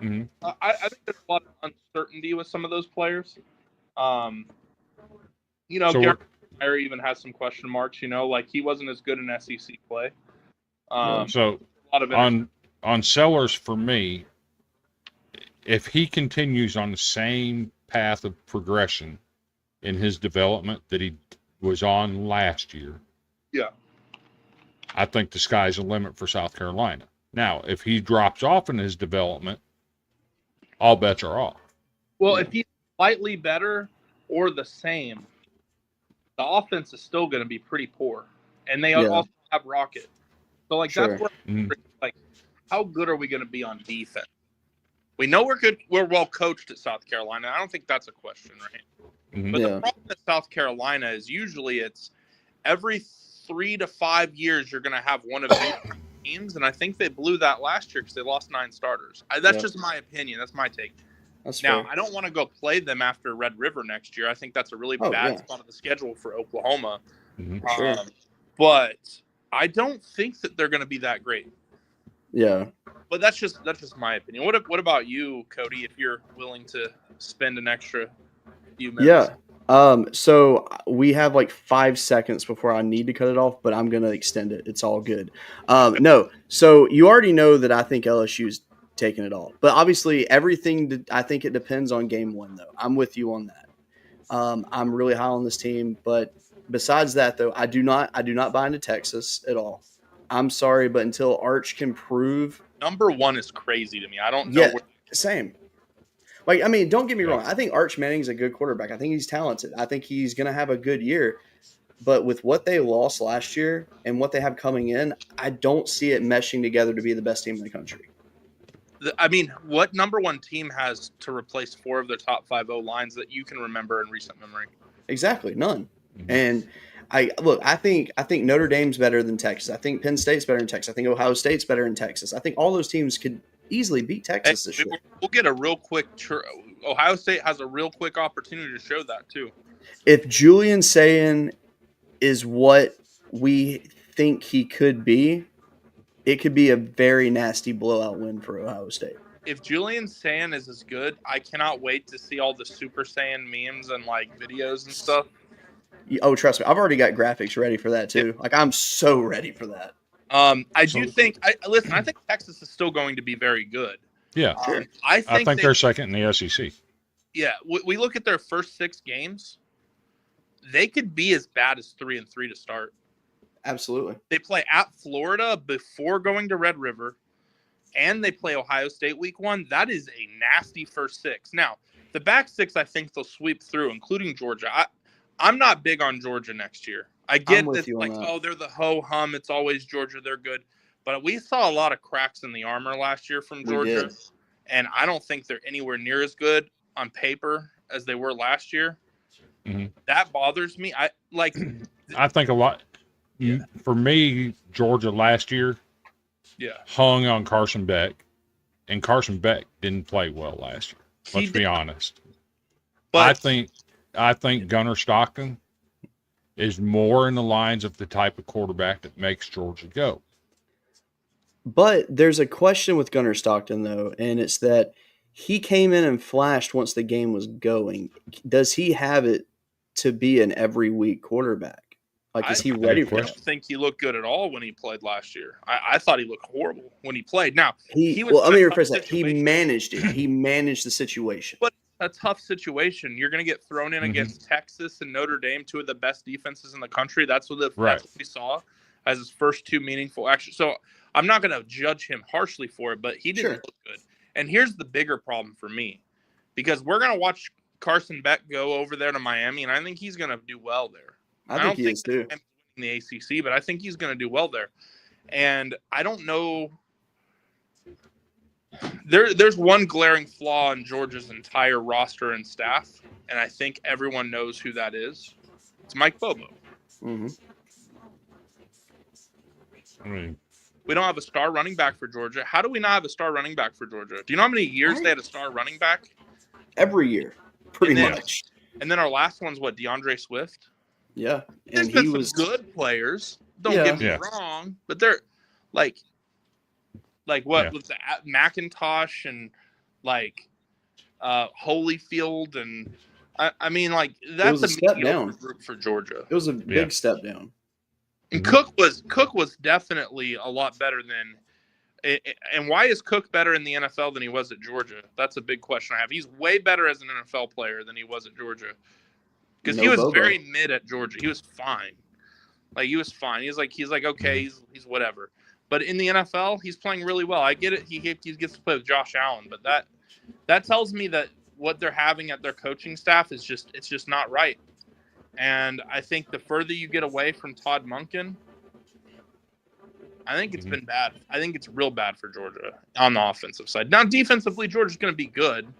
I think there's a lot of uncertainty with some of those players. You know, Garrett Meyer even has some question marks. You know, like he wasn't as good in SEC play. So a lot of on Sellers, for me, if he continues on the same path of progression in his development that he was on last year, I think the sky's the limit for South Carolina. Now, if he drops off in his development, all bets are off. Well, if he's slightly better or the same, the offense is still going to be pretty poor, and they also have Rocket. So, like, that's where, like, how good are we going to be on defense? We know we're good. We're well coached at South Carolina. I don't think that's a question, right? But the problem at South Carolina is usually it's every 3 to 5 years you're going to have one of these teams, and I think they blew that last year because they lost 9 starters. That's just my opinion. That's my take. That's now, fair. I don't want to go play them after Red River next year. I think that's a really bad spot of the schedule for Oklahoma. But I don't think that they're going to be that great. Yeah. But that's just my opinion. What about you, Cody, if you're willing to spend an extra few minutes? So we have like 5 seconds before I need to cut it off, but I'm going to extend it. It's all good. No. So you already know that I think LSU's taking it all, but obviously everything, I think it depends on game 1 though. I'm with you on that. I'm really high on this team, but besides that though, I do not buy into Texas at all. I'm sorry, but until Arch can prove number 1 is crazy to me. I don't know. Yeah, same. Like, I mean, don't get me wrong. I think Arch Manning's a good quarterback. I think he's talented. I think he's going to have a good year. But with what they lost last year and what they have coming in, I don't see it meshing together to be the best team in the country. I mean, what number 1 team has to replace 4 of their top 5 O-lines that you can remember in recent memory? Exactly, none. And I think Notre Dame's better than Texas. I think Penn State's better than Texas. I think Ohio State's better than Texas. I think all those teams could easily beat Texas this year. We'll get a real quick Ohio State has a real quick opportunity to show that too. If Julian Sayin is what we think he could be, it could be a very nasty blowout win for Ohio State. If Julian Sayin is as good, I cannot wait to see all the Super Saiyan memes and like videos and stuff. Oh, trust me, I've already got graphics ready for that too. Like, I'm so ready for that. I think Texas is still going to be very good. Yeah, I think they're second in the SEC. Yeah, we look at their first 6 games; they could be as bad as 3-3 to start. Absolutely. They play at Florida before going to Red River, and they play Ohio State week 1. That is a nasty first 6. Now, the back 6, I think they'll sweep through, including Georgia. I'm not big on Georgia next year. I get that, like, they're the ho-hum. It's always Georgia. They're good. But we saw a lot of cracks in the armor last year from Georgia, and I don't think they're anywhere near as good on paper as they were last year. That bothers me. I think a lot. For me, Georgia last year hung on Carson Beck, and Carson Beck didn't play well last year. Let's be honest. But I think Gunnar Stockton is more in the lines of the type of quarterback that makes Georgia go. But there's a question with Gunnar Stockton, though, and it's that he came in and flashed once the game was going. Does he have it to be an every week quarterback? Like, is he ready for I that? don't think he looked good at all when he played last year. I thought he looked horrible when he played. Now, Let me rephrase that. He managed it. He managed the situation. But a tough situation. You're going to get thrown in Mhm. against Texas and Notre Dame, two of the best defenses in the country. That's what Right. we saw as his first two meaningful actions. So I'm not going to judge him harshly for it, but he didn't Sure. look good. And here's the bigger problem for me, because we're going to watch Carson Beck go over there to Miami, and I think he's going to do well there. I think he is too. Miami's winning the ACC, but I think he's going to do well there. And I don't know. There's one glaring flaw in Georgia's entire roster and staff, and I think everyone knows who that is. It's Mike Bobo. Mm-hmm. I mean, We don't have a star running back for Georgia. How do we not have a star running back for Georgia? Do you know how many years they had a star running back? Every year, pretty much. And then our last one's what, DeAndre Swift? Yeah, There's and been he some was good players. Don't Yeah. get me Yeah. wrong, but they're like what Yeah. with the McIntosh and like Holyfield, and I mean, like, that's was a step mediocre down. group for Georgia. It was a big step down. And Mhm. Cook was definitely a lot better than. And why is Cook better in the NFL than he was at Georgia? That's a big question I have. He's way better as an NFL player than he was at Georgia, because he was Bobo. very mid at Georgia. He was fine. Like, he was fine. He's like okay. He's whatever. But in the NFL, he's playing really well. I get it. He gets to play with Josh Allen, but that tells me that what they're having at their coaching staff is just not right. And I think the further you get away from Todd Monken, I think it's been bad. I think it's real bad for Georgia on the offensive side. Now, defensively, Georgia's going to be good.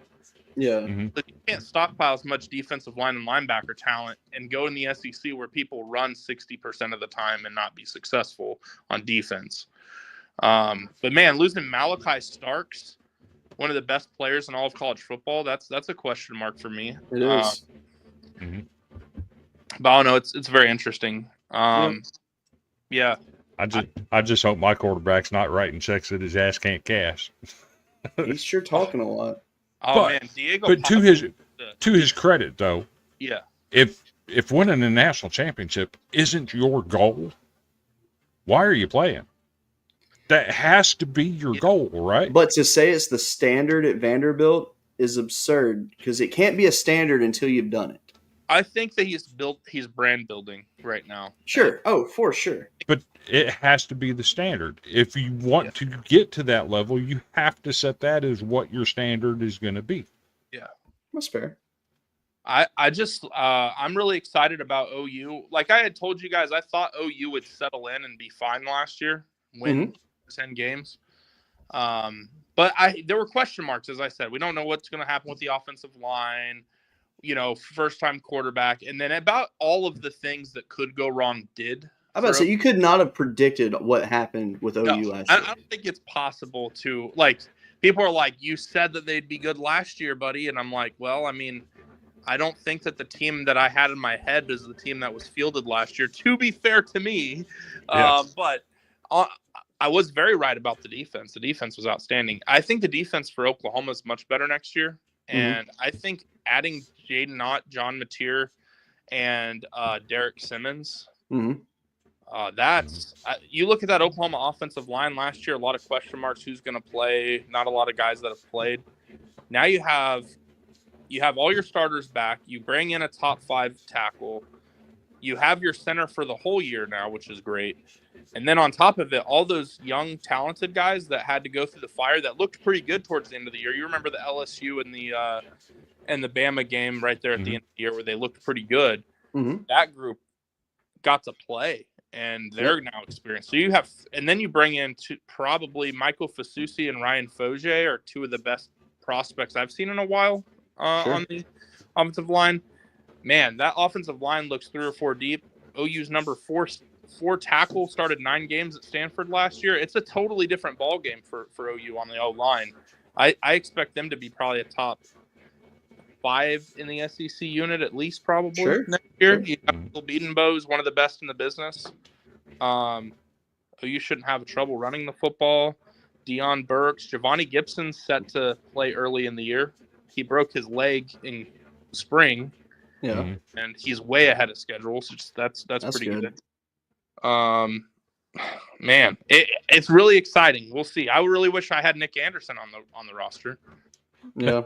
Yeah, Mhm. But you can't stockpile as much defensive line and linebacker talent and go in the SEC where people run 60% of the time and not be successful on defense. But man, losing Malachi Starks, one of the best players in all of college football, that's a question mark for me. it is. Mhm. But I don't know. It's very interesting. Yeah. I just hope my quarterback's not writing checks that his ass can't cash. He's sure talking a lot. Oh But- man, Diego. But to his credit, though, yeah. if winning a national championship isn't your goal, why are you playing? That has to be your goal, right? But to say it's the standard at Vanderbilt is absurd, because it can't be a standard until you've done it. I think that he's brand building right now. Sure. Oh, for sure. But it has to be the standard. If you want to get to that level, you have to set that as what your standard is going to be. That's fair. I just I'm really excited about OU. Like I had told you guys, I thought OU would settle in and be fine last year, win 10 games. But there were question marks, as I said. We don't know what's going to happen with the offensive line, first-time quarterback, and then about all of the things that could go wrong did. I was about to say, you could not have predicted what happened with OU last year. I don't think it's possible to, like, people are like, you said that they'd be good last year, buddy. And I'm like, well, I mean, I don't think that the team that I had in my head is the team that was fielded last year, to be fair to me. Yes. But I was very right about the defense. The defense was outstanding. I think the defense for Oklahoma is much better next year. And I think adding Jaden Ott, John Mateer, and Derek Simmons, you look at that Oklahoma offensive line last year, a lot of question marks, who's going to play, not a lot of guys that have played. Now you have all your starters back. You bring in a top 5 tackle. You have your center for the whole year now, which is great. And then on top of it, all those young, talented guys that had to go through the fire that looked pretty good towards the end of the year. You remember the LSU and the Bama game right there at the end of the year where they looked pretty good. That group got to play, and they're now experienced. So and then you bring in probably Michael Fasusi and Ryan Foje are two of the best prospects I've seen in a while on the offensive line. Man, that offensive line looks 3 or 4 deep. OU's number 4 tackle started 9 games at Stanford last year. It's a totally different ball game for OU on the O line. I expect them to be probably a top 5 in the SEC unit at least, probably next year. You have Bill Beadenbow is one of the best in the business. OU shouldn't have trouble running the football. Deion Burks, Giovanni Gibson set to play early in the year. He broke his leg in spring, Yeah, and he's way ahead of schedule. So that's pretty good. Man, it's really exciting. We'll see. I really wish I had Nick Anderson on the roster. Yeah.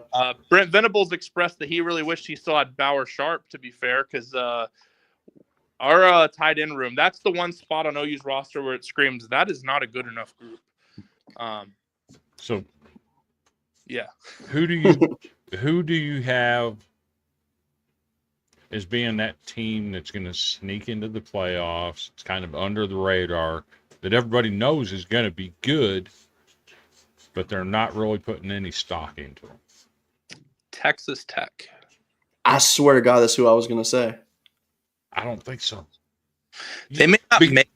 Brent Venables expressed that he really wished he still had Bauer Sharp, to be fair, because our tight end room, that's the one spot on OU's roster where it screams, that is not a good enough group. So yeah. who do you have as being that team that's going to sneak into the playoffs? It's kind of under the radar, that everybody knows is going to be good, but they're not really putting any stock into them. Texas Tech. I swear to God, that's who I was going to say. I don't think so. They may not make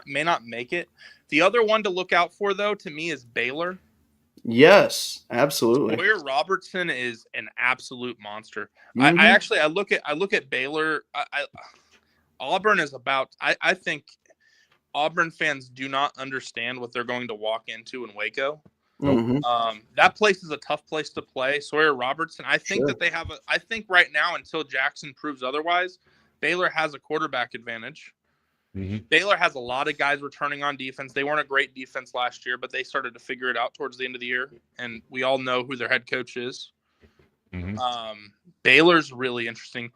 may not make it. The other one to look out for, though, to me, is Baylor. Yes, absolutely. Sawyer Robertson is an absolute monster. Mhm. I look at Baylor. Auburn is about. I think Auburn fans do not understand what they're going to walk into in Waco. Mhm. That place is a tough place to play. Sawyer Robertson. I think Sure. that they have. I think right now, until Jackson proves otherwise, Baylor has a quarterback advantage. Mm-hmm. Baylor has a lot of guys returning on defense. They weren't a great defense last year, but they started to figure it out towards the end of the year, and we all know who their head coach is. Mm-hmm. Baylor's really interesting.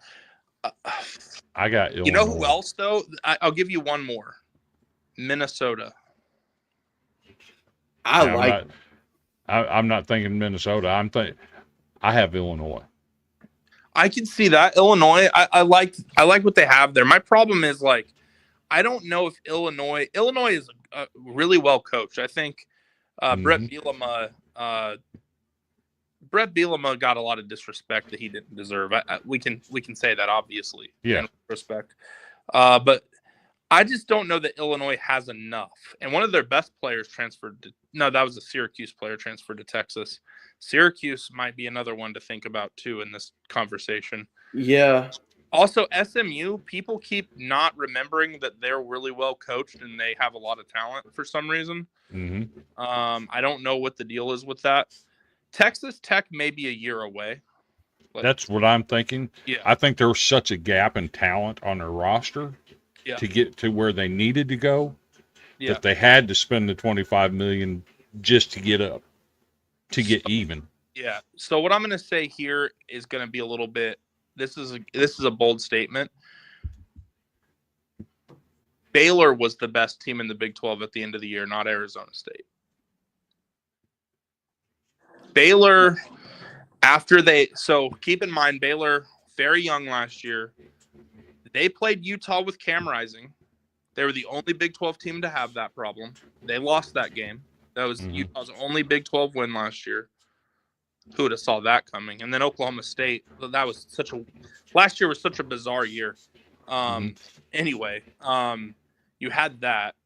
I got Illinois. You know who else, though? I'll give you one more. Minnesota. I'm not thinking Minnesota. I have Illinois. I can see that. Illinois, I like what they have there. My problem is, like, I don't know if Illinois is really well coached. I think Brett Bielema got a lot of disrespect that he didn't deserve. We can say that, obviously. Yeah. In respect. But I just don't know that Illinois has enough. And one of their best players that was a Syracuse player transferred to Texas. Syracuse might be another one to think about, too, in this conversation. Yeah. Also, SMU, people keep not remembering that they're really well coached and they have a lot of talent for some reason. Mm-hmm. I don't know what the deal is with that. Texas Tech may be a year away. That's what I'm thinking. Yeah. I think there's such a gap in talent on their roster to get to where they needed to go that they had to spend the $25 million just to get even. Yeah. So what I'm going to say here is going to be a little bit. This is a bold statement. Baylor was the best team in the Big 12 at the end of the year, not Arizona State. Baylor, so keep in mind, Baylor, very young last year. They played Utah with Cam Rising. They were the only Big 12 team to have that problem. They lost that game. That was Utah's only Big 12 win last year. Who would have saw that coming? And then Oklahoma State. Last year was such a bizarre year. Anyway, you had that.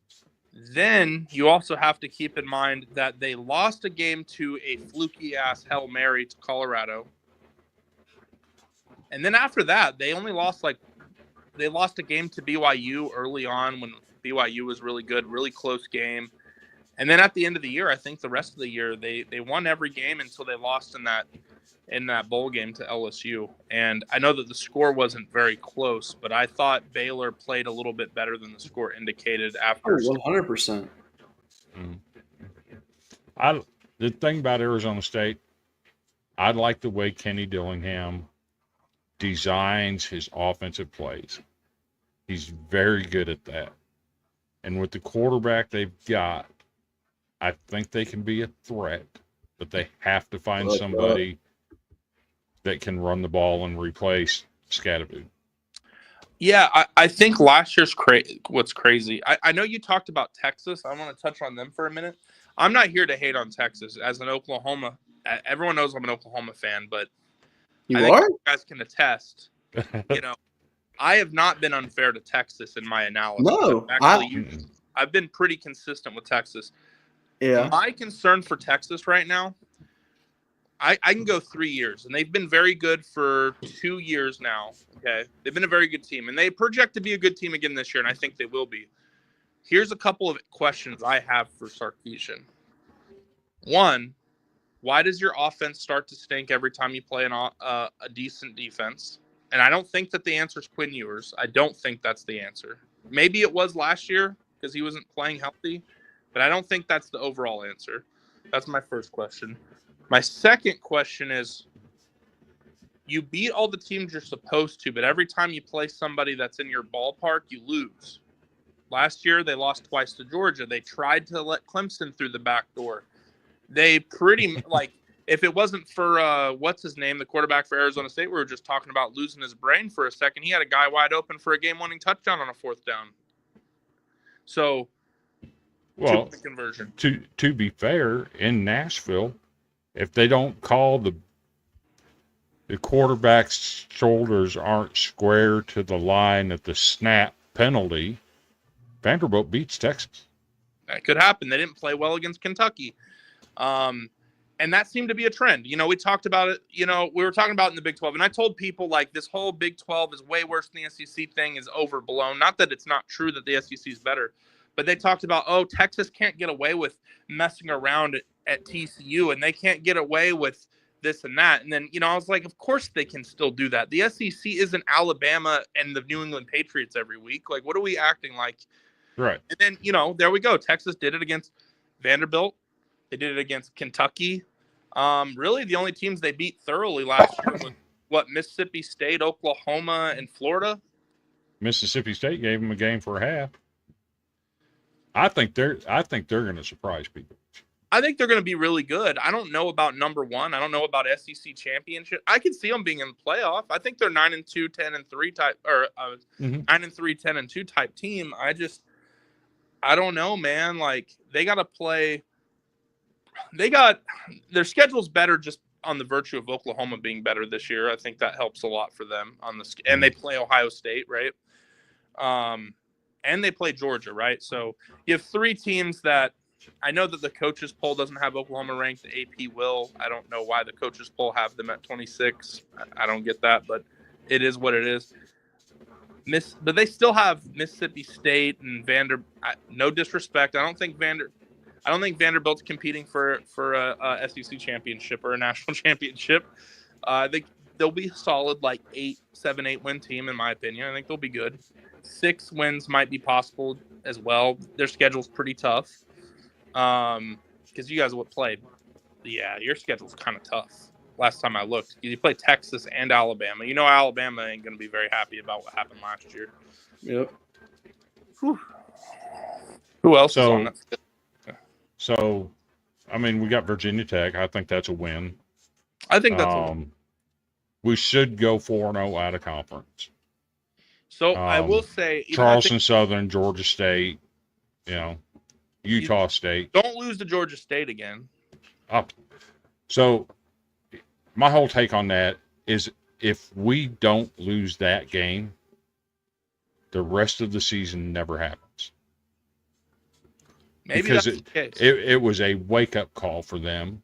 Then you also have to keep in mind that they lost a game to a fluky-ass Hail Mary to Colorado. And then after that, they only lost they lost a game to BYU early on when BYU was really good, really close game. And then at the end of the year, I think the rest of the year, they won every game until they lost in that bowl game to LSU. And I know that the score wasn't very close, but I thought Baylor played a little bit better than the score indicated after. 100%. The thing about Arizona State, I like the way Kenny Dillingham designs his offensive plays. He's very good at that. And with the quarterback they've got, I think they can be a threat, but they have to find somebody that can run the ball and replace Scatterboot. Yeah, I think last year's what's crazy. I know you talked about Texas. I want to touch on them for a minute. I'm not here to hate on Texas. As an Oklahoma, everyone knows I'm an Oklahoma fan, but I think you guys can attest. I have not been unfair to Texas in my analysis. No, I've been pretty consistent with Texas. Yeah. My concern for Texas right now, I can go 3 years, and they've been very good for 2 years now. Okay, they've been a very good team, and they project to be a good team again this year, and I think they will be. Here's a couple of questions I have for Sarkisian. One, why does your offense start to stink every time you play a decent defense? And I don't think that the answer is Quinn Ewers. I don't think that's the answer. Maybe it was last year because he wasn't playing healthy, but I don't think that's the overall answer. That's my first question. My second question is, you beat all the teams you're supposed to, but every time you play somebody that's in your ballpark, you lose. Last year, they lost twice to Georgia. They tried to let Clemson through the back door. They pretty like, if it wasn't for what's his name, the quarterback for Arizona State, we were just talking about losing his brain for a second. He had a guy wide open for a game-winning touchdown on a 4th down. So, Well, two-point conversion. To be fair, in Nashville, if they don't call the quarterback's shoulders aren't square to the line at the snap penalty, Vanderbilt beats Texas. That could happen. They didn't play well against Kentucky. And that seemed to be a trend. You know, we talked about it, you know, we were talking about it in the Big 12, and I told people, like, this whole Big 12 is way worse than the SEC thing is overblown. Not that it's not true that the SEC is better, but they talked about, oh, Texas can't get away with messing around at TCU, and they can't get away with this and that. And then, you know, I was like, of course they can still do that. The SEC isn't Alabama and the New England Patriots every week. Like, what are we acting like? Right. And then, you know, there we go. Texas did it against Vanderbilt. They did it against Kentucky. Really, the only teams they beat thoroughly last year was, Mississippi State, Oklahoma, and Florida? Mississippi State gave them a game for a half. I think they're going to surprise people. I think they're going to be really good. I don't know about number one. I don't know about SEC championship. I could see them being in the playoff. I think they're 9-2, 10-3 type, or 9-3, 10-2 type team. I don't know, man. Like, they got to play. Their schedule's better just on the virtue of Oklahoma being better this year. I think that helps a lot for them and they play Ohio State, right? And they play Georgia, right? So you have 3 teams that I know that the coaches poll doesn't have Oklahoma ranked. The AP will. I don't know why the coaches poll have them at 26. I don't get that, but it is what it is. But they still have Mississippi State and no disrespect. I don't think Vanderbilt's competing for a SEC championship or a national championship. They'll be solid, like 7-8 win team, in my opinion. I think they'll be good. 6 wins might be possible as well. Their schedule's pretty tough. Because you guys would play. Yeah, your schedule's kind of tough. Last time I looked, you play Texas and Alabama. You know Alabama ain't going to be very happy about what happened last year. Yep. Whew. Who else is on that? So, I mean, we got Virginia Tech. I think that's a win. I think that's a win. We should go 4-0 out of conference. So I will say, Charleston Southern, Georgia State, Utah State. Don't lose to Georgia State again. So my whole take on that is, if we don't lose that game, the rest of the season never happens. Maybe because that's the case. It was a wake-up call for them.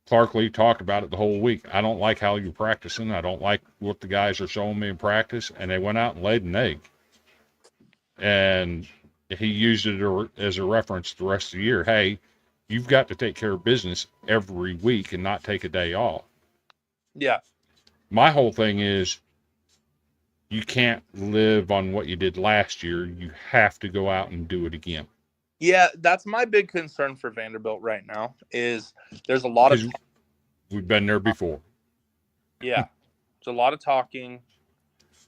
Clark Lee talked about it the whole week. I don't like how you're practicing. I don't like what the guys are showing me in practice. And they went out and laid an egg. And he used it as a reference the rest of the year. Hey, you've got to take care of business every week and not take a day off. Yeah. My whole thing is, you can't live on what you did last year. You have to go out and do it again. Yeah, that's my big concern for Vanderbilt right now, is there's a lot of... We've been there before. Yeah. There's a lot of talking.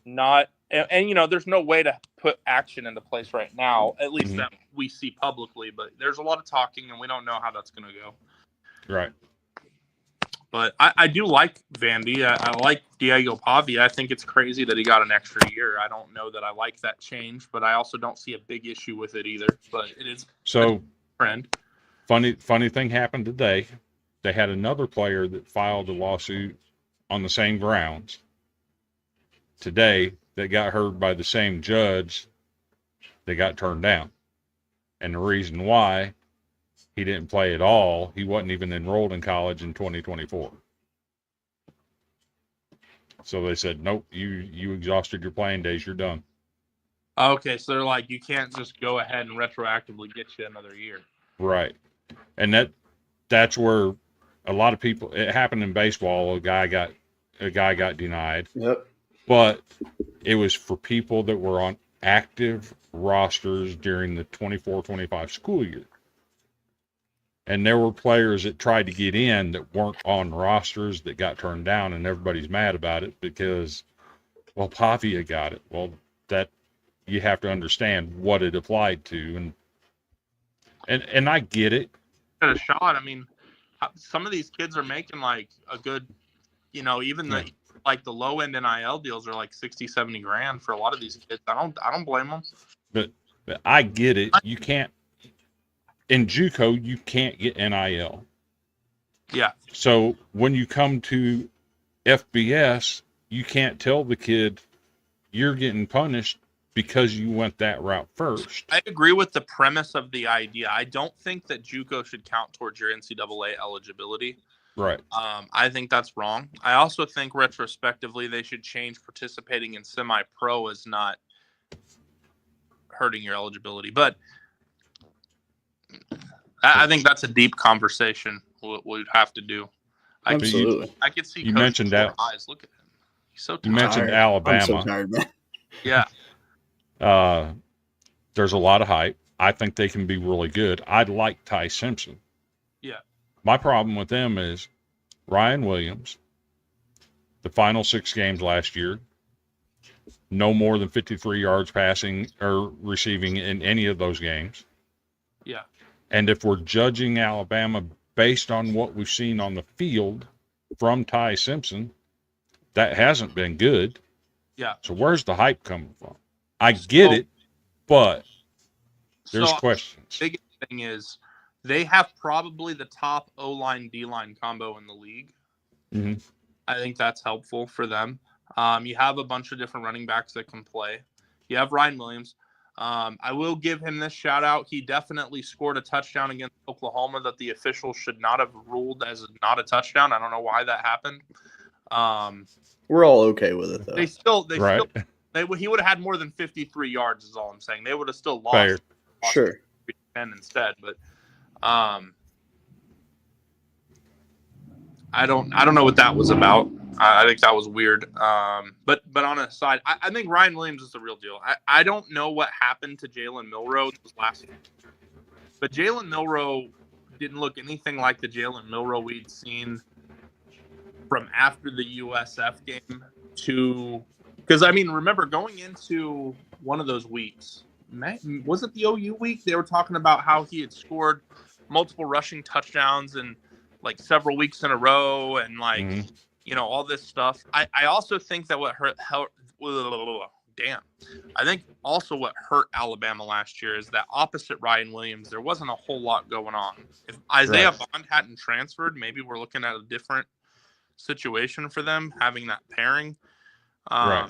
And there's no way to put action into place right now, at least that we see publicly. But there's a lot of talking, and we don't know how that's going to go. Right. But I do like Vandy. I like Diego Pavia. I think it's crazy that he got an extra year. I don't know that I like that change, but I also don't see a big issue with it either. But it is a trend. Funny thing happened today. They had another player that filed a lawsuit on the same grounds today that got heard by the same judge that got turned down. And the reason why, he didn't play at all. He wasn't even enrolled in college in 2024. So they said, nope, you exhausted your playing days. You're done. Okay, so they're like, you can't just go ahead and retroactively get you another year. Right. And that's where a lot of people. It happened in baseball. A guy got denied, Yep. but it was for people that were on active rosters during the 24-25 school year. And there were players that tried to get in that weren't on rosters that got turned down, and everybody's mad about it because, well, Pavia got it. Well, that you have to understand what it applied to, and I get it. Got a shot. I mean, some of these kids are making like a good, even the like the low end NIL deals are like 60, 70 grand for a lot of these kids. I don't blame them. But I get it. You can't in JUCO. You can't get NIL. Yeah. So when you come to FBS, you can't tell the kid you're getting punished because you went that route first. I agree with the premise of the idea. I don't think that JUCO should count towards your NCAA eligibility. Right. I think that's wrong. I also think retrospectively they should change participating in semi-pro as not hurting your eligibility. But I think that's a deep conversation we'd have to do. Absolutely. I could see you mentioned that. Eyes. Look at him. He's so tired. You mentioned Alabama. I'm so tired, man. Yeah. There's a lot of hype. I think they can be really good. I'd like Ty Simpson. Yeah. My problem with them is Ryan Williams, the final 6 games last year, no more than 53 yards passing or receiving in any of those games. Yeah. And if we're judging Alabama based on what we've seen on the field from Ty Simpson, that hasn't been good. Yeah. So where's the hype coming from? I get it, but there's questions. The biggest thing is they have probably the top O-line, D-line combo in the league. Mm-hmm. I think that's helpful for them. You have a bunch of different running backs that can play. You have Ryan Williams. I will give him this shout out. He definitely scored a touchdown against Oklahoma that the officials should not have ruled as not a touchdown. I don't know why that happened. We're all okay with it, though. He would have had more than 53 yards is all I'm saying. They would have still lost. Fair. Sure. 10 instead, but I don't know what that was about. I think that was weird. But on a side, I think Ryan Williams is the real deal. I don't know what happened to Jalen Milroe this last year, but Jalen Milroe didn't look anything like the Jalen Milroe we'd seen from after the USF game to, because I mean, remember going into one of those weeks, was it the OU week? They were talking about how he had scored multiple rushing touchdowns and like several weeks in a row and like, all this stuff. I also think that what hurt I think also what hurt Alabama last year is that opposite Ryan Williams, there wasn't a whole lot going on. If Isaiah Bond hadn't transferred, maybe we're looking at a different situation for them having that pairing. Right.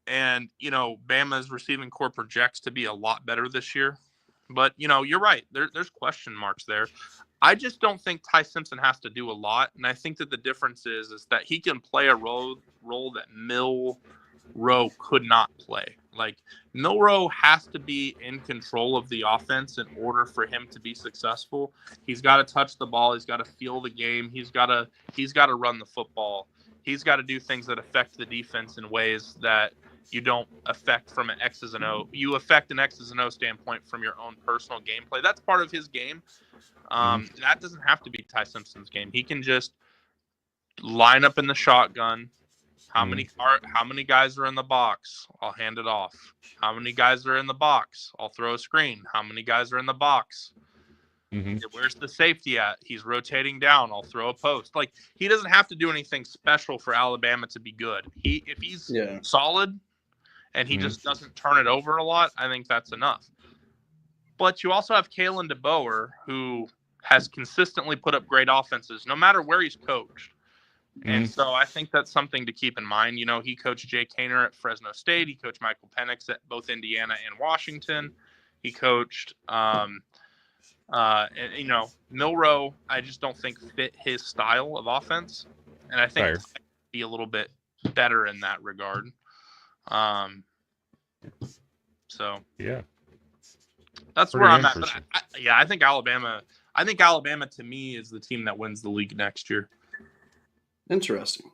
And, Bama's receiving core projects to be a lot better this year. But, you're right. There's question marks there. I just don't think Ty Simpson has to do a lot. And I think that the difference is that he can play a role that Milroe could not play. Like, Milroe has to be in control of the offense in order for him to be successful. He's got to touch the ball. He's got to feel the game. He's got to run the football. He's got to do things that affect the defense in ways that you don't affect from an X's and O. You affect an X's and O standpoint from your own personal gameplay. That's part of his game. That doesn't have to be Ty Simpson's game. He can just line up in the shotgun. How many guys are in the box? I'll hand it off. How many guys are in the box? I'll throw a screen. How many guys are in the box? Where's the safety at? He's rotating down. I'll throw a post. Like, he doesn't have to do anything special for Alabama to be good. If he's solid and he just doesn't turn it over a lot, I think that's enough. But you also have Kalen DeBoer, who has consistently put up great offenses, no matter where he's coached. And so I think that's something to keep in mind. He coached Jay Kaner at Fresno State. He coached Michael Penix at both Indiana and Washington. He coached Milroe, I just don't think fit his style of offense. And I think he'd be a little bit better in that regard. So yeah, that's where I'm at. But I think Alabama, I think Alabama, to me, is the team that wins the league next year. Interesting.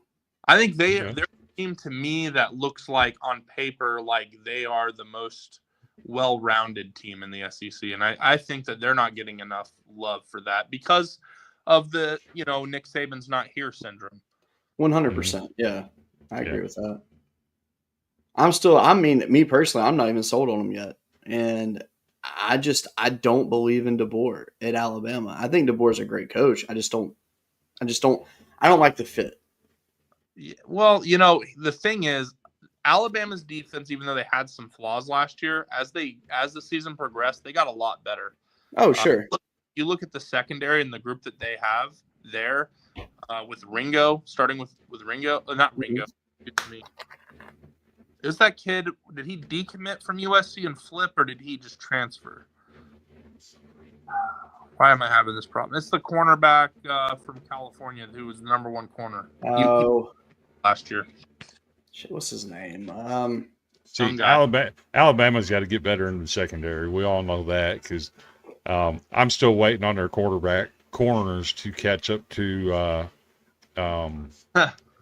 I think they're a team to me that looks like on paper like they are the most well-rounded team in the SEC, and I think that they're not getting enough love for that because of the Nick Saban's not here syndrome. 100%. Yeah, I agree with that. I mean, me personally, I'm not even sold on them yet, and I don't believe in DeBoer at Alabama. I think DeBoer's a great coach. I don't like the fit. Well, the thing is, Alabama's defense, even though they had some flaws last year, as the season progressed, they got a lot better. Oh, sure. You look at the secondary and the group that they have there, with Ringo, starting with Ringo, not Ringo, excuse me. Is that kid, did he decommit from USC and flip, or did he just transfer? Why am I having this problem? It's the cornerback from California who was the number one corner. Last year. Shit, what's his name? Alabama's got to get better in the secondary. We all know that because I'm still waiting on their corners to catch up to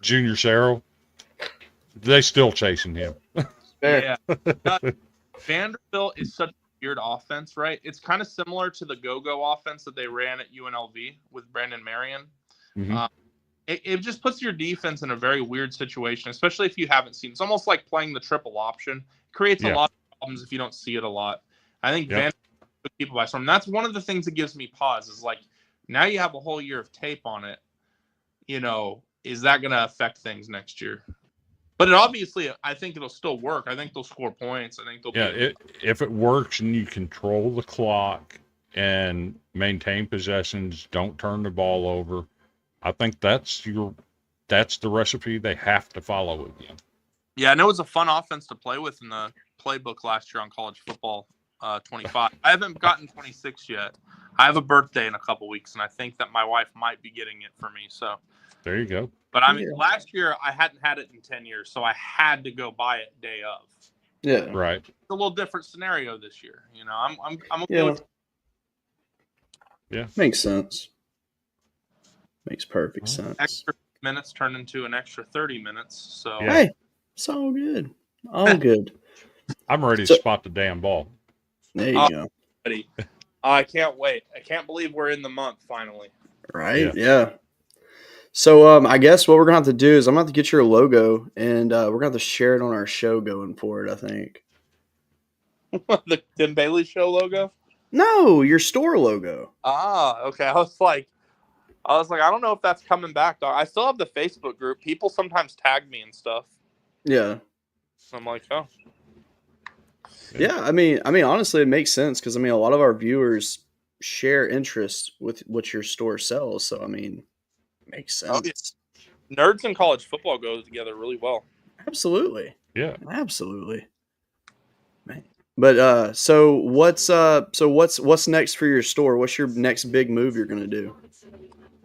Junior Searle. They still chasing him. Yeah. Vanderbilt is such a weird offense, right? It's kind of similar to the go-go offense that they ran at UNLV with Brandon Marion. Mm-hmm. It just puts your defense in a very weird situation, especially if you haven't seen. It's almost like playing the triple option. It creates a lot of problems if you don't see it a lot. I think Vanderbilt took people by storm. That's one of the things that gives me pause is like, now you have a whole year of tape on it. Is that going to affect things next year? But obviously, I think it'll still work. I think they'll score points. I think they'll if it works and you control the clock and maintain possessions, don't turn the ball over, I think that's the recipe they have to follow again. Yeah, I know it's a fun offense to play with in the playbook last year on College Football 25. I haven't gotten 26 yet. I have a birthday in a couple weeks, and I think that my wife might be getting it for me. So there you go. But last year I hadn't had it in 10 years, so I had to go buy it day of. Yeah, right. It's a little different scenario this year. I'm okay with. Yeah, makes sense. Makes perfect sense. Extra minutes turned into an extra 30 minutes. So hey, it's all good. All good. I'm ready to spot the damn ball. There you go. Buddy. I can't wait. I can't believe we're in the month finally. Right? Yeah. So I guess what we're gonna have to do is I'm gonna have to get your logo and we're gonna have to share it on our show going forward, I think. The Tim Bailey Show logo? No, your store logo. Ah, okay. I was like, I don't know if that's coming back, dog. I still have the Facebook group. People sometimes tag me and stuff. Yeah. So I'm like, oh. Yeah, I mean, honestly, it makes sense because a lot of our viewers share interest with what your store sells. So it makes sense. Oh, yeah. Nerds and college football goes together really well. Absolutely. Yeah. Absolutely. Man. But so what's next for your store? What's your next big move you're gonna do?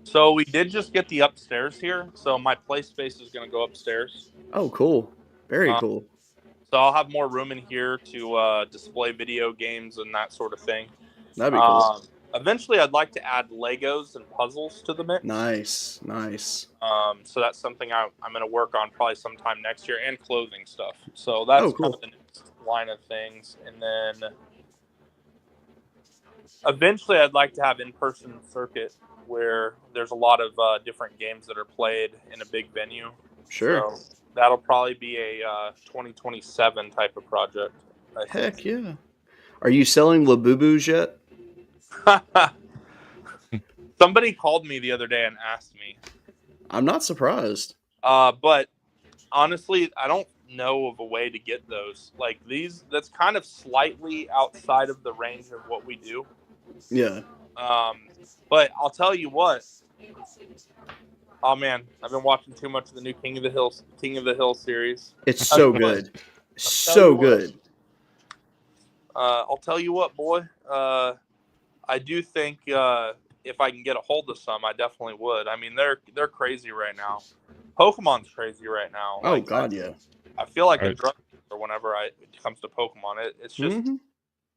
So we did just get the upstairs here. So my play space is gonna go upstairs. Oh, cool. Very cool. So I'll have more room in here to display video games and that sort of thing. That'd be cool. Eventually, I'd like to add Legos and puzzles to the mix. Nice. So that's something I'm going to work on probably sometime next year, and clothing stuff. So that's cool. kind of the next line of things. And then eventually, I'd like to have in-person circuit where there's a lot of different games that are played in a big venue. Sure. So that'll probably be a 2027 type of project. Heck yeah. Are you selling Labubus yet? Somebody called me the other day and asked me. I'm not surprised. But honestly, I don't know of a way to get those. Like these, that's kind of slightly outside of the range of what we do. Yeah. But I'll tell you what. Oh man, I've been watching too much of the new King of the Hill series. It's so good. So good. I'll tell you what, boy. I do think if I can get a hold of some, I definitely would. I mean, they're crazy right now. Pokemon's crazy right now. Oh God, yeah. I feel like a drug dealer whenever it comes to Pokemon. It's just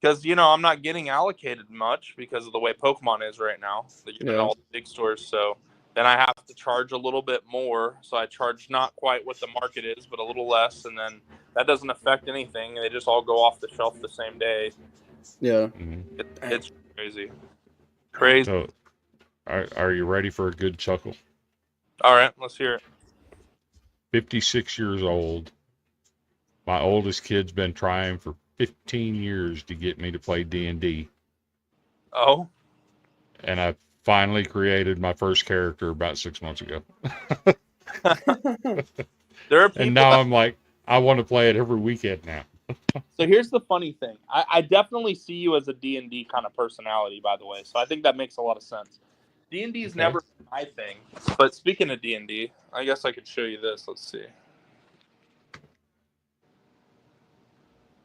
Because, I'm not getting allocated much because of the way Pokemon is right now. They get it all the big stores. So then I have to charge a little bit more. So I charge not quite what the market is, but a little less. And then that doesn't affect anything. They just all go off the shelf the same day. Yeah. It's crazy. Crazy. So, are you ready for a good chuckle? All right, let's hear it. 56 years old. My oldest kid's been trying for 15 years to get me to play D&D. Oh? And I finally created my first character about 6 months ago. There are people and now I'm like, I want to play it every weekend now. So here's the funny thing. I definitely see you as a D&D kind of personality, by the way. So I think that makes a lot of sense. D&D is never my thing. But speaking of D&D, I guess I could show you this. Let's see.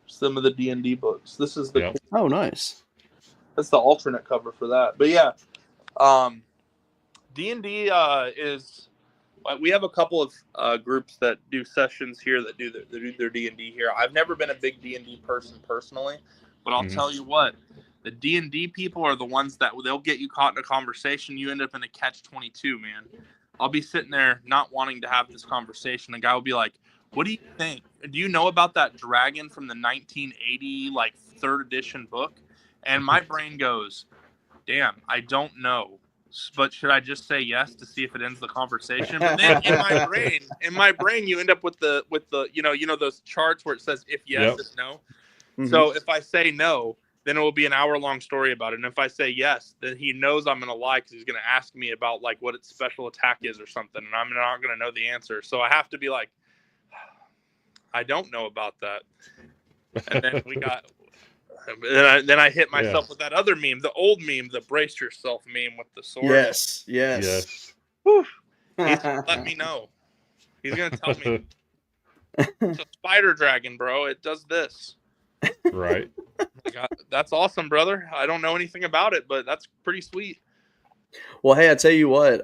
Some of the D&D books. This is the Oh, nice. That's the alternate cover for that. But yeah, D&D is. We have a couple of groups that do sessions here that do their D&D here. I've never been a big D&D person personally, but I'll tell you what, the D&D people are the ones that they'll get you caught in a conversation. You end up in a catch-22, man. I'll be sitting there not wanting to have this conversation. The guy will be like, "What do you think? Do you know about that dragon from the 1980 third edition book?" And my brain goes, "Damn, I don't know. But should I just say yes to see if it ends the conversation?" But then in my brain, you end up with the those charts where it says if yes, if no. Mm-hmm. So if I say no, then it will be an hour-long story about it. And if I say yes, then he knows I'm going to lie because he's going to ask me about what its special attack is or something, and I'm not going to know the answer. So I have to be like, I don't know about that. And then then I hit myself with that other meme, the old meme, the brace yourself meme with the sword. Yes. Whew. He's gonna let me know. He's gonna tell me it's a spider dragon, bro. It does this. Right. That's awesome, brother. I don't know anything about it, but that's pretty sweet. Well, hey, I tell you what.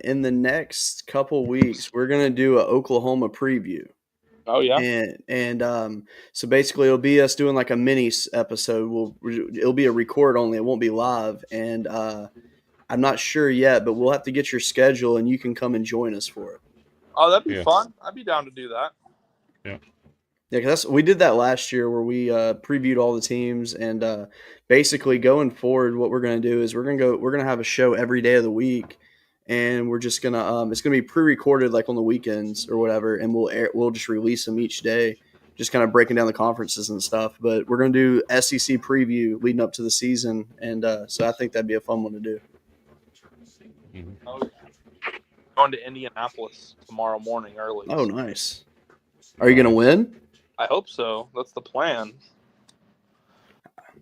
In the next couple weeks, we're gonna do an Oklahoma preview. Oh yeah. And so basically, it'll be us doing a mini episode. It'll be a record only. It won't be live. And I'm not sure yet, but we'll have to get your schedule, and you can come and join us for it. Oh, that'd be fun. I'd be down to do that. Yeah, because we did that last year where we previewed all the teams, and basically going forward, what we're going to do is we're going to have a show every day of the week, and we're just gonna it's gonna be pre-recorded on the weekends or whatever, and we'll just release them each day, just kind of breaking down the conferences and stuff. But we're gonna do SEC preview leading up to the season, and so I think that'd be a fun one to do. Oh, yeah. Going to Indianapolis tomorrow morning early. Oh, nice. Are you gonna win? I hope so. That's the plan.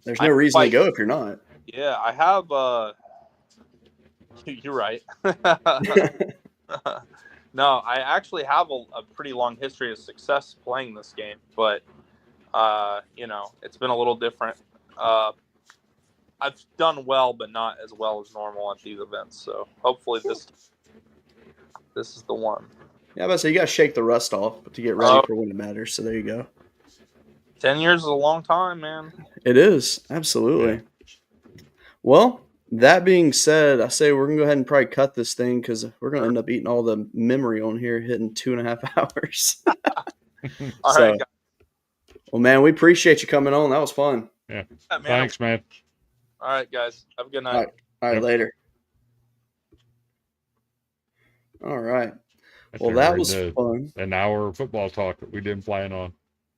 There's no reason to go if you're not. Yeah, I have. You're right. No, I actually have a pretty long history of success playing this game, but it's been a little different. I've done well, but not as well as normal at these events. So hopefully this is the one. Yeah, but you got to shake the rust off to get ready for when it matters. So there you go. 10 years is a long time, man. It is, absolutely. Well, that being said, I say we're going to go ahead and probably cut this thing because we're going to end up eating all the memory on here, hitting 2.5 hours. All right, guys. Well, man, we appreciate you coming on. That was fun. Yeah. Thanks, man. All right, guys. Have a good night. All right, later. All right. Well, that was fun. An hour of football talk that we didn't plan on.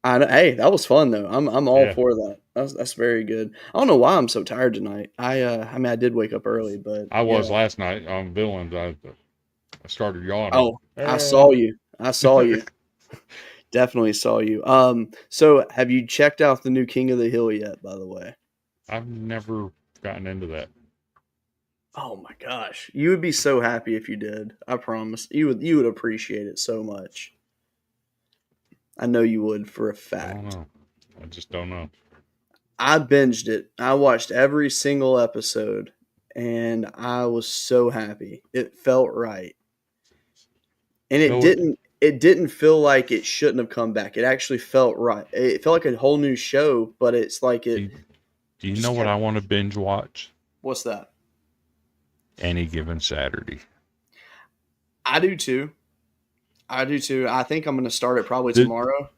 Hey, that was fun though. I'm all for that. That's very good. I don't know why I'm so tired tonight. I did wake up early, but I was last night on Villains. I started yawning. Oh, I saw you. Definitely saw you. So have you checked out the new King of the Hill yet? By the way, I've never gotten into that. Oh my gosh, you would be so happy if you did. I promise. You would appreciate it so much. I know you would for a fact. I don't know. I just don't know. I binged it. I watched every single episode, and I was so happy. It felt right, and it didn't feel like it shouldn't have come back. It actually felt right. It felt like a whole new show, but it's like it. Do you Just know what kept- I want to binge watch? What's that? Any Given Saturday. I do too. I do too. I think I'm going to start it probably The- tomorrow.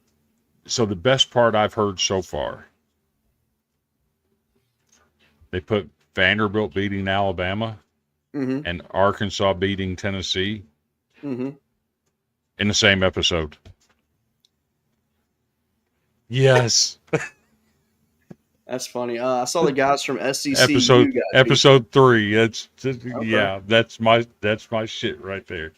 So the best part I've heard so far, they put Vanderbilt beating Alabama Mm-hmm. and Arkansas beating Tennessee Mm-hmm. in the same episode. Yes. That's funny. I saw the guys from SECU episode guys episode 3. That's Okay. yeah, that's my shit right there.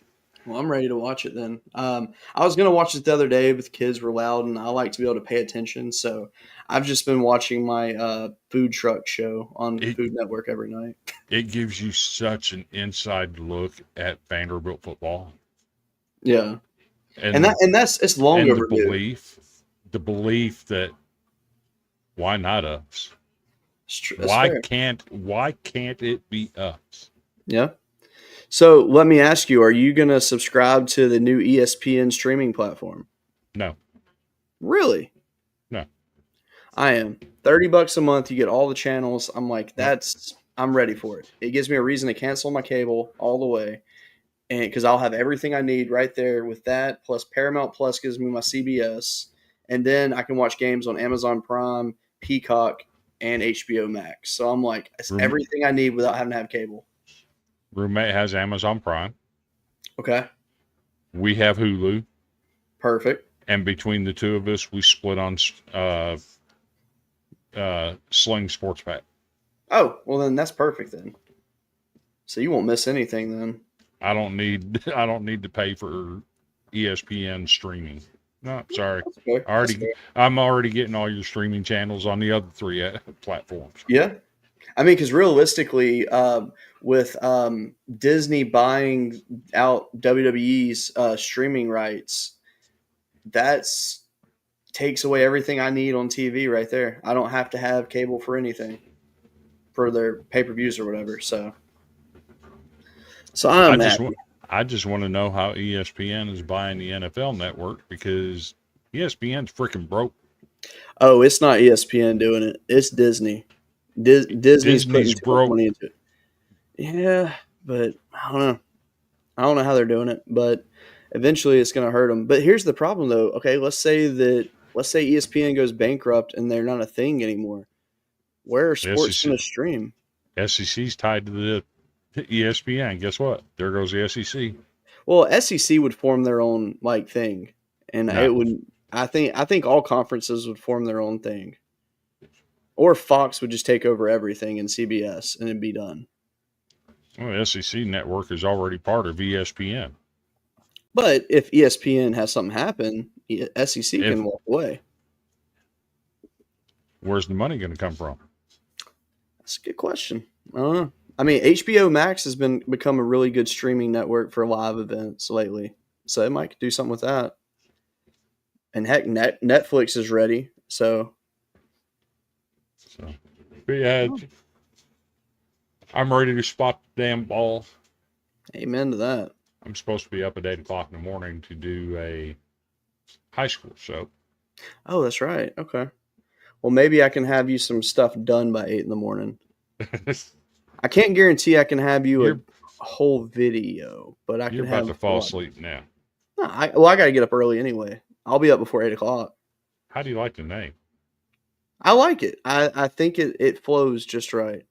Well, I'm ready to watch it then. I was going to watch it the other day, but the kids were loud, and I like to be able to pay attention. So I've just been watching my food truck show on Food Network every night. It gives you such an inside look at Vanderbilt football. Yeah, And that's it's long and overdue. the belief that why not us? That's Why fair. can't it be us? Yeah. So let me ask you: are you going to subscribe to the new ESPN streaming platform? No. Really? No. I am. $30 a month, you get all the channels. I'm like, I'm ready for it. It gives me a reason to cancel my cable all the way, and because I'll have everything I need right there with that. Plus, Paramount Plus gives me my CBS, and then I can watch games on Amazon Prime, Peacock, and HBO Max. So I'm like, it's everything I need without having to have cable. Roommate has Amazon Prime. Okay, We have Hulu, perfect. and between the two of us, we split on Sling Sports Pack. Oh, well then that's perfect then. So you won't miss anything then. I don't need to pay for ESPN streaming. No, sorry. That's fair. That's fair. I'm already getting all your streaming channels on the other 3 platforms. Yeah. I mean, because realistically, with Disney buying out WWE's streaming rights, that's takes away everything I need on TV right there. I don't have to have cable for anything for their pay-per-views or whatever. So I'm happy. I just want to know how ESPN is buying the NFL network, because ESPN's freaking broke. Oh, it's not ESPN doing it. It's Disney. Disney's putting too much money into it. Yeah, but I don't know. I don't know how they're doing it, but eventually it's going to hurt them. But here's the problem, though. Okay, let's say ESPN goes bankrupt and they're not a thing anymore. Where are sports going to stream? SEC's tied to the ESPN. Guess what? There goes the SEC. Well, SEC would form their own thing, and it would. I think all conferences would form their own thing, or Fox would just take over everything in CBS and it'd be done. Well, the SEC network is already part of ESPN. But if ESPN has something happen, SEC can walk away. Where's the money going to come from? That's a good question. I don't know. I mean, HBO Max has become a really good streaming network for live events lately, so it might do something with that. And heck, Netflix is ready. So but yeah, I'm ready to spot the damn ball. Amen to that. I'm supposed to be up at 8 o'clock in the morning to do a high school show. Oh, that's right. Okay. Well, maybe I can have you some stuff done by 8 in the morning. I can't guarantee I can have you a whole video, but I can have. You're about to fall asleep now. No, I got to get up early anyway. I'll be up before 8 o'clock. How do you like the name? I like it. I think it flows just right.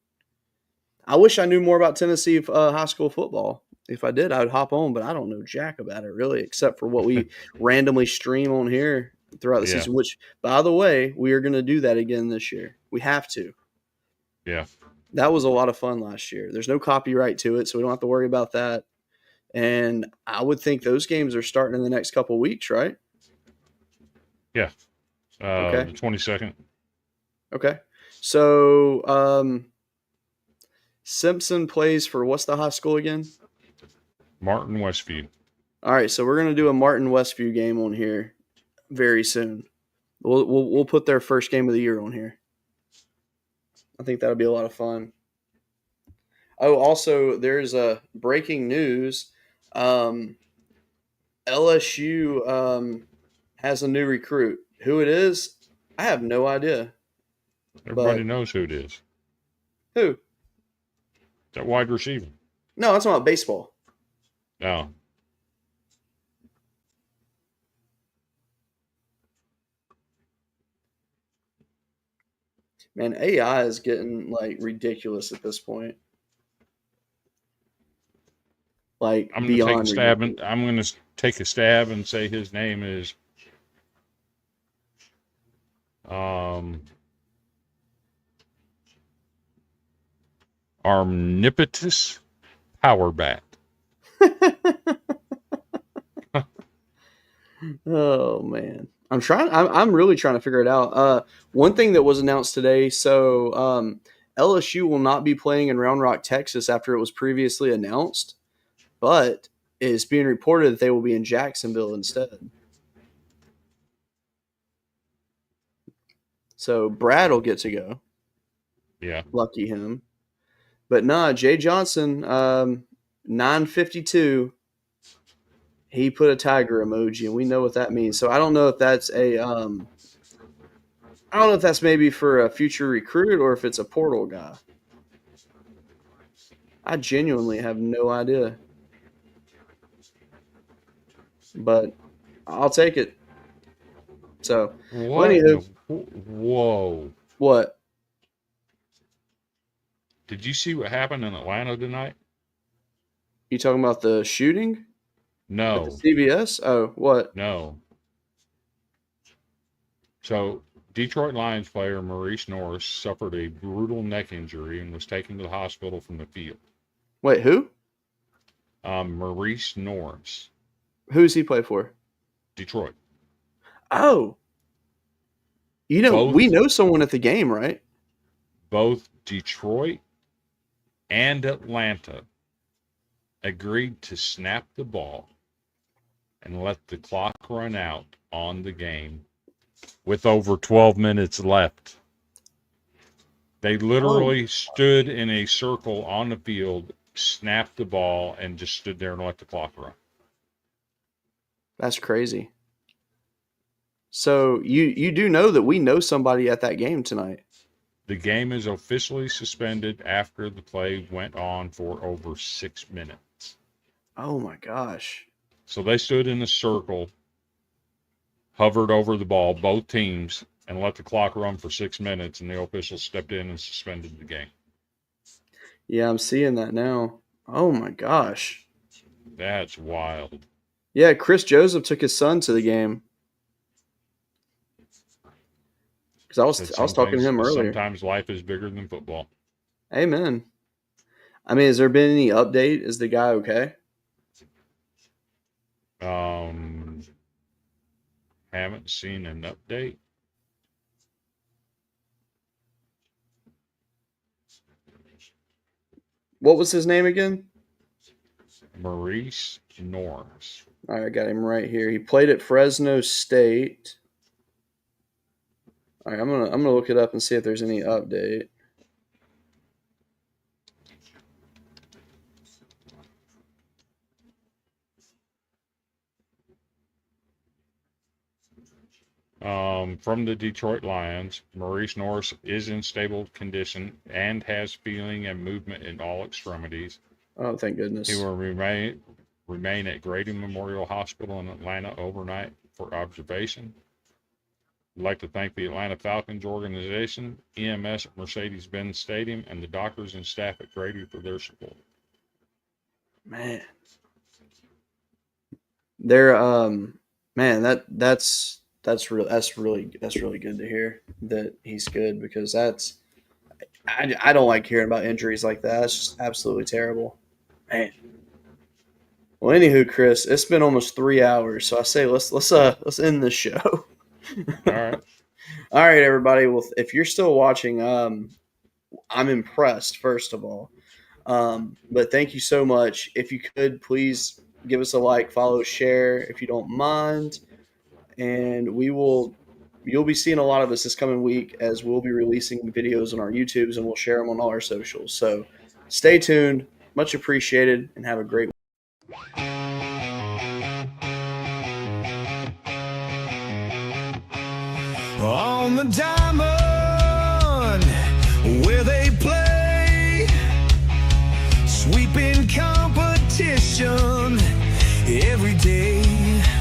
I wish I knew more about Tennessee high school football. If I did, I would hop on, but I don't know jack about it really, except for what we randomly stream on here throughout the season, which, by the way, we are going to do that again this year. We have to. Yeah. That was a lot of fun last year. There's no copyright to it, so we don't have to worry about that. And I would think those games are starting in the next couple of weeks, right? Yeah. Okay. The 22nd. Okay. So Simpson plays for what's the high school again? Martin Westview. All right, so we're going to do a Martin Westview game on here very soon. We'll put their first game of the year on here. I think that'll be a lot of fun. Oh, also, there's a breaking news. LSU has a new recruit. Who it is, I have no idea. Everybody But knows who it is. who? That wide receiver. No, that's not baseball. No. Man, AI is getting like ridiculous at this point. Like I'm gonna beyond ridiculous. I'm gonna take a stab and say his name is Omnipotus Power Bat. Oh man, I'm really trying to figure it out. One thing that was announced today. So LSU will not be playing in Round Rock, Texas, after it was previously announced, but it's being reported that they will be in Jacksonville instead. So Brad will get to go. Yeah. Lucky him. But nah, Jay Johnson, 952. He put a tiger emoji, and we know what that means. So I don't know if that's I don't know if that's maybe for a future recruit or if it's a portal guy. I genuinely have no idea. But I'll take it. So, What? anywho, Whoa. what? Did you see what happened in Atlanta tonight? You talking about the shooting? At No. the CBS? Oh, what? No. So, Detroit Lions player Maurice Norris suffered a brutal neck injury and was taken to the hospital from the field. Wait, who? Maurice Norris, Who's he play for? Detroit. Oh. You know, we know someone at the game, right? Both Detroit and Atlanta agreed to snap the ball and let the clock run out on the game with over 12 minutes left. They literally stood in a circle on the field, snapped the ball, and just stood there and let the clock run. That's crazy. So you do know that we know somebody at that game tonight. The game is officially suspended after the play went on for over 6 minutes. Oh my gosh. So they stood in a circle, hovered over the ball, both teams, and let the clock run for 6 minutes, and the officials stepped in and suspended the game. Yeah, I'm seeing that now. Oh my gosh. That's wild. Yeah, Chris Joseph took his son to the game. Because I was talking to him earlier. Sometimes life is bigger than football. Amen. I mean, has there been any update? Is the guy okay? Haven't seen an update. What was his name again? Maurice Norris. All right, I got him right here. He played at Fresno State. All right, I'm gonna look it up and see if there's any update. From the Detroit Lions, Maurice Norris is in stable condition and has feeling and movement in all extremities. Oh, thank goodness. He will remain at Grady Memorial Hospital in Atlanta overnight for observation. I'd like to thank the Atlanta Falcons organization, EMS at Mercedes-Benz Stadium, and the doctors and staff at Grady for their support. Man, they're man, that's really good to hear that he's good, because I don't like hearing about injuries like that. It's just absolutely terrible, man. Well, anywho, Chris, it's been almost 3 hours, so I say let's end this show. All right. All right, everybody. Well, if you're still watching, I'm impressed, first of all. But thank you so much. If you could, please give us a like, follow, share, if you don't mind. And you'll be seeing a lot of us this coming week, as we'll be releasing videos on our YouTubes, and we'll share them on all our socials. So stay tuned. Much appreciated, and have a great week. On the diamond passion every day.